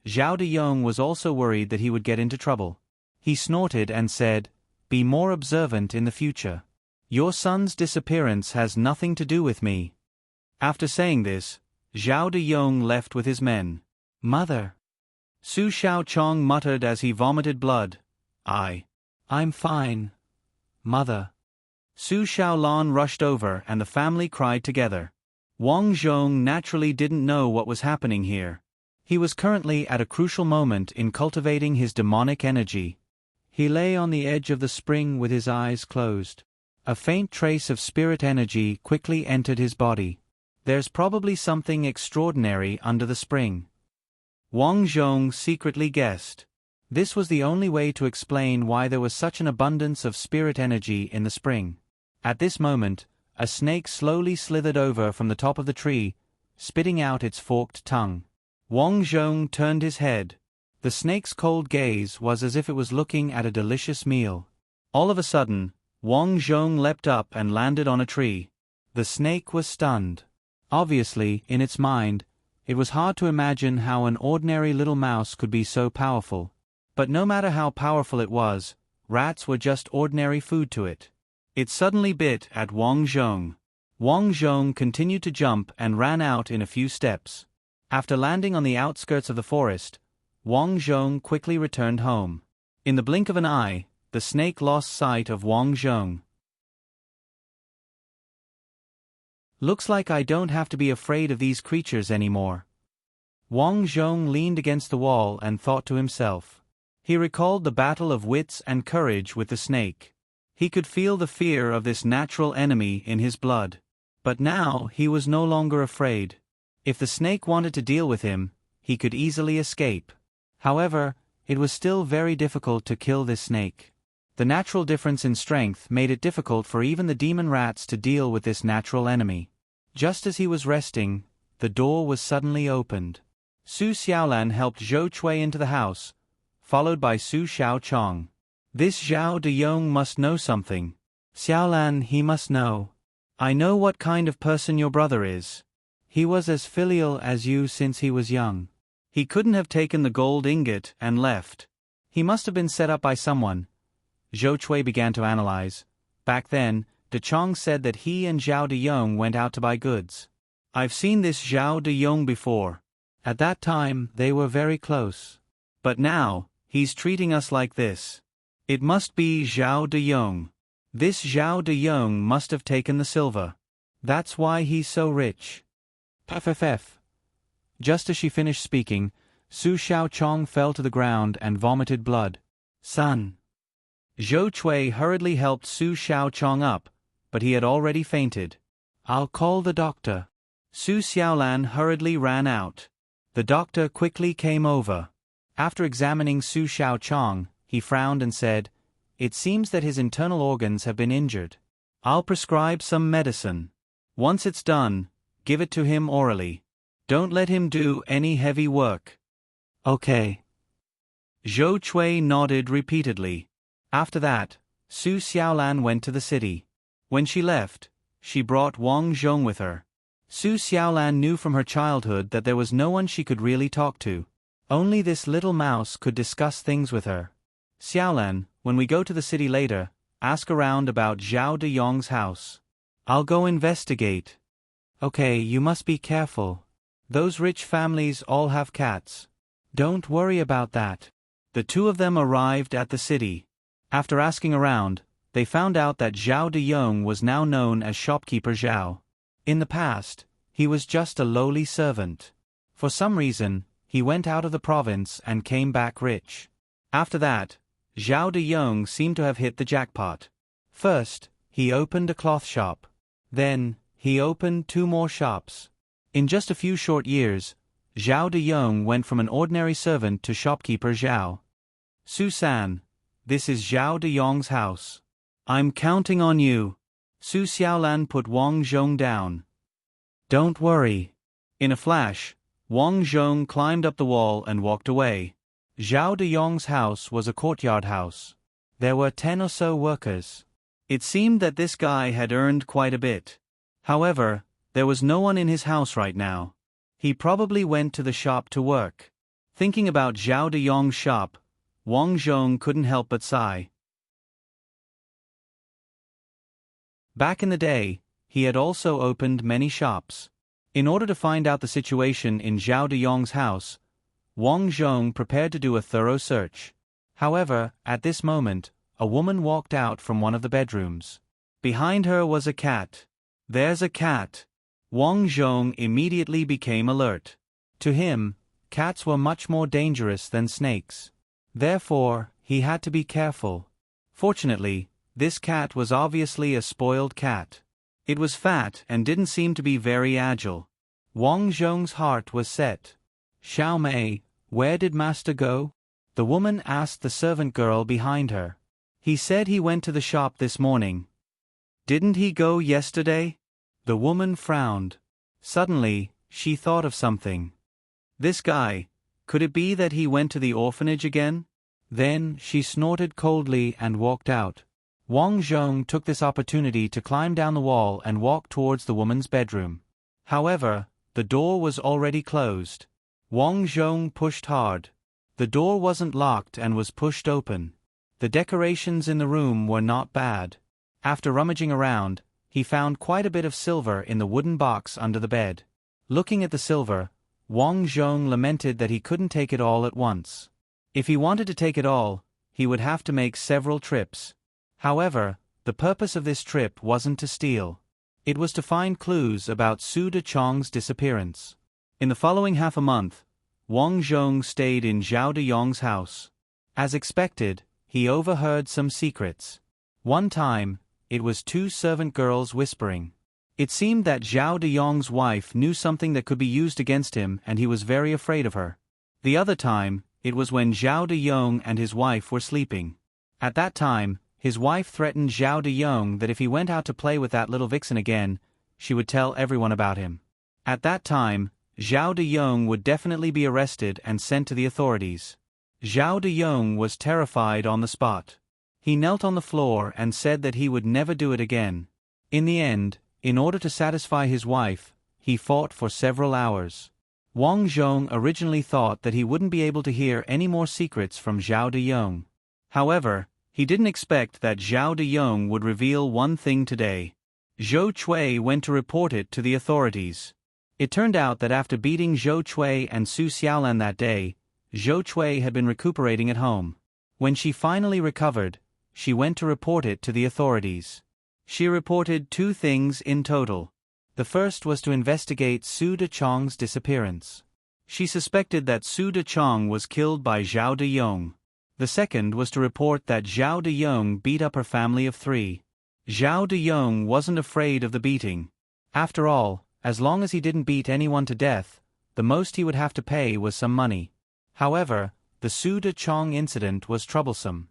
Zhao de Yong was also worried that he would get into trouble. He snorted and said, "Be more observant in the future. Your son's disappearance has nothing to do with me." After saying this, Zhao de Yong left with his men. "Mother." Su Xiaoqiang muttered as he vomited blood. I'm fine, Mother." Su Xiaolan rushed over and the family cried together. Wang Zhong naturally didn't know what was happening here. He was currently at a crucial moment in cultivating his demonic energy. He lay on the edge of the spring with his eyes closed. A faint trace of spirit energy quickly entered his body. There's probably something extraordinary under the spring, Wang Zhong secretly guessed. This was the only way to explain why there was such an abundance of spirit energy in the spring. At this moment, a snake slowly slithered over from the top of the tree, spitting out its forked tongue. Wang Zhong turned his head. The snake's cold gaze was as if it was looking at a delicious meal. All of a sudden, Wang Zhong leapt up and landed on a tree. The snake was stunned. Obviously, in its mind, it was hard to imagine how an ordinary little mouse could be so powerful. But no matter how powerful it was, rats were just ordinary food to it. It suddenly bit at Wang Zhong. Wang Zhong continued to jump and ran out in a few steps. After landing on the outskirts of the forest, Wang Zhong quickly returned home. In the blink of an eye, the snake lost sight of Wang Zhong. Looks like I don't have to be afraid of these creatures anymore. Wang Zhong leaned against the wall and thought to himself. He recalled the battle of wits and courage with the snake. He could feel the fear of this natural enemy in his blood. But now he was no longer afraid. If the snake wanted to deal with him, he could easily escape. However, it was still very difficult to kill this snake. The natural difference in strength made it difficult for even the demon rats to deal with this natural enemy. Just as he was resting, the door was suddenly opened. Su Xiaolan helped Zhou Chui into the house, followed by Su Xiaochong. This Zhao Deyong must know something. Xiaolan, he must know. I know what kind of person your brother is. He was as filial as you since he was young. He couldn't have taken the gold ingot and left. He must have been set up by someone. Zhou Chui began to analyze. Back then, De Chong said that he and Zhao Deyong went out to buy goods. I've seen this Zhao Deyong before. At that time, they were very close. But now, he's treating us like this. It must be Zhao Deyong. This Zhao Deyong must have taken the silver. That's why he's so rich. Puff. Just as she finished speaking, Su Xiaochong fell to the ground and vomited blood. Son. Zhou Chui hurriedly helped Su Xiaochong up, but he had already fainted. I'll call the doctor. Su Xiaolan hurriedly ran out. The doctor quickly came over. After examining Su Xiaochong, he frowned and said, It seems that his internal organs have been injured. I'll prescribe some medicine. Once it's done, give it to him orally. Don't let him do any heavy work. Okay. Zhou Chui nodded repeatedly. After that, Su Xiaolan went to the city. When she left, she brought Wang Zhong with her. Su Xiaolan knew from her childhood that there was no one she could really talk to. Only this little mouse could discuss things with her. Xiaolan, when we go to the city later, ask around about Zhao Deyong's house. I'll go investigate. Okay, you must be careful. Those rich families all have cats. Don't worry about that. The two of them arrived at the city. After asking around, they found out that Zhao Deyong was now known as shopkeeper Zhao. In the past, he was just a lowly servant. For some reason, he went out of the province and came back rich. After that, Zhao Deyong seemed to have hit the jackpot. First, he opened a cloth shop. Then, he opened 2 more shops. In just a few short years, Zhao Deyong went from an ordinary servant to shopkeeper Zhao. Su-san, this is Zhao Deyong's house. I'm counting on you. Su Xiaolan put Wang Zhong down. Don't worry. In a flash, Wang Zhong climbed up the wall and walked away. Zhao Deyong's house was a courtyard house. There were 10 or so workers. It seemed that this guy had earned quite a bit. However, there was no one in his house right now. He probably went to the shop to work. Thinking about Zhao Deyong's shop, Wang Zhong couldn't help but sigh. Back in the day, he had also opened many shops. In order to find out the situation in Zhao Deyong's house, Wang Zhong prepared to do a thorough search. However, at this moment, a woman walked out from one of the bedrooms. Behind her was a cat. There's a cat. Wang Zhong immediately became alert. To him, cats were much more dangerous than snakes. Therefore, he had to be careful. Fortunately, this cat was obviously a spoiled cat. It was fat and didn't seem to be very agile. Wang Zhong's heart was set. "Xiao Mei, where did master go?" the woman asked the servant girl behind her. "He said he went to the shop this morning." "Didn't he go yesterday?" The woman frowned. Suddenly, she thought of something. This guy, could it be that he went to the orphanage again? Then she snorted coldly and walked out. Wang Zhong took this opportunity to climb down the wall and walk towards the woman's bedroom. However, the door was already closed. Wang Zhong pushed hard. The door wasn't locked and was pushed open. The decorations in the room were not bad. After rummaging around, he found quite a bit of silver in the wooden box under the bed. Looking at the silver, Wang Zhong lamented that he couldn't take it all at once. If he wanted to take it all, he would have to make several trips. However, the purpose of this trip wasn't to steal. It was to find clues about Su Dechong's disappearance. In the following half a month, Wang Zhong stayed in Zhao Deyong's house. As expected, he overheard some secrets. One time, it was two servant girls whispering. It seemed that Zhao Deyong's wife knew something that could be used against him and he was very afraid of her. The other time, it was when Zhao Deyong and his wife were sleeping. At that time, his wife threatened Zhao Deyong that if he went out to play with that little vixen again, she would tell everyone about him. At that time, Zhao Deyong would definitely be arrested and sent to the authorities. Zhao Deyong was terrified on the spot. He knelt on the floor and said that he would never do it again. In the end, in order to satisfy his wife, he fought for several hours. Wang Zhong originally thought that he wouldn't be able to hear any more secrets from Zhao Deyong. However, he didn't expect that Zhao Deyong would reveal one thing today. Zhou Chui went to report it to the authorities. It turned out that after beating Zhou Chui and Su Xiaolan that day, Zhou Chui had been recuperating at home. When she finally recovered, she went to report it to the authorities. She reported two things in total. The first was to investigate Su Dechong's disappearance. She suspected that Su Dechong was killed by Zhao Deyong. The second was to report that Zhao Deyong beat up her family of 3. Zhao Deyong wasn't afraid of the beating. After all, as long as he didn't beat anyone to death, the most he would have to pay was some money. However, the Su Dechong incident was troublesome.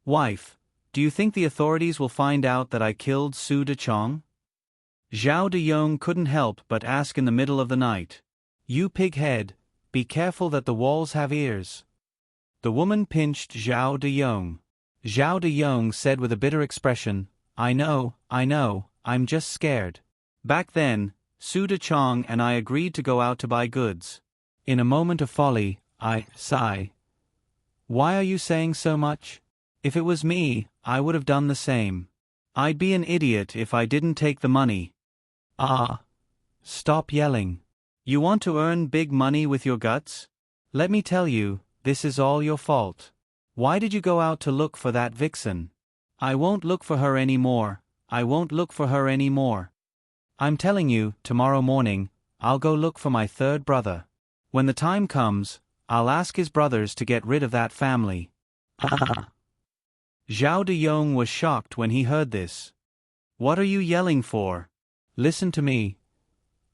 "Wife, do you think the authorities will find out that I killed Su Dechong?" Zhao Deyong couldn't help but ask in the middle of the night. "You pighead, be careful that the walls have ears." The woman pinched Zhao Deyong. Zhao Deyong said with a bitter expression, I know, I'm just scared. Back then, Su Dechong and I agreed to go out to buy goods. In a moment of folly, I sigh. Why are you saying so much? If it was me, I would have done the same. I'd be an idiot if I didn't take the money. Ah. Stop yelling. You want to earn big money with your guts? Let me tell you, this is all your fault. Why did you go out to look for that vixen? I won't look for her anymore. I'm telling you, tomorrow morning, I'll go look for my third brother. When the time comes, I'll ask his brothers to get rid of that family. Zhao Deyong was shocked when he heard this. What are you yelling for? Listen to me.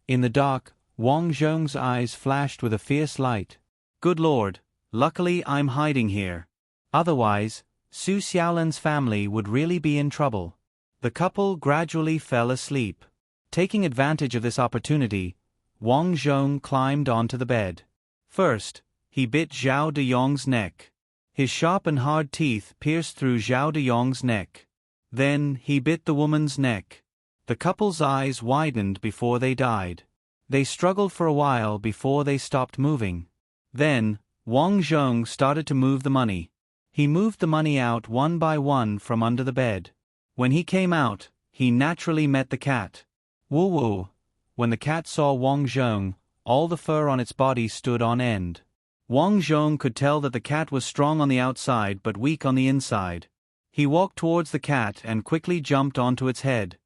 In the dark, Wang Zhong's eyes flashed with a fierce light. Good Lord, luckily I'm hiding here. Otherwise, Su Xiaolan's family would really be in trouble. The couple gradually fell asleep. Taking advantage of this opportunity, Wang Zhong climbed onto the bed. First, he bit Zhao Deyong's neck. His sharp and hard teeth pierced through Zhao Deyong's neck. Then, he bit the woman's neck. The couple's eyes widened before they died. They struggled for a while before they stopped moving. Then, Wang Zhong started to move the money. He moved the money out one by one from under the bed. When he came out, he naturally met the cat. Woo-woo. When the cat saw Wang Zhong, all the fur on its body stood on end. Wang Zhong could tell that the cat was strong on the outside but weak on the inside. He walked towards the cat and quickly jumped onto its head.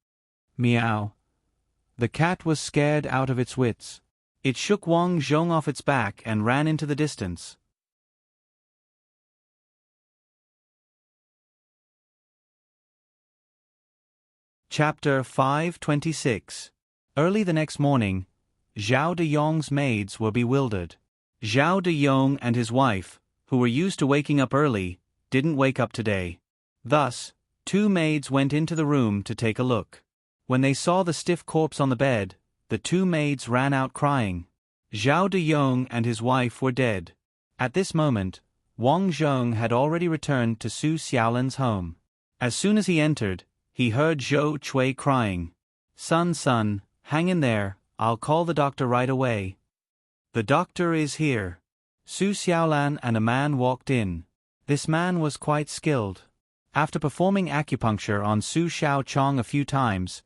Meow. The cat was scared out of its wits. It shook Wang Zhong off its back and ran into the distance. Chapter 526. Early the next morning, Zhao de Yong's maids were bewildered. Zhao de Yong and his wife, who were used to waking up early, didn't wake up today. Thus, two maids went into the room to take a look. When they saw the stiff corpse on the bed, the two maids ran out crying. Zhao de Yong and his wife were dead. At this moment, Wang Zhong had already returned to Su Xiaolan's home. As soon as he entered, he heard Zhou Chui crying, Son, hang in there, I'll call the doctor right away." "The doctor is here." Su Xiaolan and a man walked in. This man was quite skilled. After performing acupuncture on Su Xiaochong a few times,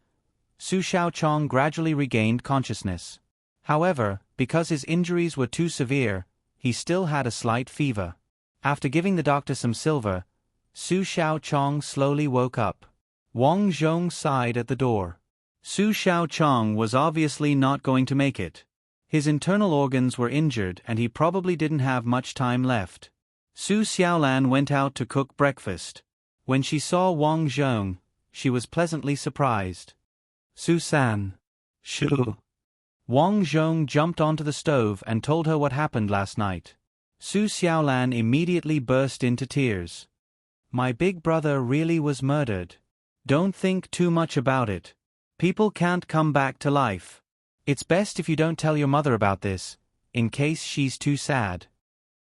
Su Xiaochong gradually regained consciousness. However, because his injuries were too severe, he still had a slight fever. After giving the doctor some silver, Su Xiaochong slowly woke up. Wang Zhong sighed at the door. Su Xiaochong was obviously not going to make it. His internal organs were injured and he probably didn't have much time left. Su Xiaolan went out to cook breakfast. When she saw Wang Zhong, she was pleasantly surprised. "Su-san." "Shu." Wang Zhong jumped onto the stove and told her what happened last night. Su Xiaolan immediately burst into tears. "My big brother really was murdered. Don't think too much about it. People can't come back to life. It's best if you don't tell your mother about this, in case she's too sad."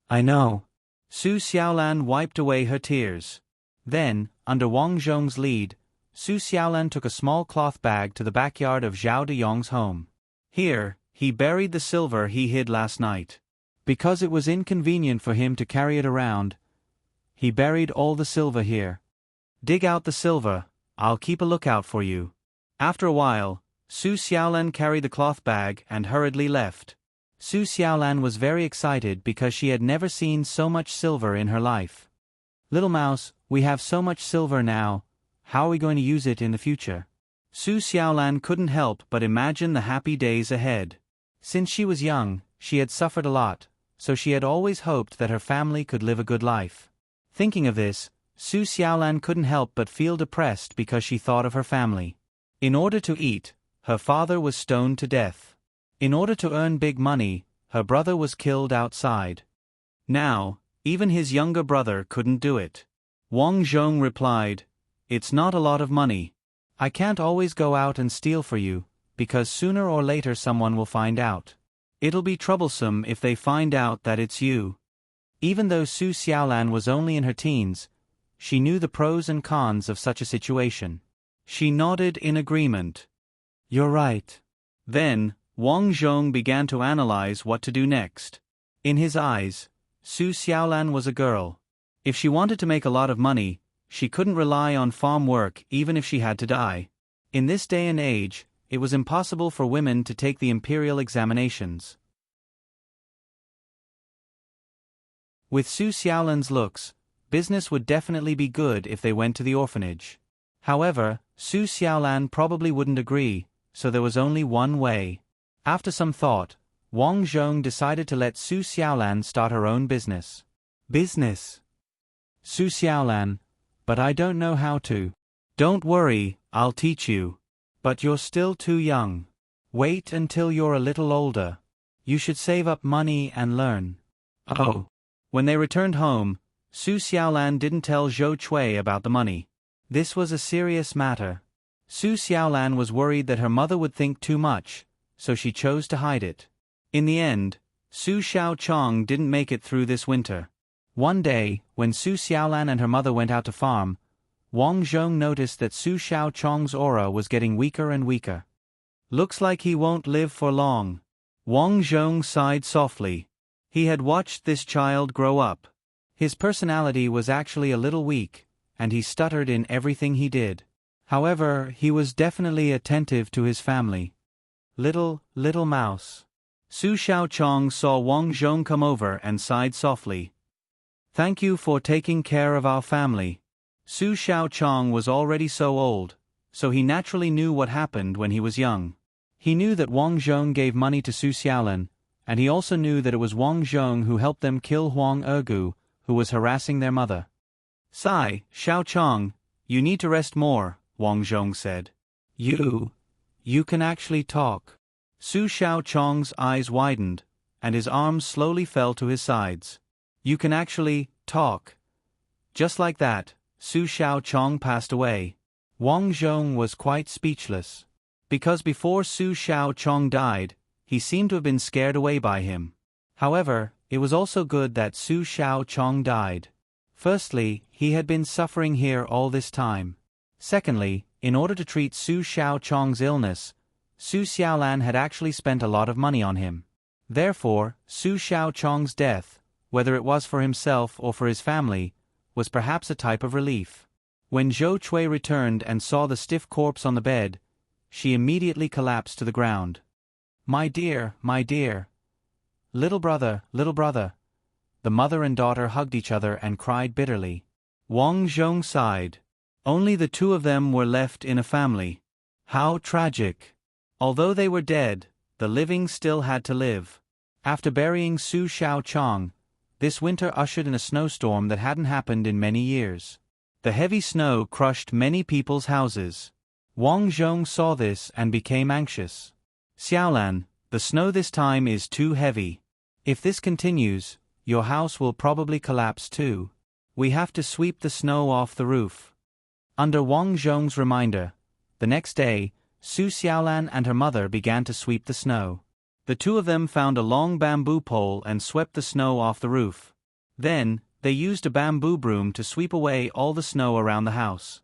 "I know." Su Xiaolan wiped away her tears. Then, under Wang Zhong's lead, Su Xiaolan took a small cloth bag to the backyard of Zhao de Yong's home. Here, he buried the silver he hid last night. Because it was inconvenient for him to carry it around, he buried all the silver here. "Dig out the silver, I'll keep a lookout for you." After a while, Su Xiaolan carried the cloth bag and hurriedly left. Su Xiaolan was very excited because she had never seen so much silver in her life. "Little mouse, we have so much silver now, how are we going to use it in the future?" Su Xiaolan couldn't help but imagine the happy days ahead. Since she was young, she had suffered a lot, so she had always hoped that her family could live a good life. Thinking of this, Su Xiaolan couldn't help but feel depressed because she thought of her family. In order to eat, her father was stoned to death. In order to earn big money, her brother was killed outside. Now, even his younger brother couldn't do it. Wang Zhong replied, "It's not a lot of money. I can't always go out and steal for you, because sooner or later someone will find out. It'll be troublesome if they find out that it's you." Even though Su Xiaolan was only in her teens, she knew the pros and cons of such a situation. She nodded in agreement. "You're right." Then, Wang Zhong began to analyze what to do next. In his eyes, Su Xiaolan was a girl. If she wanted to make a lot of money, she couldn't rely on farm work even if she had to die. In this day and age, it was impossible for women to take the imperial examinations. With Su Xiaolan's looks, business would definitely be good if they went to the orphanage. However, Su Xiaolan probably wouldn't agree, so there was only one way. After some thought, Wang Zhong decided to let Su Xiaolan start her own business. "Business?" "Su Xiaolan, but I don't know how to." "Don't worry, I'll teach you. But you're still too young. Wait until you're a little older. You should save up money and learn." "Oh." When they returned home, Su Xiaolan didn't tell Zhou Chui about the money. This was a serious matter. Su Xiaolan was worried that her mother would think too much, so she chose to hide it. In the end, Su Xiaochong didn't make it through this winter. One day, when Su Xiaolan and her mother went out to farm, Wang Zhong noticed that Su Xiaochong's aura was getting weaker and weaker. "Looks like he won't live for long." Wang Zhong sighed softly. He had watched this child grow up. His personality was actually a little weak, and he stuttered in everything he did. However, he was definitely attentive to his family. Little mouse." Su Xiaochong saw Wang Zhong come over and sighed softly. "Thank you for taking care of our family." Su Xiaochong was already so old, so he naturally knew what happened when he was young. He knew that Wang Zhong gave money to Su Xiaolan, and he also knew that it was Wang Zhong who helped them kill Huang Ergu, who was harassing their mother. "Sai, Xiao Chong, you need to rest more," Wang Zhong said. You can actually talk." Su Xiao Chong's eyes widened, and his arms slowly fell to his sides. "You can actually talk." Just like that, Su Xiao Chong passed away. Wang Zhong was quite speechless. Because before Su Xiao Chong died, he seemed to have been scared away by him. However, it was also good that Su Xiao Chong died. Firstly, he had been suffering here all this time. Secondly, in order to treat Su Xiao Chong's illness, Su Xiaolan had actually spent a lot of money on him. Therefore, Su Xiao Chong's death, whether it was for himself or for his family, was perhaps a type of relief. When Zhou Cui returned and saw the stiff corpse on the bed, she immediately collapsed to the ground. My dear, little brother, the mother and daughter hugged each other and cried bitterly. Wang Zhong sighed. Only the two of them were left in a family. How tragic. Although they were dead, the living still had to live. After burying Su Xiao Chong, this winter ushered in a snowstorm that hadn't happened in many years. The heavy snow crushed many people's houses. Wang Zhong saw this and became anxious. Xiaolan, the snow this time is too heavy. If this continues, your house will probably collapse too. We have to sweep the snow off the roof. Under Wang Zhong's reminder, the next day, Su Xiaolan and her mother began to sweep the snow. The two of them found a long bamboo pole and swept the snow off the roof. Then, they used a bamboo broom to sweep away all the snow around the house.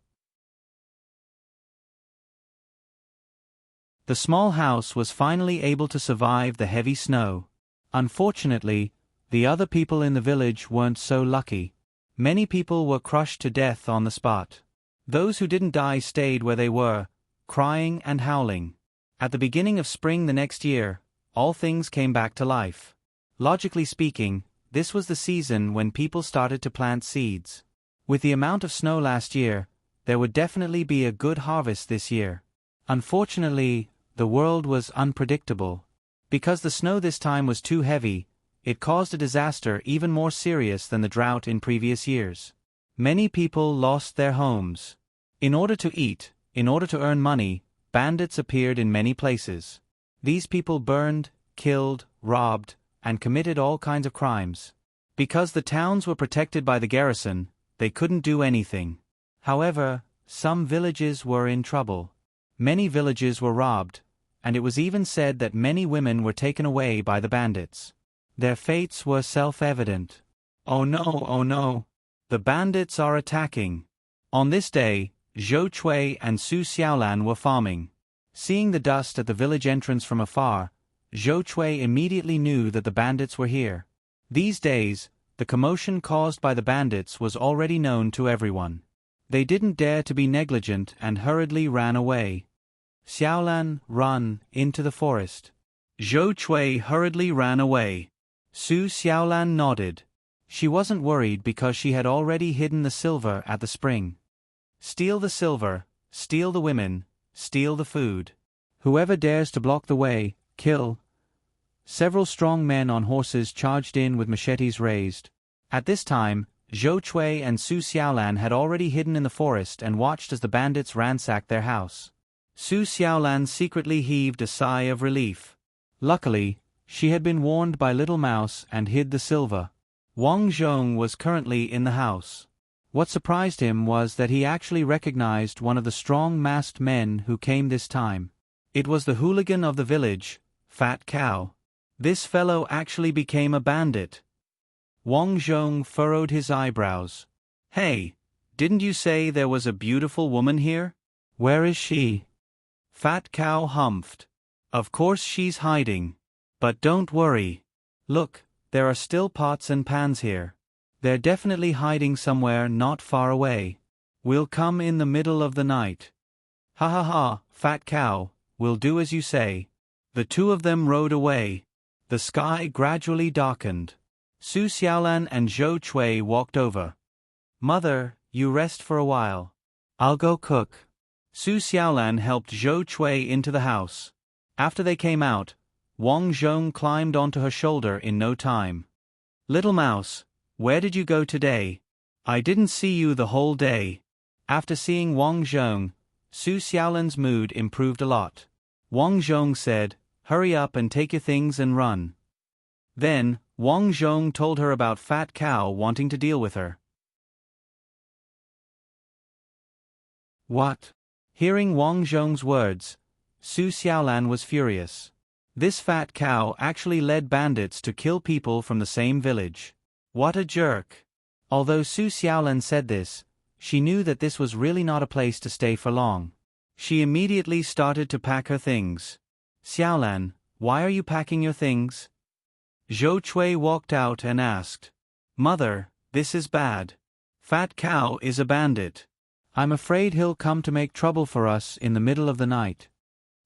The small house was finally able to survive the heavy snow. Unfortunately, the other people in the village weren't so lucky. Many people were crushed to death on the spot. Those who didn't die stayed where they were, crying and howling. At the beginning of spring the next year, all things came back to life. Logically speaking, this was the season when people started to plant seeds. With the amount of snow last year, there would definitely be a good harvest this year. Unfortunately, the world was unpredictable. Because the snow this time was too heavy, it caused a disaster even more serious than the drought in previous years. Many people lost their homes. In order to eat, in order to earn money, bandits appeared in many places. These people burned, killed, robbed, and committed all kinds of crimes. Because the towns were protected by the garrison, they couldn't do anything. However, some villages were in trouble. Many villages were robbed, and it was even said that many women were taken away by the bandits. Their fates were self-evident. Oh no, the bandits are attacking. On this day, Zhou Cui and Su Xiaolan were farming. Seeing the dust at the village entrance from afar, Zhou Cui immediately knew that the bandits were here. These days, the commotion caused by the bandits was already known to everyone. They didn't dare to be negligent and hurriedly ran away. Xiaolan, run into the forest. Zhou Cui hurriedly ran away. Su Xiaolan nodded. She wasn't worried because she had already hidden the silver at the spring. Steal the silver, steal the women, steal the food. Whoever dares to block the way, kill. Several strong men on horses charged in with machetes raised. At this time, Zhou Cui and Su Xiaolan had already hidden in the forest and watched as the bandits ransacked their house. Su Xiaolan secretly heaved a sigh of relief. Luckily, she had been warned by Little Mouse and hid the silver. Wang Zhong was currently in the house. What surprised him was that he actually recognized one of the strong masked men who came this time. It was the hooligan of the village, Fat Cow. This fellow actually became a bandit. Wang Zhong furrowed his eyebrows. Hey, didn't you say there was a beautiful woman here? Where is she? Fat Cow humphed. Of course she's hiding. But don't worry. Look, there are still pots and pans here. They're definitely hiding somewhere not far away. We'll come in the middle of the night. Ha ha ha, Fat Cow, we'll do as you say. The two of them rode away. The sky gradually darkened. Su Xiaolan and Zhou Cui walked over. Mother, you rest for a while. I'll go cook. Su Xiaolan helped Zhou Cui into the house. After they came out, Wang Zhong climbed onto her shoulder in no time. "Little mouse, where did you go today? I didn't see you the whole day." After seeing Wang Zhong, Su Xiaolan's mood improved a lot. Wang Zhong said, "Hurry up and take your things and run." Then, Wang Zhong told her about Fat Cow wanting to deal with her. What? Hearing Wang Zhong's words, Su Xiaolan was furious. This fat cow actually led bandits to kill people from the same village. What a jerk! Although Su Xiaolan said this, she knew that this was really not a place to stay for long. She immediately started to pack her things. "Xiaolan, why are you packing your things?" Zhou Chui walked out and asked. "Mother, this is bad. Fat Cow is a bandit. I'm afraid he'll come to make trouble for us in the middle of the night."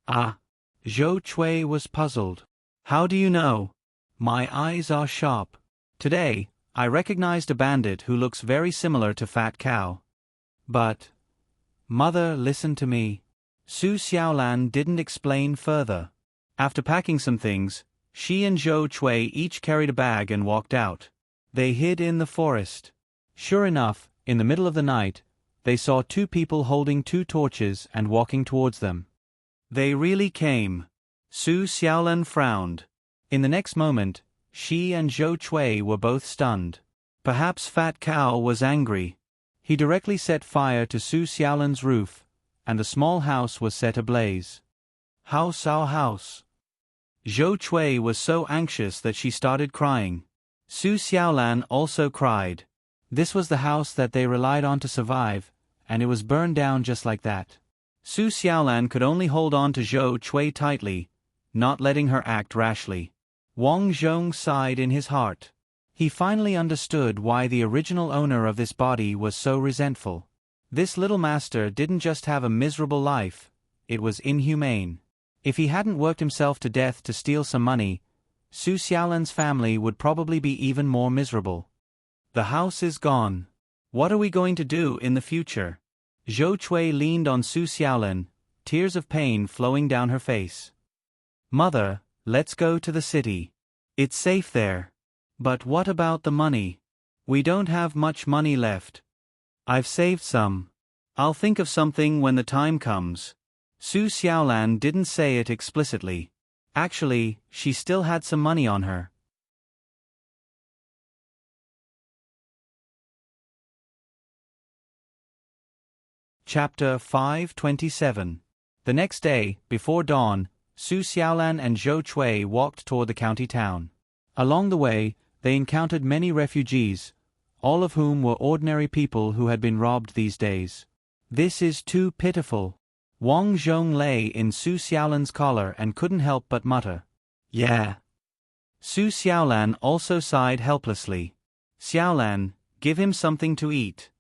"Ah." Zhou Chui was puzzled. "How do you know?" "My eyes are sharp. Today, I recognized a bandit who looks very similar to Fat Cow." "But..." "Mother, listen to me." Su Xiaolan didn't explain further. After packing some things, she and Zhou Chui each carried a bag and walked out. They hid in the forest. Sure enough, in the middle of the night, they saw two people holding two torches and walking towards them. They really came. Su Xiaolan frowned. In the next moment, she and Zhou Chui were both stunned. Perhaps Fat Cow was angry. He directly set fire to Su Xiaolan's roof, and the small house was set ablaze. "House, our house." Zhou Chui was so anxious that she started crying. Su Xiaolan also cried. This was the house that they relied on to survive, and it was burned down just like that. Su Xiaolan could only hold on to Zhou Chui tightly, not letting her act rashly. Wang Zhong sighed in his heart. He finally understood why the original owner of this body was so resentful. This little master didn't just have a miserable life, it was inhumane. If he hadn't worked himself to death to steal some money, Su Xiaolan's family would probably be even more miserable. The house is gone. What are we going to do in the future? Zhou Chui leaned on Su Xiaolan, tears of pain flowing down her face. "Mother, let's go to the city. It's safe there." "But what about the money? We don't have much money left." "I've saved some. I'll think of something when the time comes." Su Xiaolan didn't say it explicitly. Actually, she still had some money on her. Chapter 527. The next day, before dawn, Su Xiaolan and Zhou Chui walked toward the county town. Along the way, they encountered many refugees, all of whom were ordinary people who had been robbed these days. "This is too pitiful." Wang Zhong lay in Su Xiaolan's collar and couldn't help but mutter, "Yeah." Su Xiaolan also sighed helplessly. "Xiaolan, give him something to eat."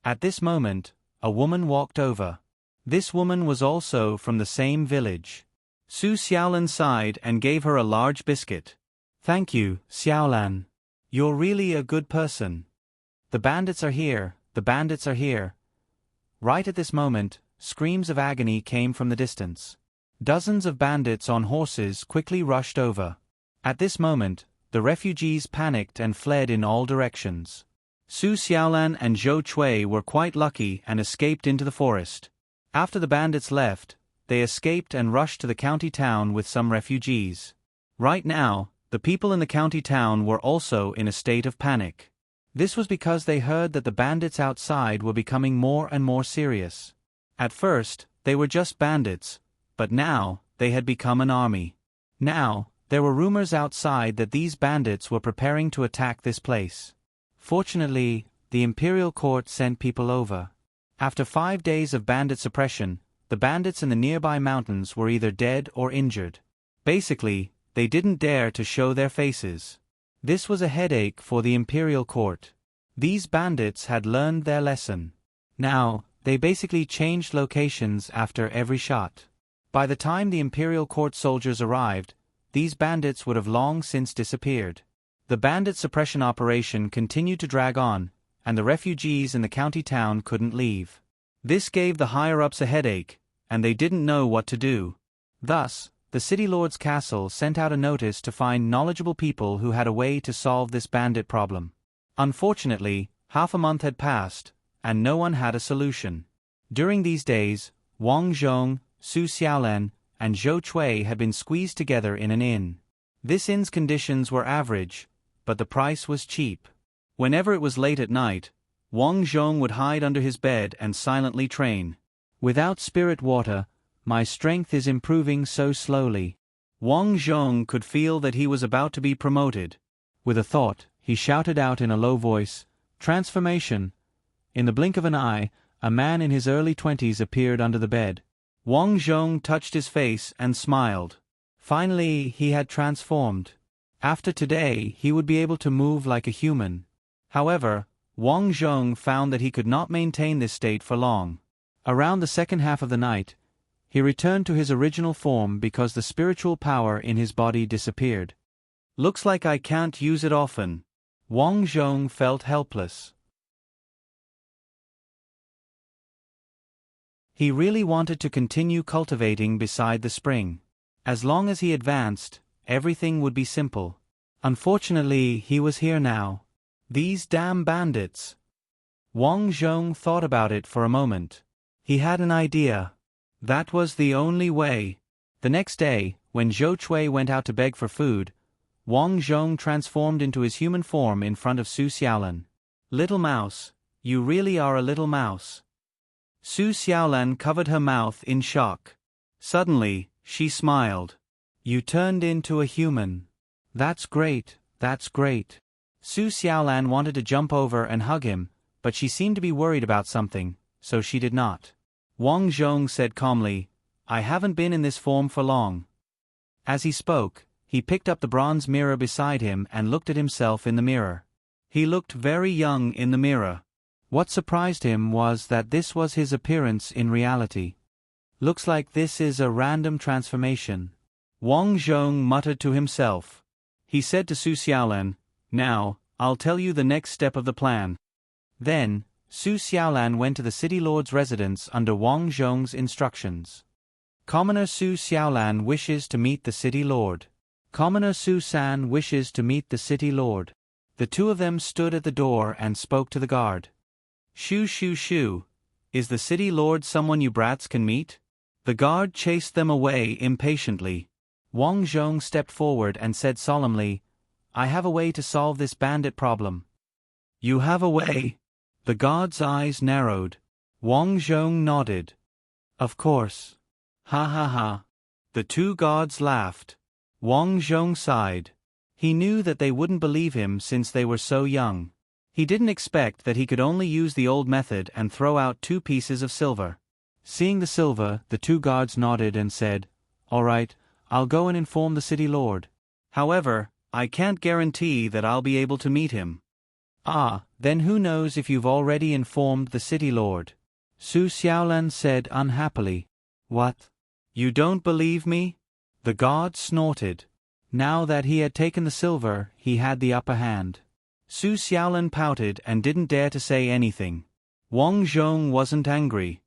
At this moment, a woman walked over. This woman was also from the same village. Su Xiaolan sighed and gave her a large biscuit. "Thank you, Xiaolan. You're really a good person." "The bandits are here, the bandits are here." Right at this moment, screams of agony came from the distance. Dozens of bandits on horses quickly rushed over. At this moment, the refugees panicked and fled in all directions. Su Xiaolan and Zhou Chui were quite lucky and escaped into the forest. After the bandits left, they escaped and rushed to the county town with some refugees. Right now, the people in the county town were also in a state of panic. This was because they heard that the bandits outside were becoming more and more serious. At first, they were just bandits, but now, they had become an army. Now, there were rumors outside that these bandits were preparing to attack this place. Fortunately, the imperial court sent people over. After 5 days of bandit suppression, the bandits in the nearby mountains were either dead or injured. Basically, they didn't dare to show their faces. This was a headache for the imperial court. These bandits had learned their lesson. Now, they basically changed locations after every shot. By the time the imperial court soldiers arrived, these bandits would have long since disappeared. The bandit suppression operation continued to drag on, and the refugees in the county town couldn't leave. This gave the higher-ups a headache, and they didn't know what to do. Thus, the city lord's castle sent out a notice to find knowledgeable people who had a way to solve this bandit problem. Unfortunately, half a month had passed, and no one had a solution. During these days, Wang Zhong, Su Xiaolan, and Zhou Chui had been squeezed together in an inn. This inn's conditions were average, but the price was cheap. Whenever it was late at night, Wang Zhong would hide under his bed and silently train. Without spirit water, my strength is improving so slowly. Wang Zhong could feel that he was about to be promoted. With a thought, he shouted out in a low voice, "Transformation!" In the blink of an eye, a man in his early 20s appeared under the bed. Wang Zhong touched his face and smiled. Finally, he had transformed. After today, he would be able to move like a human. However, Wang Zhong found that he could not maintain this state for long. Around the second half of the night, he returned to his original form because the spiritual power in his body disappeared. Looks like I can't use it often. Wang Zhong felt helpless. He really wanted to continue cultivating beside the spring. As long as he advanced, everything would be simple. Unfortunately, he was here now. These damn bandits. Wang Zhong thought about it for a moment. He had an idea. That was the only way. The next day, when Zhou Chui went out to beg for food, Wang Zhong transformed into his human form in front of Su Xiaolan. "Little mouse, you really are a little mouse." Su Xiaolan covered her mouth in shock. Suddenly, she smiled. "You turned into a human. That's great, that's great." Su Xiaolan wanted to jump over and hug him, but she seemed to be worried about something, so she did not. Wang Zhong said calmly, "I haven't been in this form for long." As he spoke, he picked up the bronze mirror beside him and looked at himself in the mirror. He looked very young in the mirror. What surprised him was that this was his appearance in reality. "Looks like this is a random transformation," Wang Zhong muttered to himself. He said to Su Xiaolan, "Now, I'll tell you the next step of the plan." Then, Su Xiaolan went to the city lord's residence under Wang Zhong's instructions. Commoner Su Xiaolan wishes to meet the city lord. Commoner Su San wishes to meet the city lord. The two of them stood at the door and spoke to the guard. "Shoo shoo shoo. Is the city lord someone you brats can meet?" The guard chased them away impatiently. Wang Zhong stepped forward and said solemnly, "I have a way to solve this bandit problem." "You have a way?" The guard's eyes narrowed. Wang Zhong nodded. "Of course." "Ha ha ha." The two guards laughed. Wang Zhong sighed. He knew that they wouldn't believe him since they were so young. He didn't expect that he could only use the old method and throw out 2 pieces of silver. Seeing the silver, the two guards nodded and said, "All right, I'll go and inform the city lord. However, I can't guarantee that I'll be able to meet him." "Ah, then who knows if you've already informed the city lord?" Su Xiaolan said unhappily. "What? You don't believe me?" The guard snorted. Now that he had taken the silver, he had the upper hand. Su Xiaolan pouted and didn't dare to say anything. Wang Zhong wasn't angry.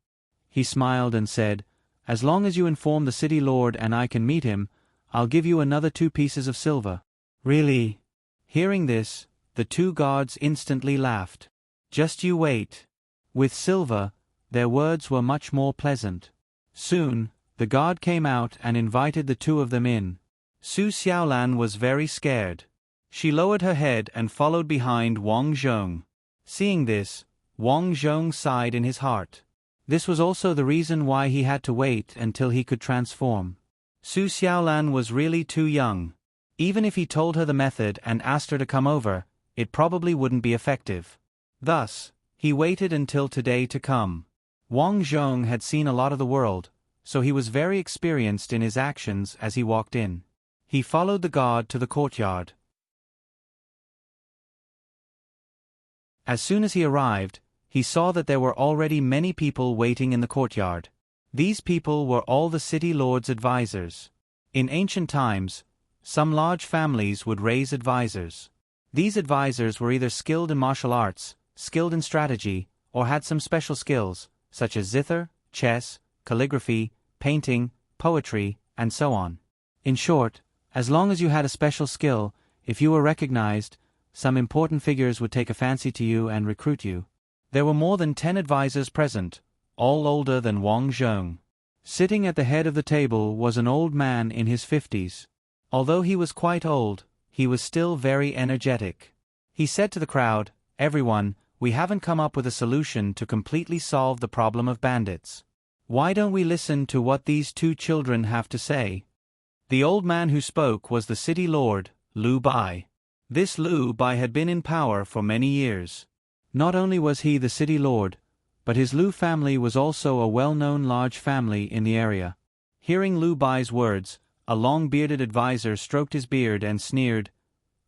He smiled and said, "As long as you inform the city lord and I can meet him, I'll give you another 2 pieces of silver." "Really?" Hearing this, the two guards instantly laughed. "Just you wait." With silver, their words were much more pleasant. Soon, the guard came out and invited the two of them in. Su Xiaolan was very scared. She lowered her head and followed behind Wang Zhong. Seeing this, Wang Zhong sighed in his heart. This was also the reason why he had to wait until he could transform. Su Xiaolan was really too young. Even if he told her the method and asked her to come over, it probably wouldn't be effective. Thus, he waited until today to come. Wang Zhong had seen a lot of the world, so he was very experienced in his actions as he walked in. He followed the guard to the courtyard. As soon as he arrived, he saw that there were already many people waiting in the courtyard. These people were all the city lord's advisors. In ancient times, some large families would raise advisors. These advisors were either skilled in martial arts, skilled in strategy, or had some special skills, such as zither, chess, calligraphy, painting, poetry, and so on. In short, as long as you had a special skill, if you were recognized, some important figures would take a fancy to you and recruit you. There were more than 10 advisors present, all older than Wang Zhong. Sitting at the head of the table was an old man in his 50s. Although he was quite old, he was still very energetic. He said to the crowd, "Everyone, we haven't come up with a solution to completely solve the problem of bandits. Why don't we listen to what these two children have to say?" The old man who spoke was the city lord, Liu Bai. This Liu Bai had been in power for many years. Not only was he the city lord, but his Liu family was also a well-known large family in the area. Hearing Liu Bai's words, a long-bearded advisor stroked his beard and sneered,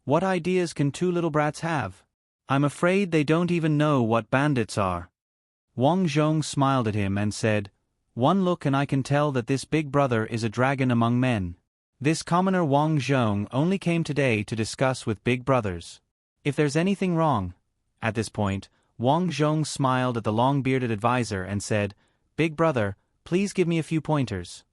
"What ideas can two little brats have? I'm afraid they don't even know what bandits are." Wang Zhong smiled at him and said, "One look and I can tell that this big brother is a dragon among men." This commoner Wang Zhong only came today to discuss with big brothers. If there's anything wrong. At this point, Wang Zhong smiled at the long-bearded advisor and said, "Big brother, please give me a few pointers."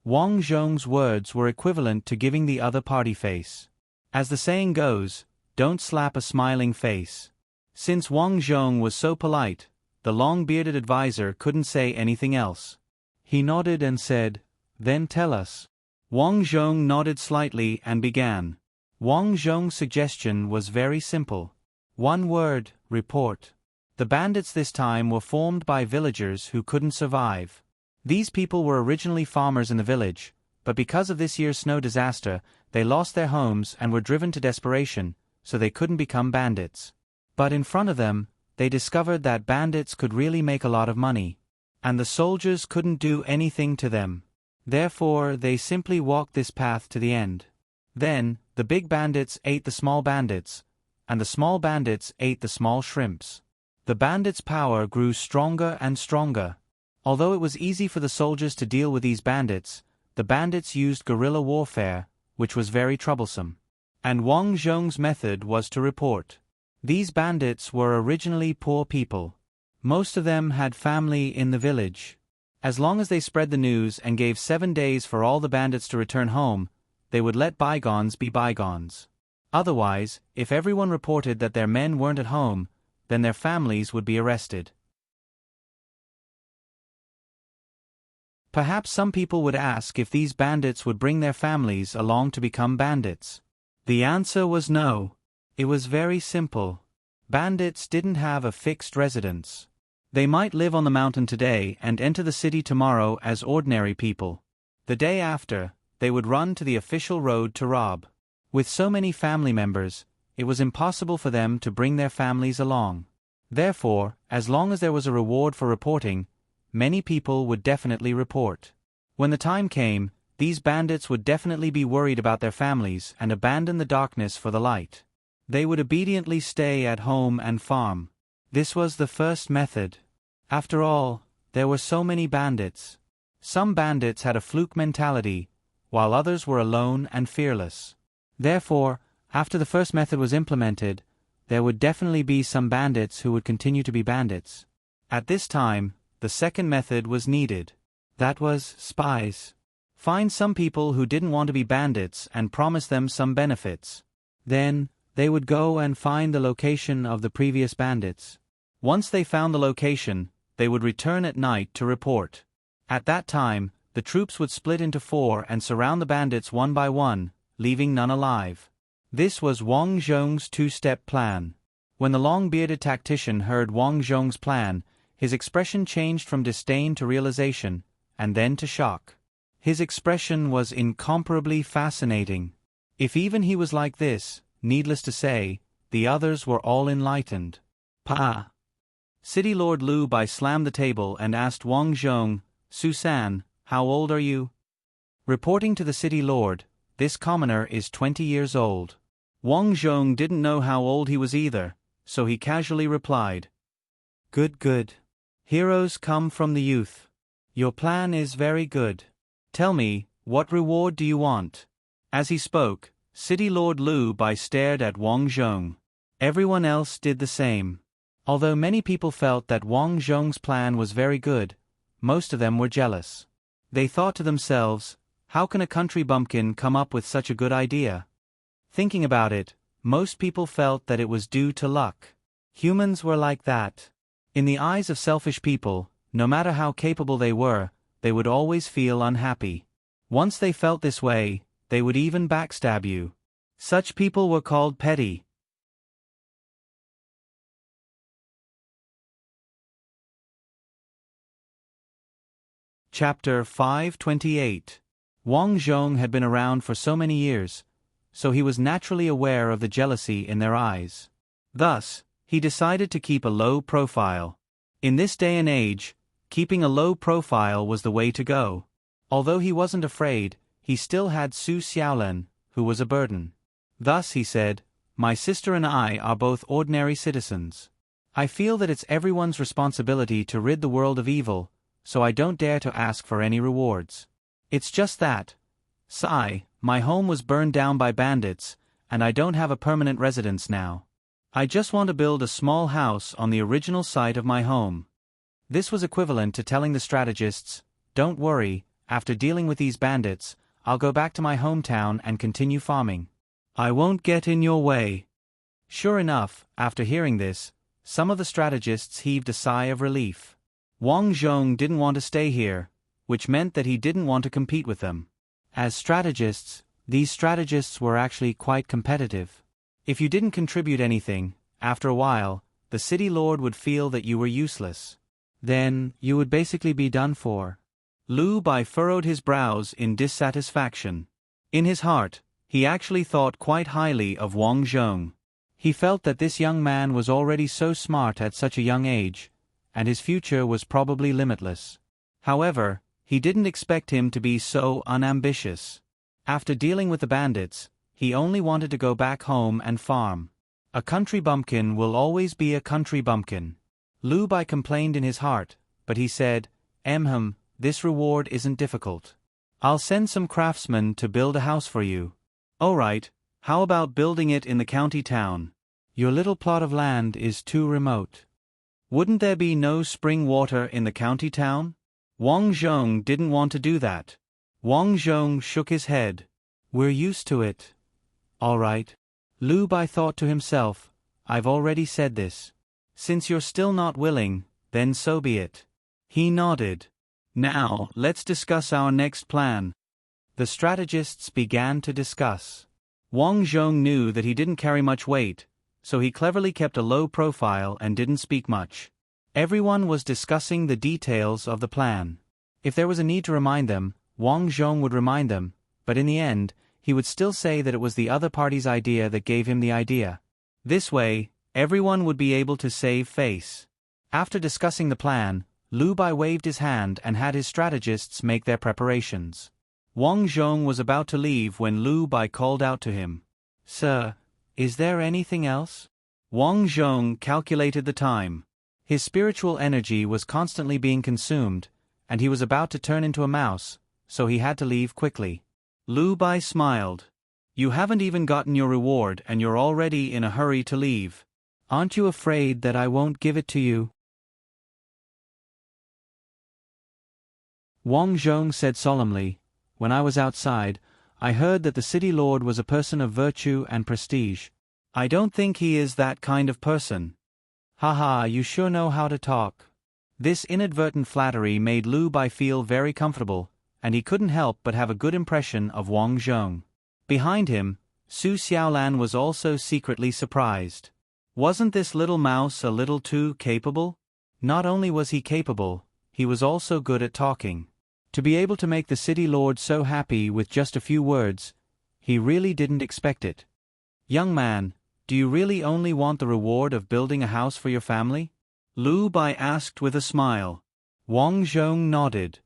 Wang Zhong's words were equivalent to giving the other party face. As the saying goes, don't slap a smiling face. Since Wang Zhong was so polite, the long-bearded advisor couldn't say anything else. He nodded and said, "Then tell us." Wang Zhong nodded slightly and began. Wang Zhong's suggestion was very simple. One word, report. The bandits this time were formed by villagers who couldn't survive. These people were originally farmers in the village, but because of this year's snow disaster, they lost their homes and were driven to desperation, so they couldn't become bandits. But in front of them, they discovered that bandits could really make a lot of money, and the soldiers couldn't do anything to them. Therefore, they simply walked this path to the end. Then, the big bandits ate the small bandits, and the small bandits ate the small shrimps. The bandits' power grew stronger and stronger. Although it was easy for the soldiers to deal with these bandits, the bandits used guerrilla warfare, which was very troublesome. And Wang Zhong's method was to report. These bandits were originally poor people. Most of them had family in the village. As long as they spread the news and gave 7 days for all the bandits to return home, they would let bygones be bygones. Otherwise, if everyone reported that their men weren't at home, then their families would be arrested. Perhaps some people would ask if these bandits would bring their families along to become bandits. The answer was no. It was very simple. Bandits didn't have a fixed residence. They might live on the mountain today and enter the city tomorrow as ordinary people. The day after, they would run to the official road to rob. With so many family members, it was impossible for them to bring their families along. Therefore, as long as there was a reward for reporting, many people would definitely report. When the time came, these bandits would definitely be worried about their families and abandon the darkness for the light. They would obediently stay at home and farm. This was the first method. After all, there were so many bandits. Some bandits had a fluke mentality, while others were alone and fearless. Therefore, after the first method was implemented, there would definitely be some bandits who would continue to be bandits. At this time, the second method was needed. That was spies. Find some people who didn't want to be bandits and promise them some benefits. Then, they would go and find the location of the previous bandits. Once they found the location, they would return at night to report. At that time, the troops would split into 4 and surround the bandits one by one, leaving none alive. This was Wang Zhong's 2-step plan. When the long-bearded tactician heard Wang Zhong's plan, his expression changed from disdain to realization, and then to shock. His expression was incomparably fascinating. If even he was like this, needless to say, the others were all enlightened. Pa! City Lord Liu Bai slammed the table and asked Wang Zhong, "Susan, how old are you?" Reporting to the city lord, this commoner is 20 years old. Wang Zhong didn't know how old he was either, so he casually replied, "Good, good. Heroes come from the youth. Your plan is very good. Tell me, what reward do you want?" As he spoke, City Lord Liu Bai stared at Wang Zhong. Everyone else did the same. Although many people felt that Wang Zhong's plan was very good, most of them were jealous. They thought to themselves, How can a country bumpkin come up with such a good idea? Thinking about it, most people felt that it was due to luck. Humans were like that. In the eyes of selfish people, no matter how capable they would always feel unhappy. Once they felt this way, they would even backstab you. Such people were called petty. Chapter 528. Wang Zhong had been around for so many years, so he was naturally aware of the jealousy in their eyes. Thus, he decided to keep a low profile. In this day and age, keeping a low profile was the way to go. Although he wasn't afraid, he still had Su Xiaolan, who was a burden. Thus he said, "My sister and I are both ordinary citizens. I feel that it's everyone's responsibility to rid the world of evil, so I don't dare to ask for any rewards. It's just that, Sai, my home was burned down by bandits, and I don't have a permanent residence now. I just want to build a small house on the original site of my home." This was equivalent to telling the strategists, "Don't worry, after dealing with these bandits, I'll go back to my hometown and continue farming. I won't get in your way." Sure enough, after hearing this, some of the strategists heaved a sigh of relief. Wang Zhong didn't want to stay here, which meant that he didn't want to compete with them. As strategists, these strategists were actually quite competitive. If you didn't contribute anything, after a while, the city lord would feel that you were useless. Then, you would basically be done for. Lu Bai furrowed his brows in dissatisfaction. In his heart, he actually thought quite highly of Wang Zhong. He felt that this young man was already so smart at such a young age, and his future was probably limitless. However, he didn't expect him to be so unambitious. After dealing with the bandits, he only wanted to go back home and farm. A country bumpkin will always be a country bumpkin. Lu Bai complained in his heart, but he said, "This reward isn't difficult. I'll send some craftsmen to build a house for you." "Alright, how about building it in the county town? Your little plot of land is too remote. Wouldn't there be no spring water in the county town?" Wang Zhong didn't want to do that. Wang Zhong shook his head. "We're used to it." "Alright." Lu Bai thought to himself, "I've already said this. Since you're still not willing, then so be it." He nodded. "Now, let's discuss our next plan." The strategists began to discuss. Wang Zhong knew that he didn't carry much weight, so he cleverly kept a low profile and didn't speak much. Everyone was discussing the details of the plan. If there was a need to remind them, Wang Zhong would remind them, but in the end, he would still say that it was the other party's idea that gave him the idea. This way, everyone would be able to save face. After discussing the plan, Lu Bai waved his hand and had his strategists make their preparations. Wang Zhong was about to leave when Lu Bai called out to him. "Sir, is there anything else?" Wang Zhong calculated the time. His spiritual energy was constantly being consumed, and he was about to turn into a mouse, so he had to leave quickly. Lu Bai smiled. "You haven't even gotten your reward and you're already in a hurry to leave. Aren't you afraid that I won't give it to you?" Wang Zhong said solemnly, "When I was outside, I heard that the city lord was a person of virtue and prestige. I don't think he is that kind of person." "Haha, you sure know how to talk." This inadvertent flattery made Lu Bai feel very comfortable, and he couldn't help but have a good impression of Wang Zhong. Behind him, Su Xiaolan was also secretly surprised. Wasn't this little mouse a little too capable? Not only was he capable, he was also good at talking. To be able to make the city lord so happy with just a few words, he really didn't expect it. "Young man, do you really only want the reward of building a house for your family?" Lu Bai asked with a smile. Wang Zhong nodded.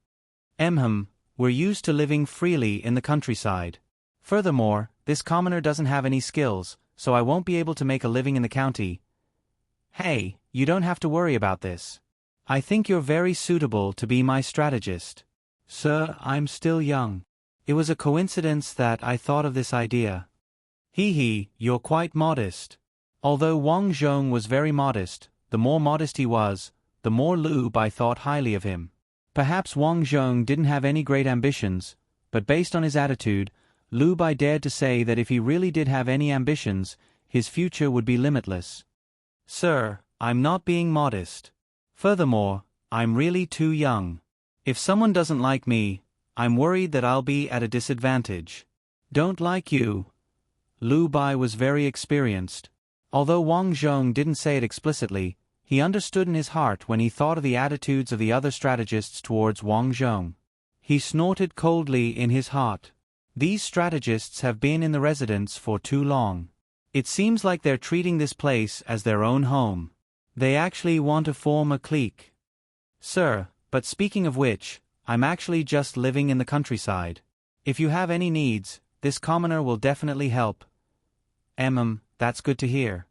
We're used to living freely in the countryside. Furthermore, this commoner doesn't have any skills, so I won't be able to make a living in the county. Hey, you don't have to worry about this. I think you're very suitable to be my strategist." "Sir, I'm still young. It was a coincidence that I thought of this idea." You're quite modest." Although Wang Zhong was very modest, the more modest he was, the more Lu Bai thought highly of him. Perhaps Wang Zhong didn't have any great ambitions, but based on his attitude, Lu Bai dared to say that if he really did have any ambitions, his future would be limitless. Sir, I'm not being modest. Furthermore, I'm really too young. If someone doesn't like me, I'm worried that I'll be at a disadvantage. Don't like you? Lu Bai was very experienced. Although Wang Zhong didn't say it explicitly, he understood in his heart when he thought of the attitudes of the other strategists towards Wang Zhong. He snorted coldly in his heart. These strategists have been in the residence for too long. It seems like they're treating this place as their own home. They actually want to form a clique. Sir, but speaking of which, I'm actually just living in the countryside. If you have any needs, this commoner will definitely help. That's good to hear.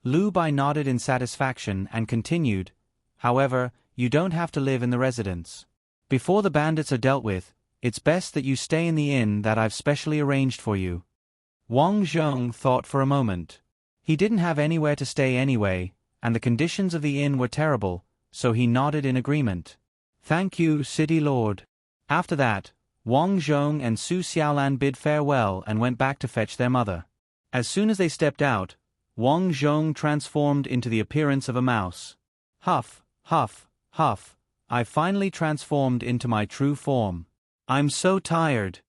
Lu Bai nodded in satisfaction and continued, however, you don't have to live in the residence. Before the bandits are dealt with, it's best that you stay in the inn that I've specially arranged for you. Wang Zhong thought for a moment. He didn't have anywhere to stay anyway, and the conditions of the inn were terrible, so he nodded in agreement. Thank you, City Lord. After that, Wang Zhong and Su Xiaolan bid farewell and went back to fetch their mother. As soon as they stepped out, Wang Zhong transformed into the appearance of a mouse. Huff, huff, huff, I finally transformed into my true form. I'm so tired.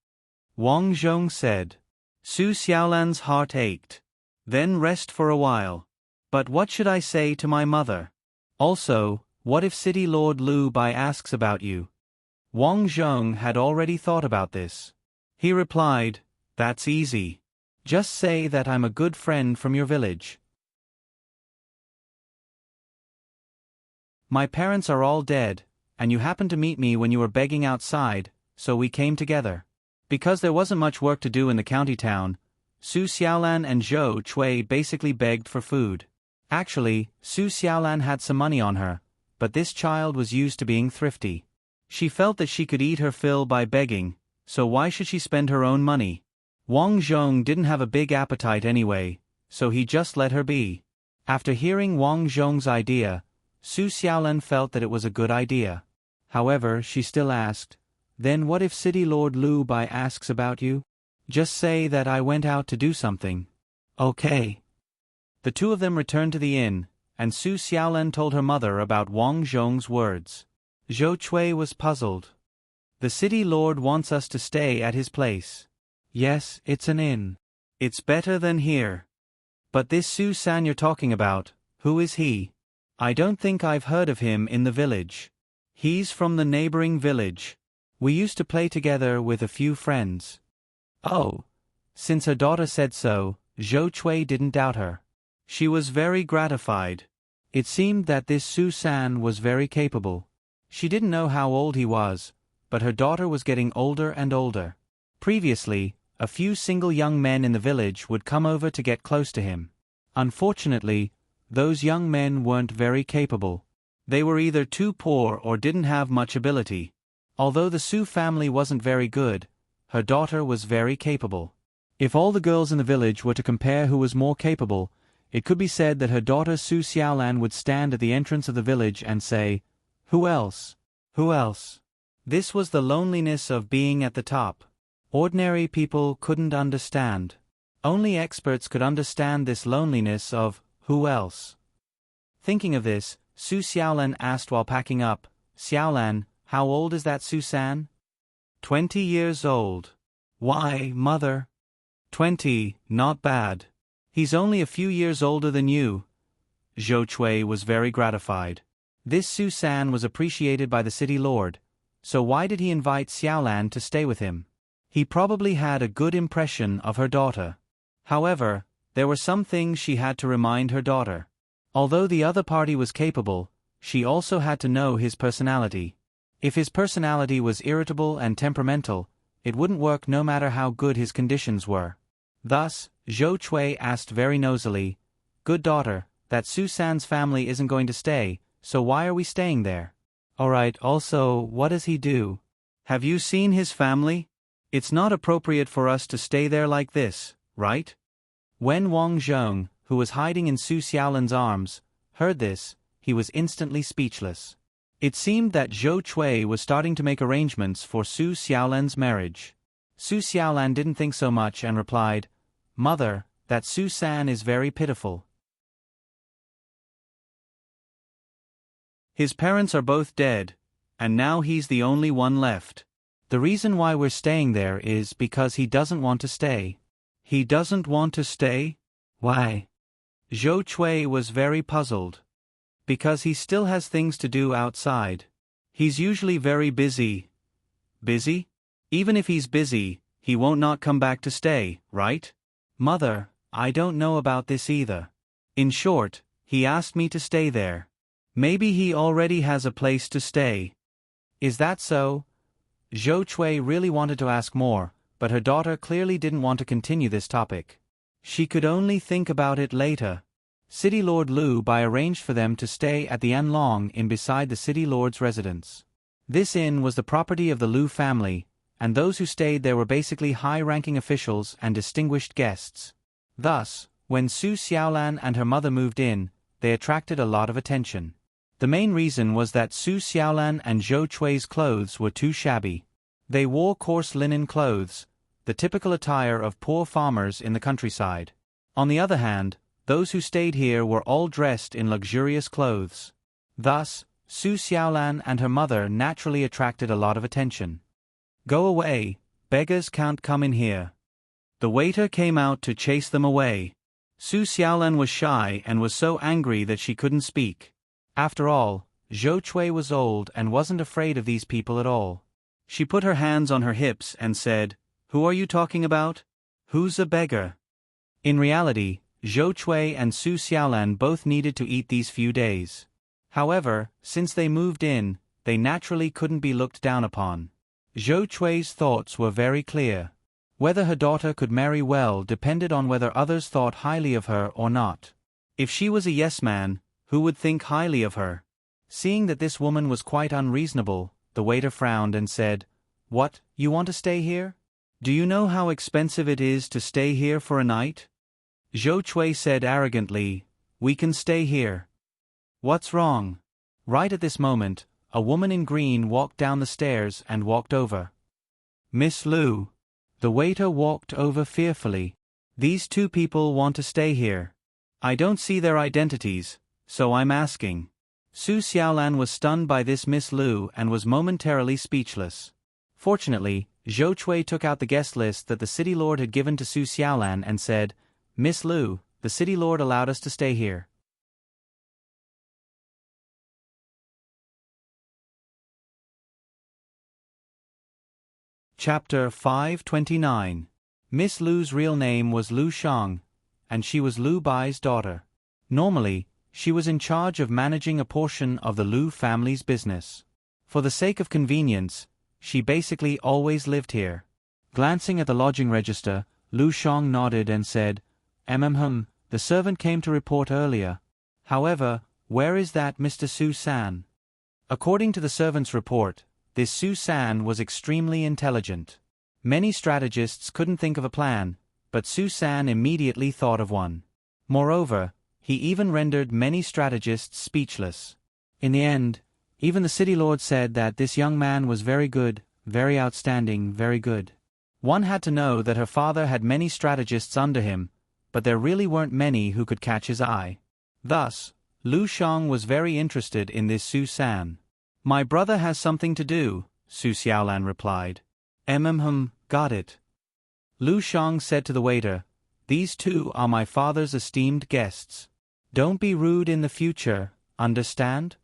Wang Zhong said. Su Xiaolan's heart ached. Then rest for a while. But what should I say to my mother? Also, what if City Lord Lu Bai asks about you? Wang Zhong had already thought about this. He replied, that's easy. Just say that I'm a good friend from your village. My parents are all dead, and you happened to meet me when you were begging outside, so we came together. Because there wasn't much work to do in the county town, Su Xiaolan and Zhou Chui basically begged for food. Actually, Su Xiaolan had some money on her, but this child was used to being thrifty. She felt that she could eat her fill by begging, so why should she spend her own money? Wang Zhong didn't have a big appetite anyway, so he just let her be. After hearing Wang Zhong's idea, Su Xiaolan felt that it was a good idea. However, she still asked, then what if City Lord Lu Bai asks about you? Just say that I went out to do something. Okay. The two of them returned to the inn, and Su Xiaolan told her mother about Wang Zhong's words. Zhou Chui was puzzled. The city lord wants us to stay at his place. Yes, it's an inn. It's better than here. But this Su San you're talking about, who is he? I don't think I've heard of him in the village. He's from the neighboring village. We used to play together with a few friends. Oh. Since her daughter said so, Zhou Chui didn't doubt her. She was very gratified. It seemed that this Su San was very capable. She didn't know how old he was, but her daughter was getting older and older. Previously, a few single young men in the village would come over to get close to him. Unfortunately, those young men weren't very capable. They were either too poor or didn't have much ability. Although the Su family wasn't very good, her daughter was very capable. If all the girls in the village were to compare who was more capable, it could be said that her daughter Su Xiaolan would stand at the entrance of the village and say, "Who else? Who else?" This was the loneliness of being at the top. Ordinary people couldn't understand. Only experts could understand this loneliness of, who else? Thinking of this, Su Xiaolan asked while packing up, Xiaolan, how old is that Su San? 20 years old. Why, mother? 20, not bad. He's only a few years older than you. Zhou Chui was very gratified. This Su San was appreciated by the city lord, so why did he invite Xiaolan to stay with him? He probably had a good impression of her daughter. However, there were some things she had to remind her daughter. Although the other party was capable, she also had to know his personality. If his personality was irritable and temperamental, it wouldn't work no matter how good his conditions were. Thus, Zhou Chui asked very nosily, "Good daughter, that Su San's family isn't going to stay, so why are we staying there? Alright, also, what does he do? Have you seen his family? It's not appropriate for us to stay there like this, right?" When Wang Zhong, who was hiding in Su Xiaolan's arms, heard this, he was instantly speechless. It seemed that Zhou Chui was starting to make arrangements for Su Xiaolan's marriage. Su Xiaolan didn't think so much and replied, "Mother, that Su San is very pitiful. His parents are both dead, and now he's the only one left. The reason why we're staying there is because he doesn't want to stay." "He doesn't want to stay? Why?" Zhou Chui was very puzzled. "Because he still has things to do outside. He's usually very busy." "Busy? Even if he's busy, he won't not come back to stay, right?" "Mother, I don't know about this either. In short, he asked me to stay there. Maybe he already has a place to stay." "Is that so?" Zhou Chui really wanted to ask more, but her daughter clearly didn't want to continue this topic. She could only think about it later. City Lord Lu Bai arranged for them to stay at the Anlong Inn beside the city lord's residence. This inn was the property of the Lu family, and those who stayed there were basically high-ranking officials and distinguished guests. Thus, when Su Xiaolan and her mother moved in, they attracted a lot of attention. The main reason was that Su Xiaolan and Zhou Chui's clothes were too shabby. They wore coarse linen clothes, the typical attire of poor farmers in the countryside. On the other hand, those who stayed here were all dressed in luxurious clothes. Thus, Su Xiaolan and her mother naturally attracted a lot of attention. "Go away, beggars can't come in here." The waiter came out to chase them away. Su Xiaolan was shy and was so angry that she couldn't speak. After all, Zhou Chui was old and wasn't afraid of these people at all. She put her hands on her hips and said, "Who are you talking about? Who's a beggar?" In reality, Zhou Chui and Su Xiaolan both needed to eat these few days. However, since they moved in, they naturally couldn't be looked down upon. Zhou Chui's thoughts were very clear. Whether her daughter could marry well depended on whether others thought highly of her or not. If she was a yes man, who would think highly of her? Seeing that this woman was quite unreasonable, the waiter frowned and said, "What, you want to stay here? Do you know how expensive it is to stay here for a night?" Zhou Chui said arrogantly, "We can stay here." "What's wrong?" Right at this moment, a woman in green walked down the stairs and walked over. "Miss Lu." The waiter walked over fearfully. "These two people want to stay here. I don't see their identities, so I'm asking." Su Xiaolan was stunned by this Miss Lu and was momentarily speechless. Fortunately, Zhou Chui took out the guest list that the city lord had given to Su Xiaolan and said, "Miss Lu, the city lord allowed us to stay here." Chapter 529. Miss Lu's real name was Lu Shang, and she was Lu Bai's daughter. Normally, she was in charge of managing a portion of the Lu family's business. For the sake of convenience, she basically always lived here. Glancing at the lodging register, Lu Shang nodded and said, The servant came to report earlier. However, where is that Mr. Su San?" According to the servant's report, this Su San was extremely intelligent. Many strategists couldn't think of a plan, but Su San immediately thought of one. Moreover, he even rendered many strategists speechless. In the end, even the city lord said that this young man was very good, very outstanding, very good. One had to know that her father had many strategists under him, but there really weren't many who could catch his eye. Thus, Lu Shang was very interested in this Su San. "My brother has something to do," Su Xiaolan replied. Got it." Lu Shang said to the waiter, "These two are my father's esteemed guests. Don't be rude in the future, understand?"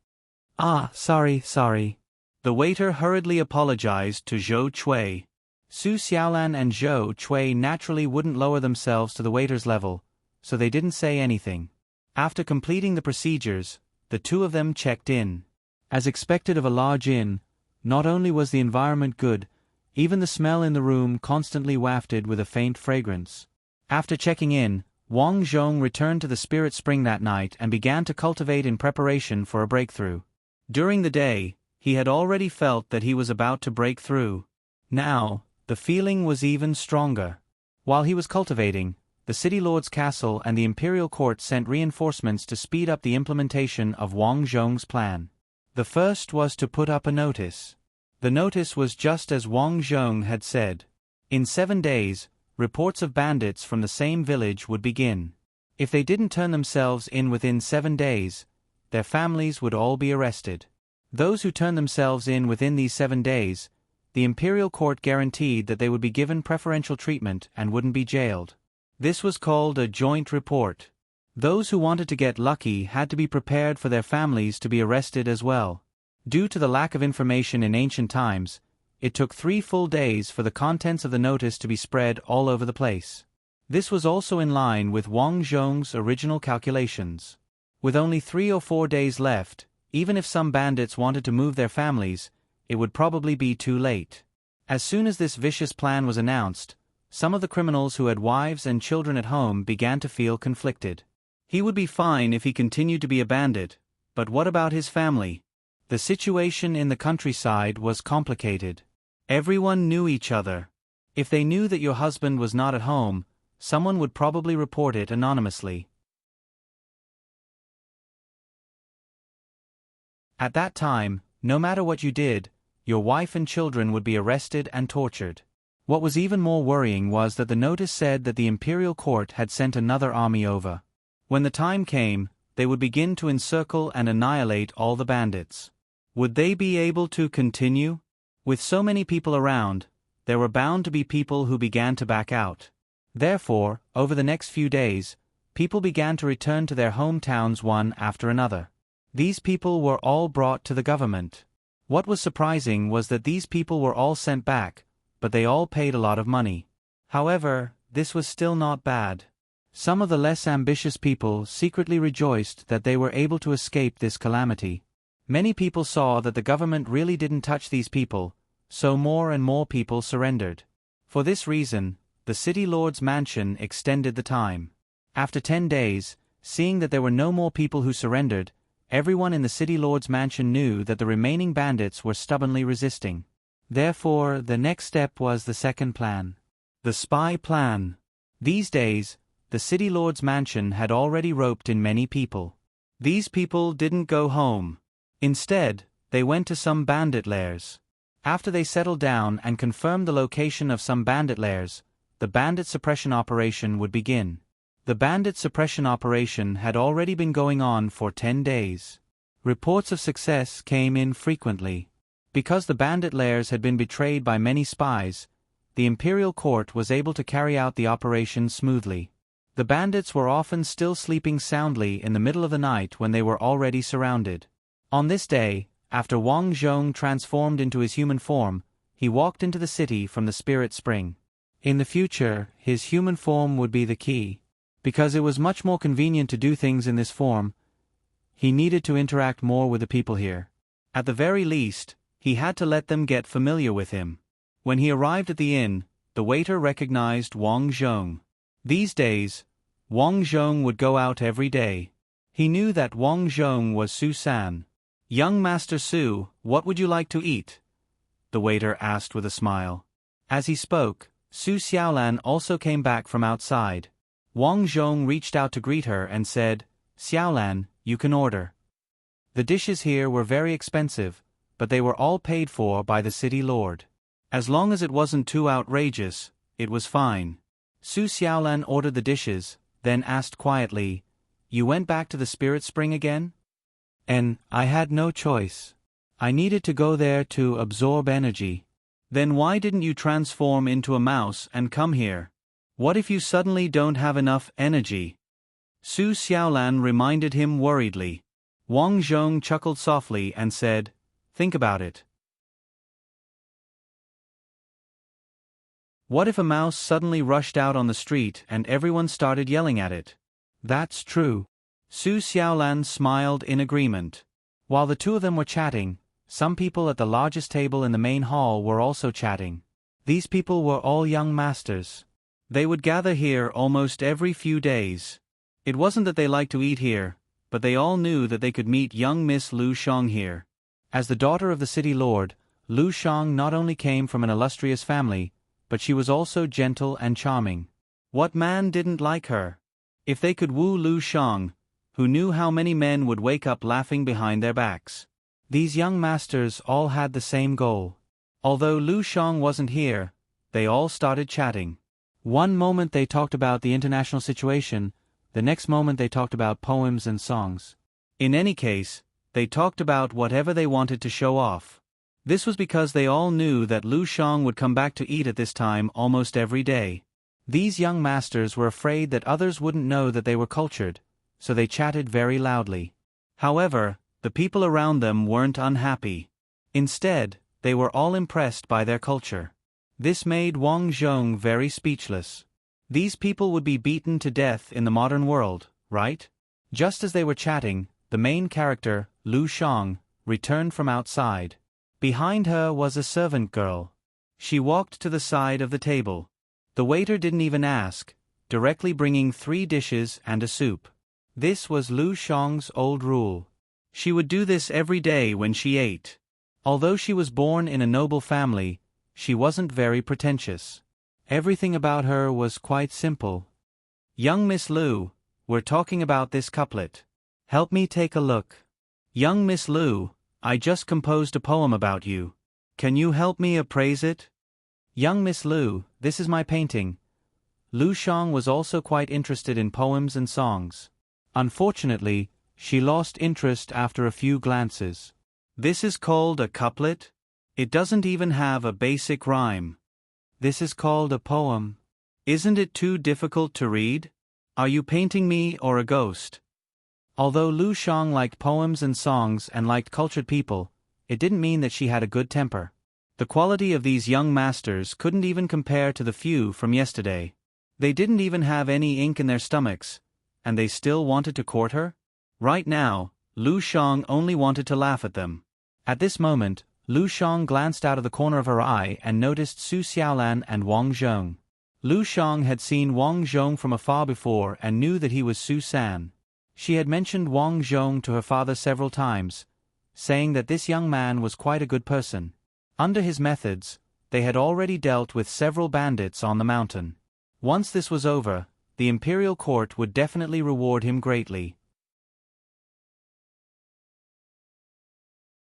Sorry. The waiter hurriedly apologized to Zhou Chui. Su Xiaolan and Zhou Chui naturally wouldn't lower themselves to the waiter's level, so they didn't say anything. After completing the procedures, the two of them checked in. As expected of a large inn, not only was the environment good, even the smell in the room constantly wafted with a faint fragrance. After checking in, Wang Zhong returned to the Spirit Spring that night and began to cultivate in preparation for a breakthrough. During the day, he had already felt that he was about to break through. Now, the feeling was even stronger. While he was cultivating, the city lord's castle and the imperial court sent reinforcements to speed up the implementation of Wang Zhong's plan. The first was to put up a notice. The notice was just as Wang Zhong had said. In 7 days, reports of bandits from the same village would begin. If they didn't turn themselves in within 7 days, their families would all be arrested. Those who turned themselves in within these 7 days, the imperial court guaranteed that they would be given preferential treatment and wouldn't be jailed. This was called a joint report. Those who wanted to get lucky had to be prepared for their families to be arrested as well. Due to the lack of information in ancient times, it took 3 full days for the contents of the notice to be spread all over the place. This was also in line with Wang Zhong's original calculations. With only 3 or 4 days left, even if some bandits wanted to move their families, it would probably be too late. As soon as this vicious plan was announced, some of the criminals who had wives and children at home began to feel conflicted. He would be fine if he continued to be a bandit, but what about his family? The situation in the countryside was complicated. Everyone knew each other. If they knew that your husband was not at home, someone would probably report it anonymously. At that time, no matter what you did, your wife and children would be arrested and tortured. What was even more worrying was that the notice said that the imperial court had sent another army over. When the time came, they would begin to encircle and annihilate all the bandits. Would they be able to continue? With so many people around, there were bound to be people who began to back out. Therefore, over the next few days, people began to return to their hometowns one after another. These people were all brought to the government. What was surprising was that these people were all sent back, but they all paid a lot of money. However, this was still not bad. Some of the less ambitious people secretly rejoiced that they were able to escape this calamity. Many people saw that the government really didn't touch these people, so more and more people surrendered. For this reason, the city lord's mansion extended the time. After 10 days, seeing that there were no more people who surrendered, everyone in the city lord's mansion knew that the remaining bandits were stubbornly resisting. Therefore, the next step was the second plan. The spy plan. These days, the city lord's mansion had already roped in many people. These people didn't go home. Instead, they went to some bandit lairs. After they settled down and confirmed the location of some bandit lairs, the bandit suppression operation would begin. The bandit suppression operation had already been going on for 10 days. Reports of success came in frequently. Because the bandit lairs had been betrayed by many spies, the imperial court was able to carry out the operation smoothly. The bandits were often still sleeping soundly in the middle of the night when they were already surrounded. On this day, after Wang Zhong transformed into his human form, he walked into the city from the spirit spring. In the future, his human form would be the key. Because it was much more convenient to do things in this form, he needed to interact more with the people here. At the very least, he had to let them get familiar with him. When he arrived at the inn, the waiter recognized Wang Zhong. These days, Wang Zhong would go out every day. He knew that Wang Zhong was Su-san. "Young Master Su, what would you like to eat?" the waiter asked with a smile. As he spoke, Su Xiaolan also came back from outside. Wang Zhong reached out to greet her and said, "Xiaolan, you can order." The dishes here were very expensive, but they were all paid for by the city lord. As long as it wasn't too outrageous, it was fine. Su Xiaolan ordered the dishes, then asked quietly, "You went back to the spirit spring again?" "And I had no choice. I needed to go there to absorb energy." "Then why didn't you transform into a mouse and come here? What if you suddenly don't have enough energy?" Su Xiaolan reminded him worriedly. Wang Zhong chuckled softly and said, "Think about it. What if a mouse suddenly rushed out on the street and everyone started yelling at it?" "That's true." Su Xiaolan smiled in agreement. While the two of them were chatting, some people at the largest table in the main hall were also chatting. These people were all young masters. They would gather here almost every few days. It wasn't that they liked to eat here, but they all knew that they could meet young Miss Lu Shang here. As the daughter of the city lord, Lu Shang not only came from an illustrious family, but she was also gentle and charming. What man didn't like her? If they could woo Lu Shang, who knew how many men would wake up laughing behind their backs? These young masters all had the same goal. Although Lu Shang wasn't here, they all started chatting. One moment they talked about the international situation, the next moment they talked about poems and songs. In any case, they talked about whatever they wanted to show off. This was because they all knew that Lu Shang would come back to eat at this time almost every day. These young masters were afraid that others wouldn't know that they were cultured, so they chatted very loudly. However, the people around them weren't unhappy. Instead, they were all impressed by their culture. This made Wang Zhong very speechless. These people would be beaten to death in the modern world, right? Just as they were chatting, the main character, Lu Shang, returned from outside. Behind her was a servant girl. She walked to the side of the table. The waiter didn't even ask, directly bringing 3 dishes and a soup. This was Lu Shang's old rule. She would do this every day when she ate. Although she was born in a noble family, she wasn't very pretentious. Everything about her was quite simple. Young Miss Lu, we're talking about this couplet. Help me take a look. Young Miss Lu, I just composed a poem about you. Can you help me appraise it? Young Miss Lu, this is my painting. Lu Shang was also quite interested in poems and songs. Unfortunately, she lost interest after a few glances. This is called a couplet? It doesn't even have a basic rhyme. This is called a poem. Isn't it too difficult to read? Are you painting me or a ghost? Although Lu Shang liked poems and songs and liked cultured people, it didn't mean that she had a good temper. The quality of these young masters couldn't even compare to the few from yesterday. They didn't even have any ink in their stomachs, and they still wanted to court her? Right now, Lu Shang only wanted to laugh at them. At this moment, Lu Shang glanced out of the corner of her eye and noticed Su Xiaolan and Wang Zhong. Lu Shang had seen Wang Zhong from afar before and knew that he was Su San. She had mentioned Wang Zhong to her father several times, saying that this young man was quite a good person. Under his methods, they had already dealt with several bandits on the mountain. Once this was over, the imperial court would definitely reward him greatly.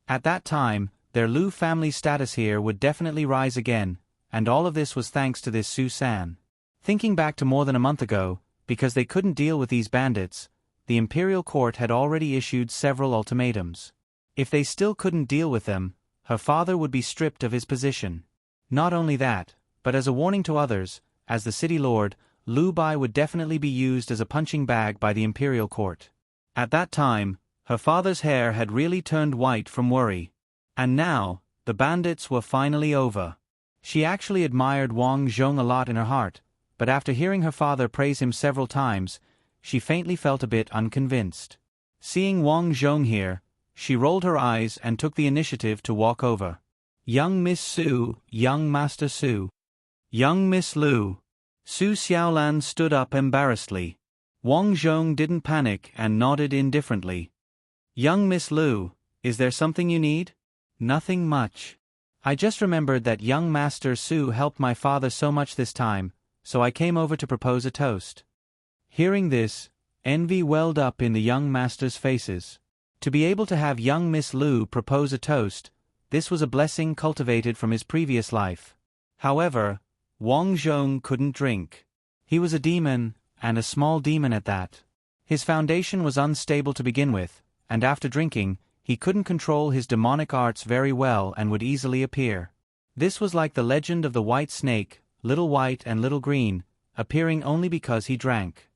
At that time, their Lu family status here would definitely rise again, and all of this was thanks to this Su San. Thinking back to more than a month ago, because they couldn't deal with these bandits, the imperial court had already issued several ultimatums. If they still couldn't deal with them, her father would be stripped of his position. Not only that, but as a warning to others, as the city lord, Lu Bai would definitely be used as a punching bag by the imperial court. At that time, her father's hair had really turned white from worry. And now, the bandits were finally over. She actually admired Wang Zhong a lot in her heart, but after hearing her father praise him several times, she faintly felt a bit unconvinced. Seeing Wang Zhong here, she rolled her eyes and took the initiative to walk over. Young Miss Su, young Master Su. Young Miss Lu. Su Xiaolan stood up embarrassedly. Wang Zhong didn't panic and nodded indifferently. Young Miss Lu, is there something you need? Nothing much. I just remembered that young Master Su helped my father so much this time, so I came over to propose a toast. Hearing this, envy welled up in the young masters' faces. To be able to have young Miss Lu propose a toast, this was a blessing cultivated from his previous life. However, Wang Zhong couldn't drink. He was a demon, and a small demon at that. His foundation was unstable to begin with, and after drinking, he couldn't control his demonic arts very well and would easily appear. This was like the legend of the white snake, Little White and Little Green, appearing only because he drank.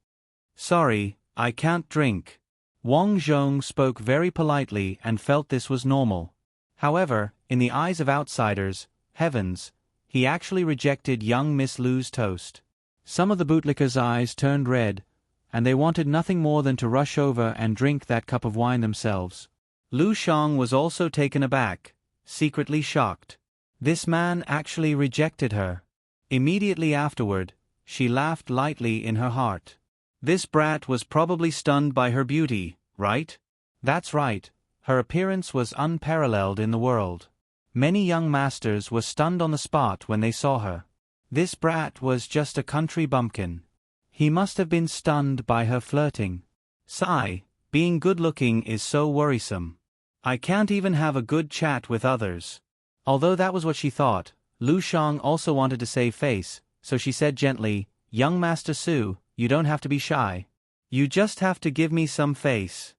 Sorry, I can't drink. Wang Zhong spoke very politely and felt this was normal. However, in the eyes of outsiders, heavens, he actually rejected young Miss Lu's toast. Some of the bootlickers' eyes turned red, and they wanted nothing more than to rush over and drink that cup of wine themselves. Lu Shang was also taken aback, secretly shocked. This man actually rejected her. Immediately afterward, she laughed lightly in her heart. This brat was probably stunned by her beauty, right? That's right, her appearance was unparalleled in the world. Many young masters were stunned on the spot when they saw her. This brat was just a country bumpkin. He must have been stunned by her flirting. Sigh, being good-looking is so worrisome. I can't even have a good chat with others. Although that was what she thought, Lu Shang also wanted to save face, so she said gently, "Young Master Su, you don't have to be shy. You just have to give me some face."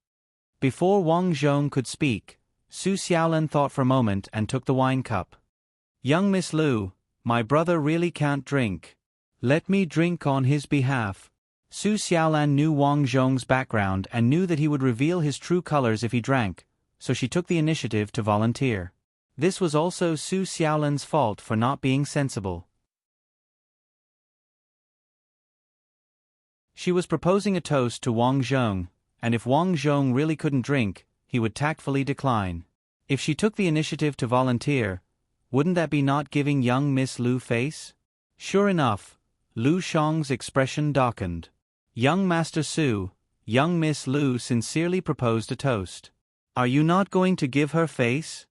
Before Wang Zhong could speak, Su Xiaolan thought for a moment and took the wine cup. "Young Miss Lu, my brother really can't drink. Let me drink on his behalf." Su Xiaolan knew Wang Zhong's background and knew that he would reveal his true colors if he drank, so she took the initiative to volunteer. This was also Su Xiaolan's fault for not being sensible. She was proposing a toast to Wang Zhong, and if Wang Zhong really couldn't drink, he would tactfully decline. If she took the initiative to volunteer, wouldn't that be not giving young Miss Lu face? Sure enough, Lu Shang's expression darkened. "Young Master Su, young Miss Lu sincerely proposed a toast. Are you not going to give her face?"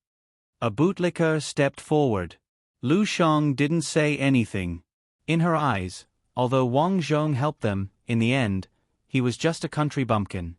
A bootlicker stepped forward. Lu Shang didn't say anything. In her eyes, although Wang Zhong helped them, in the end, he was just a country bumpkin.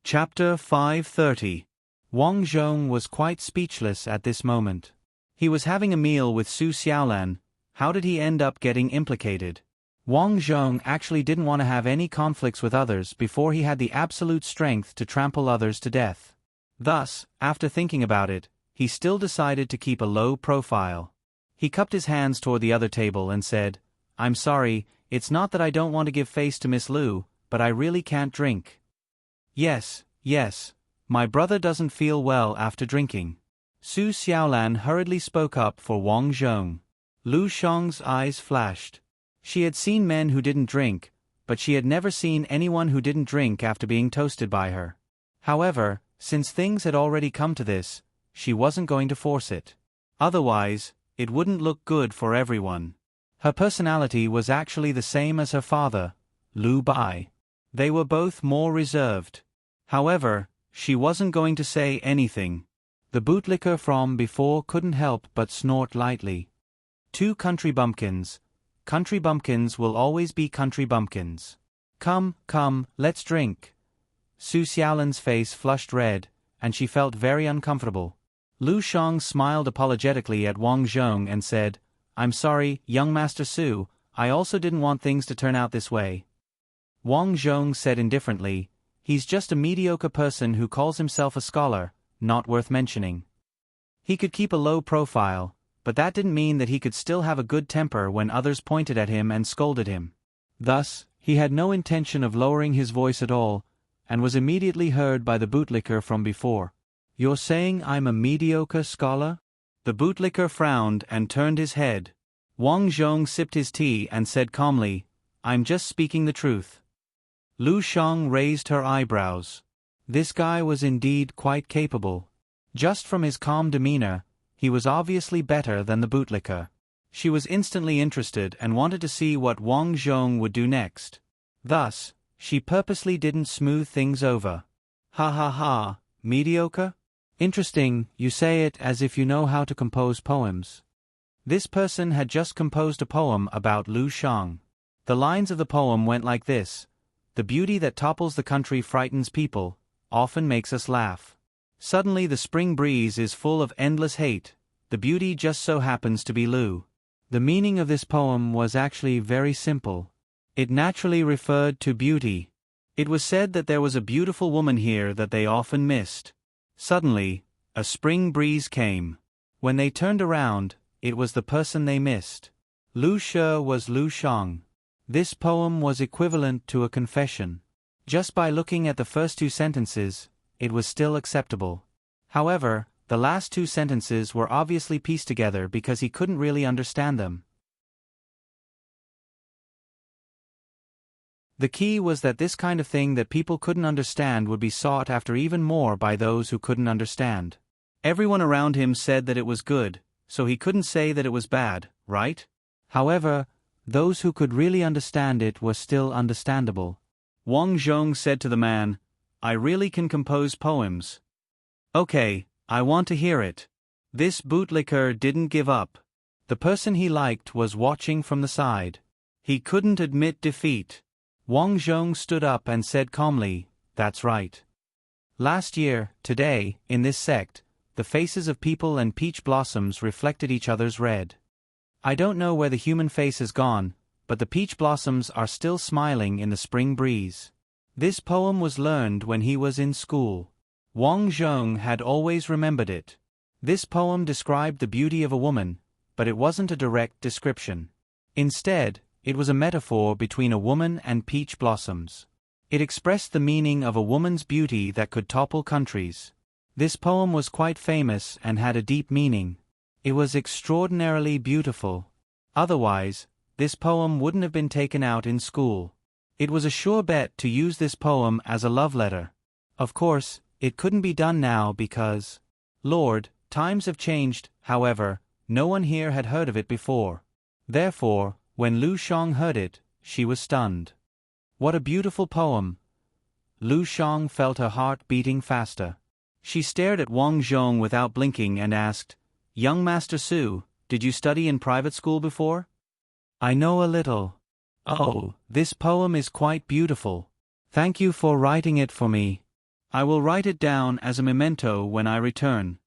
Chapter 530. Wang Zhong was quite speechless at this moment. He was having a meal with Su Xiaolan. How did he end up getting implicated? Wang Zhong actually didn't want to have any conflicts with others before he had the absolute strength to trample others to death. Thus, after thinking about it, he still decided to keep a low profile. He cupped his hands toward the other table and said, "I'm sorry, it's not that I don't want to give face to Miss Lu, but I really can't drink. Yes, my brother doesn't feel well after drinking." Su Xiaolan hurriedly spoke up for Wang Zhong. Lu Shang's eyes flashed. She had seen men who didn't drink, but she had never seen anyone who didn't drink after being toasted by her. However, since things had already come to this, she wasn't going to force it. Otherwise, it wouldn't look good for everyone. Her personality was actually the same as her father, Lu Bai. They were both more reserved. However, she wasn't going to say anything. The bootlicker from before couldn't help but snort lightly. Two country bumpkins. Country bumpkins will always be country bumpkins. Come, let's drink." Su Xiaolan's face flushed red, and she felt very uncomfortable. Lu Shang smiled apologetically at Wang Zhong and said, "I'm sorry, young Master Su, I also didn't want things to turn out this way." Wang Zhong said indifferently, "He's just a mediocre person who calls himself a scholar, not worth mentioning." He could keep a low profile, but that didn't mean that he could still have a good temper when others pointed at him and scolded him. Thus, he had no intention of lowering his voice at all, and was immediately heard by the bootlicker from before. "You're saying I'm a mediocre scholar?" The bootlicker frowned and turned his head. Wang Zhong sipped his tea and said calmly, "I'm just speaking the truth." Lu Shang raised her eyebrows. This guy was indeed quite capable. Just from his calm demeanor, he was obviously better than the bootlicker. She was instantly interested and wanted to see what Wang Zhong would do next. Thus, she purposely didn't smooth things over. Ha, mediocre? Interesting, you say it as if you know how to compose poems. This person had just composed a poem about Lu Shang. The lines of the poem went like this: "The beauty that topples the country frightens people, often makes us laugh. Suddenly the spring breeze is full of endless hate, the beauty just so happens to be Lu." The meaning of this poem was actually very simple. It naturally referred to beauty. It was said that there was a beautiful woman here that they often missed. Suddenly, a spring breeze came. When they turned around, it was the person they missed. Lu She was Lu Shang. This poem was equivalent to a confession. Just by looking at the first two sentences, it was still acceptable. However, the last two sentences were obviously pieced together because he couldn't really understand them. The key was that this kind of thing that people couldn't understand would be sought after even more by those who couldn't understand. Everyone around him said that it was good, so he couldn't say that it was bad, right? However, those who could really understand it were still understandable. Wang Zhong said to the man, "I really can compose poems." "Okay, I want to hear it." This bootlicker didn't give up. The person he liked was watching from the side. He couldn't admit defeat. Wang Zhong stood up and said calmly, "That's right. Last year, today, in this sect, the faces of people and peach blossoms reflected each other's red. I don't know where the human face has gone, but the peach blossoms are still smiling in the spring breeze." This poem was learned when he was in school. Wang Zhong had always remembered it. This poem described the beauty of a woman, but it wasn't a direct description. Instead, it was a metaphor between a woman and peach blossoms. It expressed the meaning of a woman's beauty that could topple countries. This poem was quite famous and had a deep meaning. It was extraordinarily beautiful. Otherwise, this poem wouldn't have been taken out in school. It was a sure bet to use this poem as a love letter. Of course, it couldn't be done now because, Lord, times have changed. However, no one here had heard of it before. Therefore, when Lu Shang heard it, she was stunned. What a beautiful poem! Lu Shang felt her heart beating faster. She stared at Wang Zhong without blinking and asked, "Young Master Su, did you study in private school before?" "I know a little." "Oh, this poem is quite beautiful. Thank you for writing it for me. I will write it down as a memento when I return."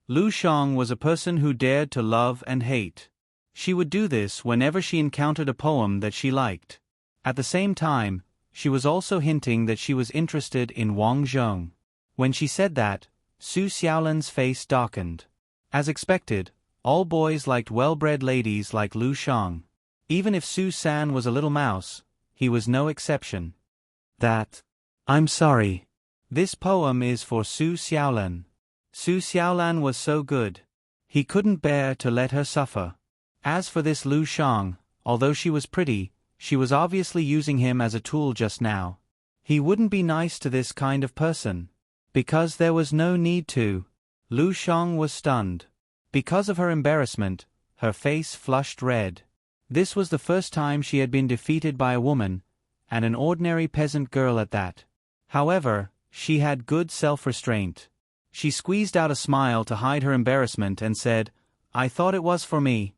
Lu Shang was a person who dared to love and hate. She would do this whenever she encountered a poem that she liked. At the same time, she was also hinting that she was interested in Wang Zhong. When she said that, Su Xiaolan's face darkened. As expected, all boys liked well-bred ladies like Lu Shang. Even if Su San was a little mouse, he was no exception. I'm sorry. This poem is for Su Xiaolan. Su Xiaolan was so good. He couldn't bear to let her suffer. As for this Lu Shang, although she was pretty, she was obviously using him as a tool just now. He wouldn't be nice to this kind of person. Because there was no need to. Lu Shang was stunned. Because of her embarrassment, her face flushed red. This was the first time she had been defeated by a woman, and an ordinary peasant girl at that. However, she had good self-restraint. She squeezed out a smile to hide her embarrassment and said, "I thought it was for me."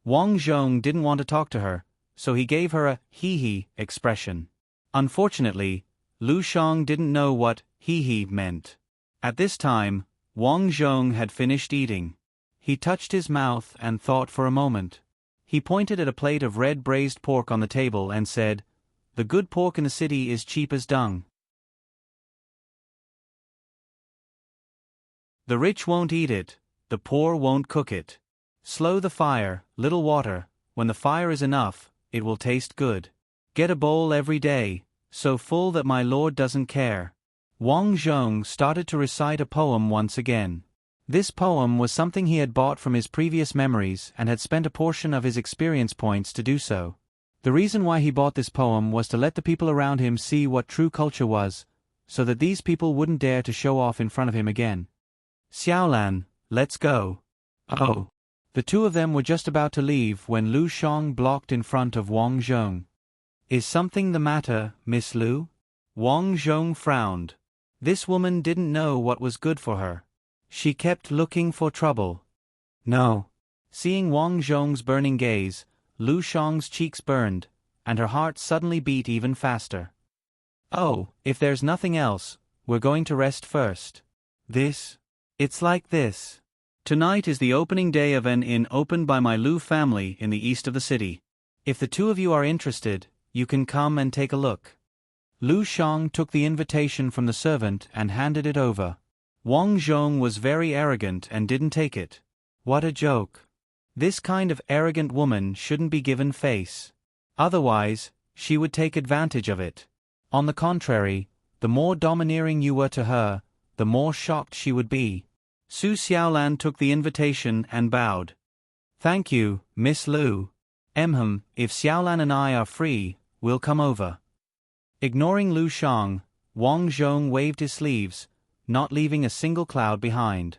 Wang Zhong didn't want to talk to her, so he gave her a hee-hee expression. Unfortunately, Lu Shang didn't know what hee-hee meant. At this time, Wang Zhong had finished eating. He touched his mouth and thought for a moment. He pointed at a plate of red braised pork on the table and said, "The good pork in the city is cheap as dung. The rich won't eat it, the poor won't cook it. Slow the fire, little water, when the fire is enough, it will taste good. Get a bowl every day, so full that my lord doesn't care." Wang Zhong started to recite a poem once again. This poem was something he had bought from his previous memories and had spent a portion of his experience points to do so. The reason why he bought this poem was to let the people around him see what true culture was, so that these people wouldn't dare to show off in front of him again. "Xiaolan, let's go." "Oh." The two of them were just about to leave when Lu Shang blocked in front of Wang Zhong. "Is something the matter, Miss Lu?" Wang Zhong frowned. This woman didn't know what was good for her. She kept looking for trouble. "No." Seeing Wang Zhong's burning gaze, Lu Shang's cheeks burned, and her heart suddenly beat even faster. "Oh, if there's nothing else, we're going to rest first. It's like this. Tonight is the opening day of an inn opened by my Lu family in the east of the city. If the two of you are interested, you can come and take a look." Lu Shang took the invitation from the servant and handed it over. Wang Zhong was very arrogant and didn't take it. What a joke. This kind of arrogant woman shouldn't be given face. Otherwise, she would take advantage of it. On the contrary, the more domineering you were to her, the more shocked she would be. Su Xiaolan took the invitation and bowed. "Thank you, Miss Lu. If Xiaolan and I are free, we'll come over." Ignoring Lu Shang, Wang Zhong waved his sleeves, not leaving a single cloud behind.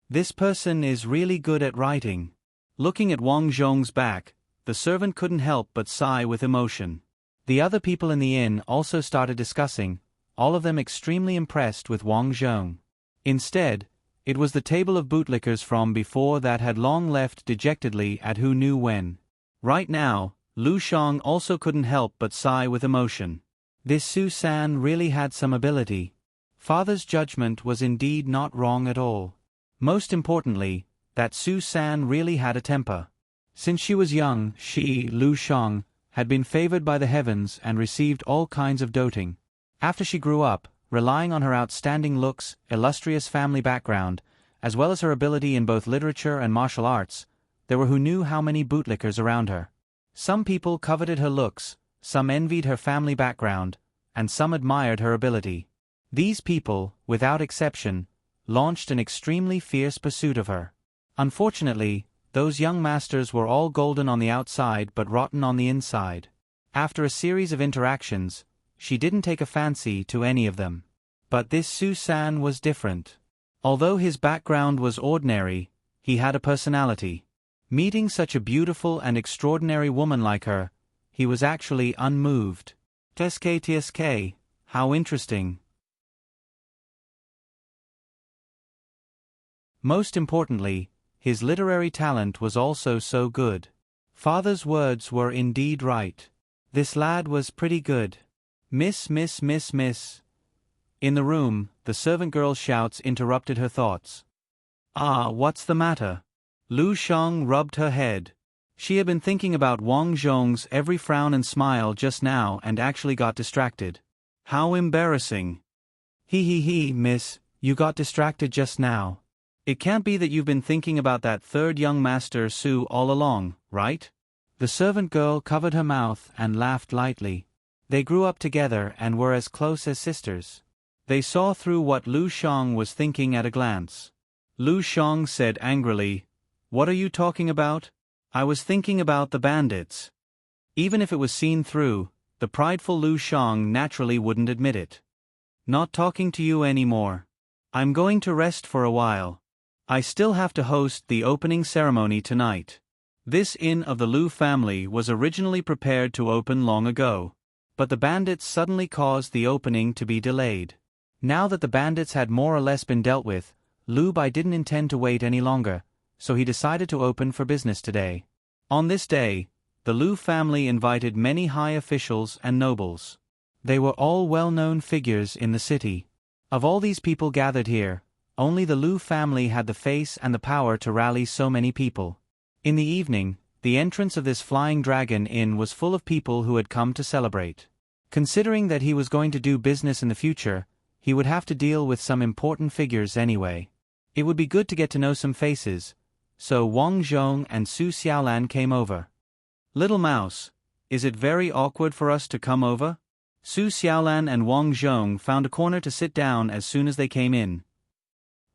This person is really good at writing. Looking at Wang Zhong's back, the servant couldn't help but sigh with emotion. The other people in the inn also started discussing, all of them extremely impressed with Wang Zhong. Instead, it was the table of bootlickers from before that had long left dejectedly at who knew when. Right now, Lu Shang also couldn't help but sigh with emotion. This Su San really had some ability. Father's judgment was indeed not wrong at all. Most importantly, that Su San really had a temper. Since she was young, she, Lu Shang, had been favored by the heavens and received all kinds of doting. After she grew up, relying on her outstanding looks, illustrious family background, as well as her ability in both literature and martial arts, there were who knew how many bootlickers around her. Some people coveted her looks, some envied her family background, and some admired her ability. These people, without exception, launched an extremely fierce pursuit of her. Unfortunately, those young masters were all golden on the outside but rotten on the inside. After a series of interactions, she didn't take a fancy to any of them. But this Su San was different. Although his background was ordinary, he had a personality. Meeting such a beautiful and extraordinary woman like her, he was actually unmoved. TSK, how interesting. Most importantly, his literary talent was also so good. Father's words were indeed right. This lad was pretty good. Miss. In the room, the servant girl's shouts interrupted her thoughts. Ah, what's the matter? Lu Shang rubbed her head. She had been thinking about Wang Zhong's every frown and smile just now and actually got distracted. How embarrassing. He, miss, you got distracted just now. It can't be that you've been thinking about that third young master Su all along, right? The servant girl covered her mouth and laughed lightly. They grew up together and were as close as sisters. They saw through what Lu Shang was thinking at a glance. Lu Shang said angrily, "What are you talking about? I was thinking about the bandits." Even if it was seen through, the prideful Lu Shang naturally wouldn't admit it. Not talking to you anymore. I'm going to rest for a while. I still have to host the opening ceremony tonight. This inn of the Lu family was originally prepared to open long ago. But the bandits suddenly caused the opening to be delayed. Now that the bandits had more or less been dealt with, Lu Bai didn't intend to wait any longer, so he decided to open for business today. On this day, the Lu family invited many high officials and nobles. They were all well-known figures in the city. Of all these people gathered here, only the Lu family had the face and the power to rally so many people. In the evening, the entrance of this Flying Dragon Inn was full of people who had come to celebrate. Considering that he was going to do business in the future, he would have to deal with some important figures anyway. It would be good to get to know some faces, so Wang Zhong and Su Xiaolan came over. Little Mouse, is it very awkward for us to come over? Su Xiaolan and Wang Zhong found a corner to sit down as soon as they came in.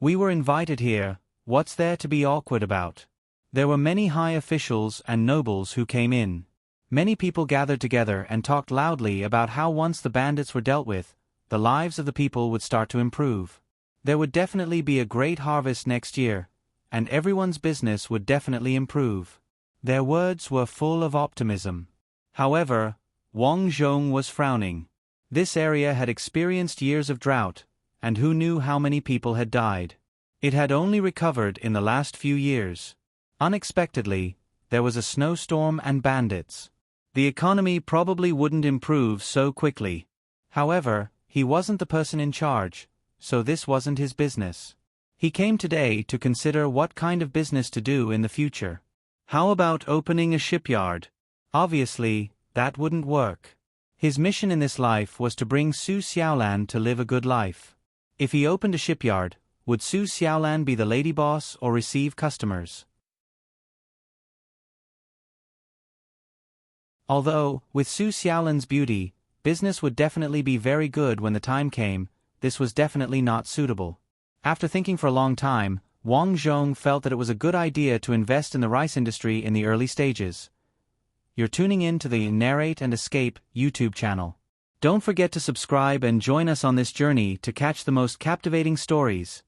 We were invited here, what's there to be awkward about? There were many high officials and nobles who came in. Many people gathered together and talked loudly about how once the bandits were dealt with, the lives of the people would start to improve. There would definitely be a great harvest next year, and everyone's business would definitely improve. Their words were full of optimism. However, Wang Zhong was frowning. This area had experienced years of drought, and who knew how many people had died. It had only recovered in the last few years. Unexpectedly, there was a snowstorm and bandits. The economy probably wouldn't improve so quickly. However, he wasn't the person in charge, so this wasn't his business. He came today to consider what kind of business to do in the future. How about opening a shipyard? Obviously, that wouldn't work. His mission in this life was to bring Su Xiaolan to live a good life. If he opened a shipyard, would Su Xiaolan be the lady boss or receive customers? Although, with Su Xiaolan's beauty, business would definitely be very good when the time came, this was definitely not suitable. After thinking for a long time, Wang Zhong felt that it was a good idea to invest in the rice industry in the early stages. You're tuning in to the Narrate and Escape YouTube channel. Don't forget to subscribe and join us on this journey to catch the most captivating stories.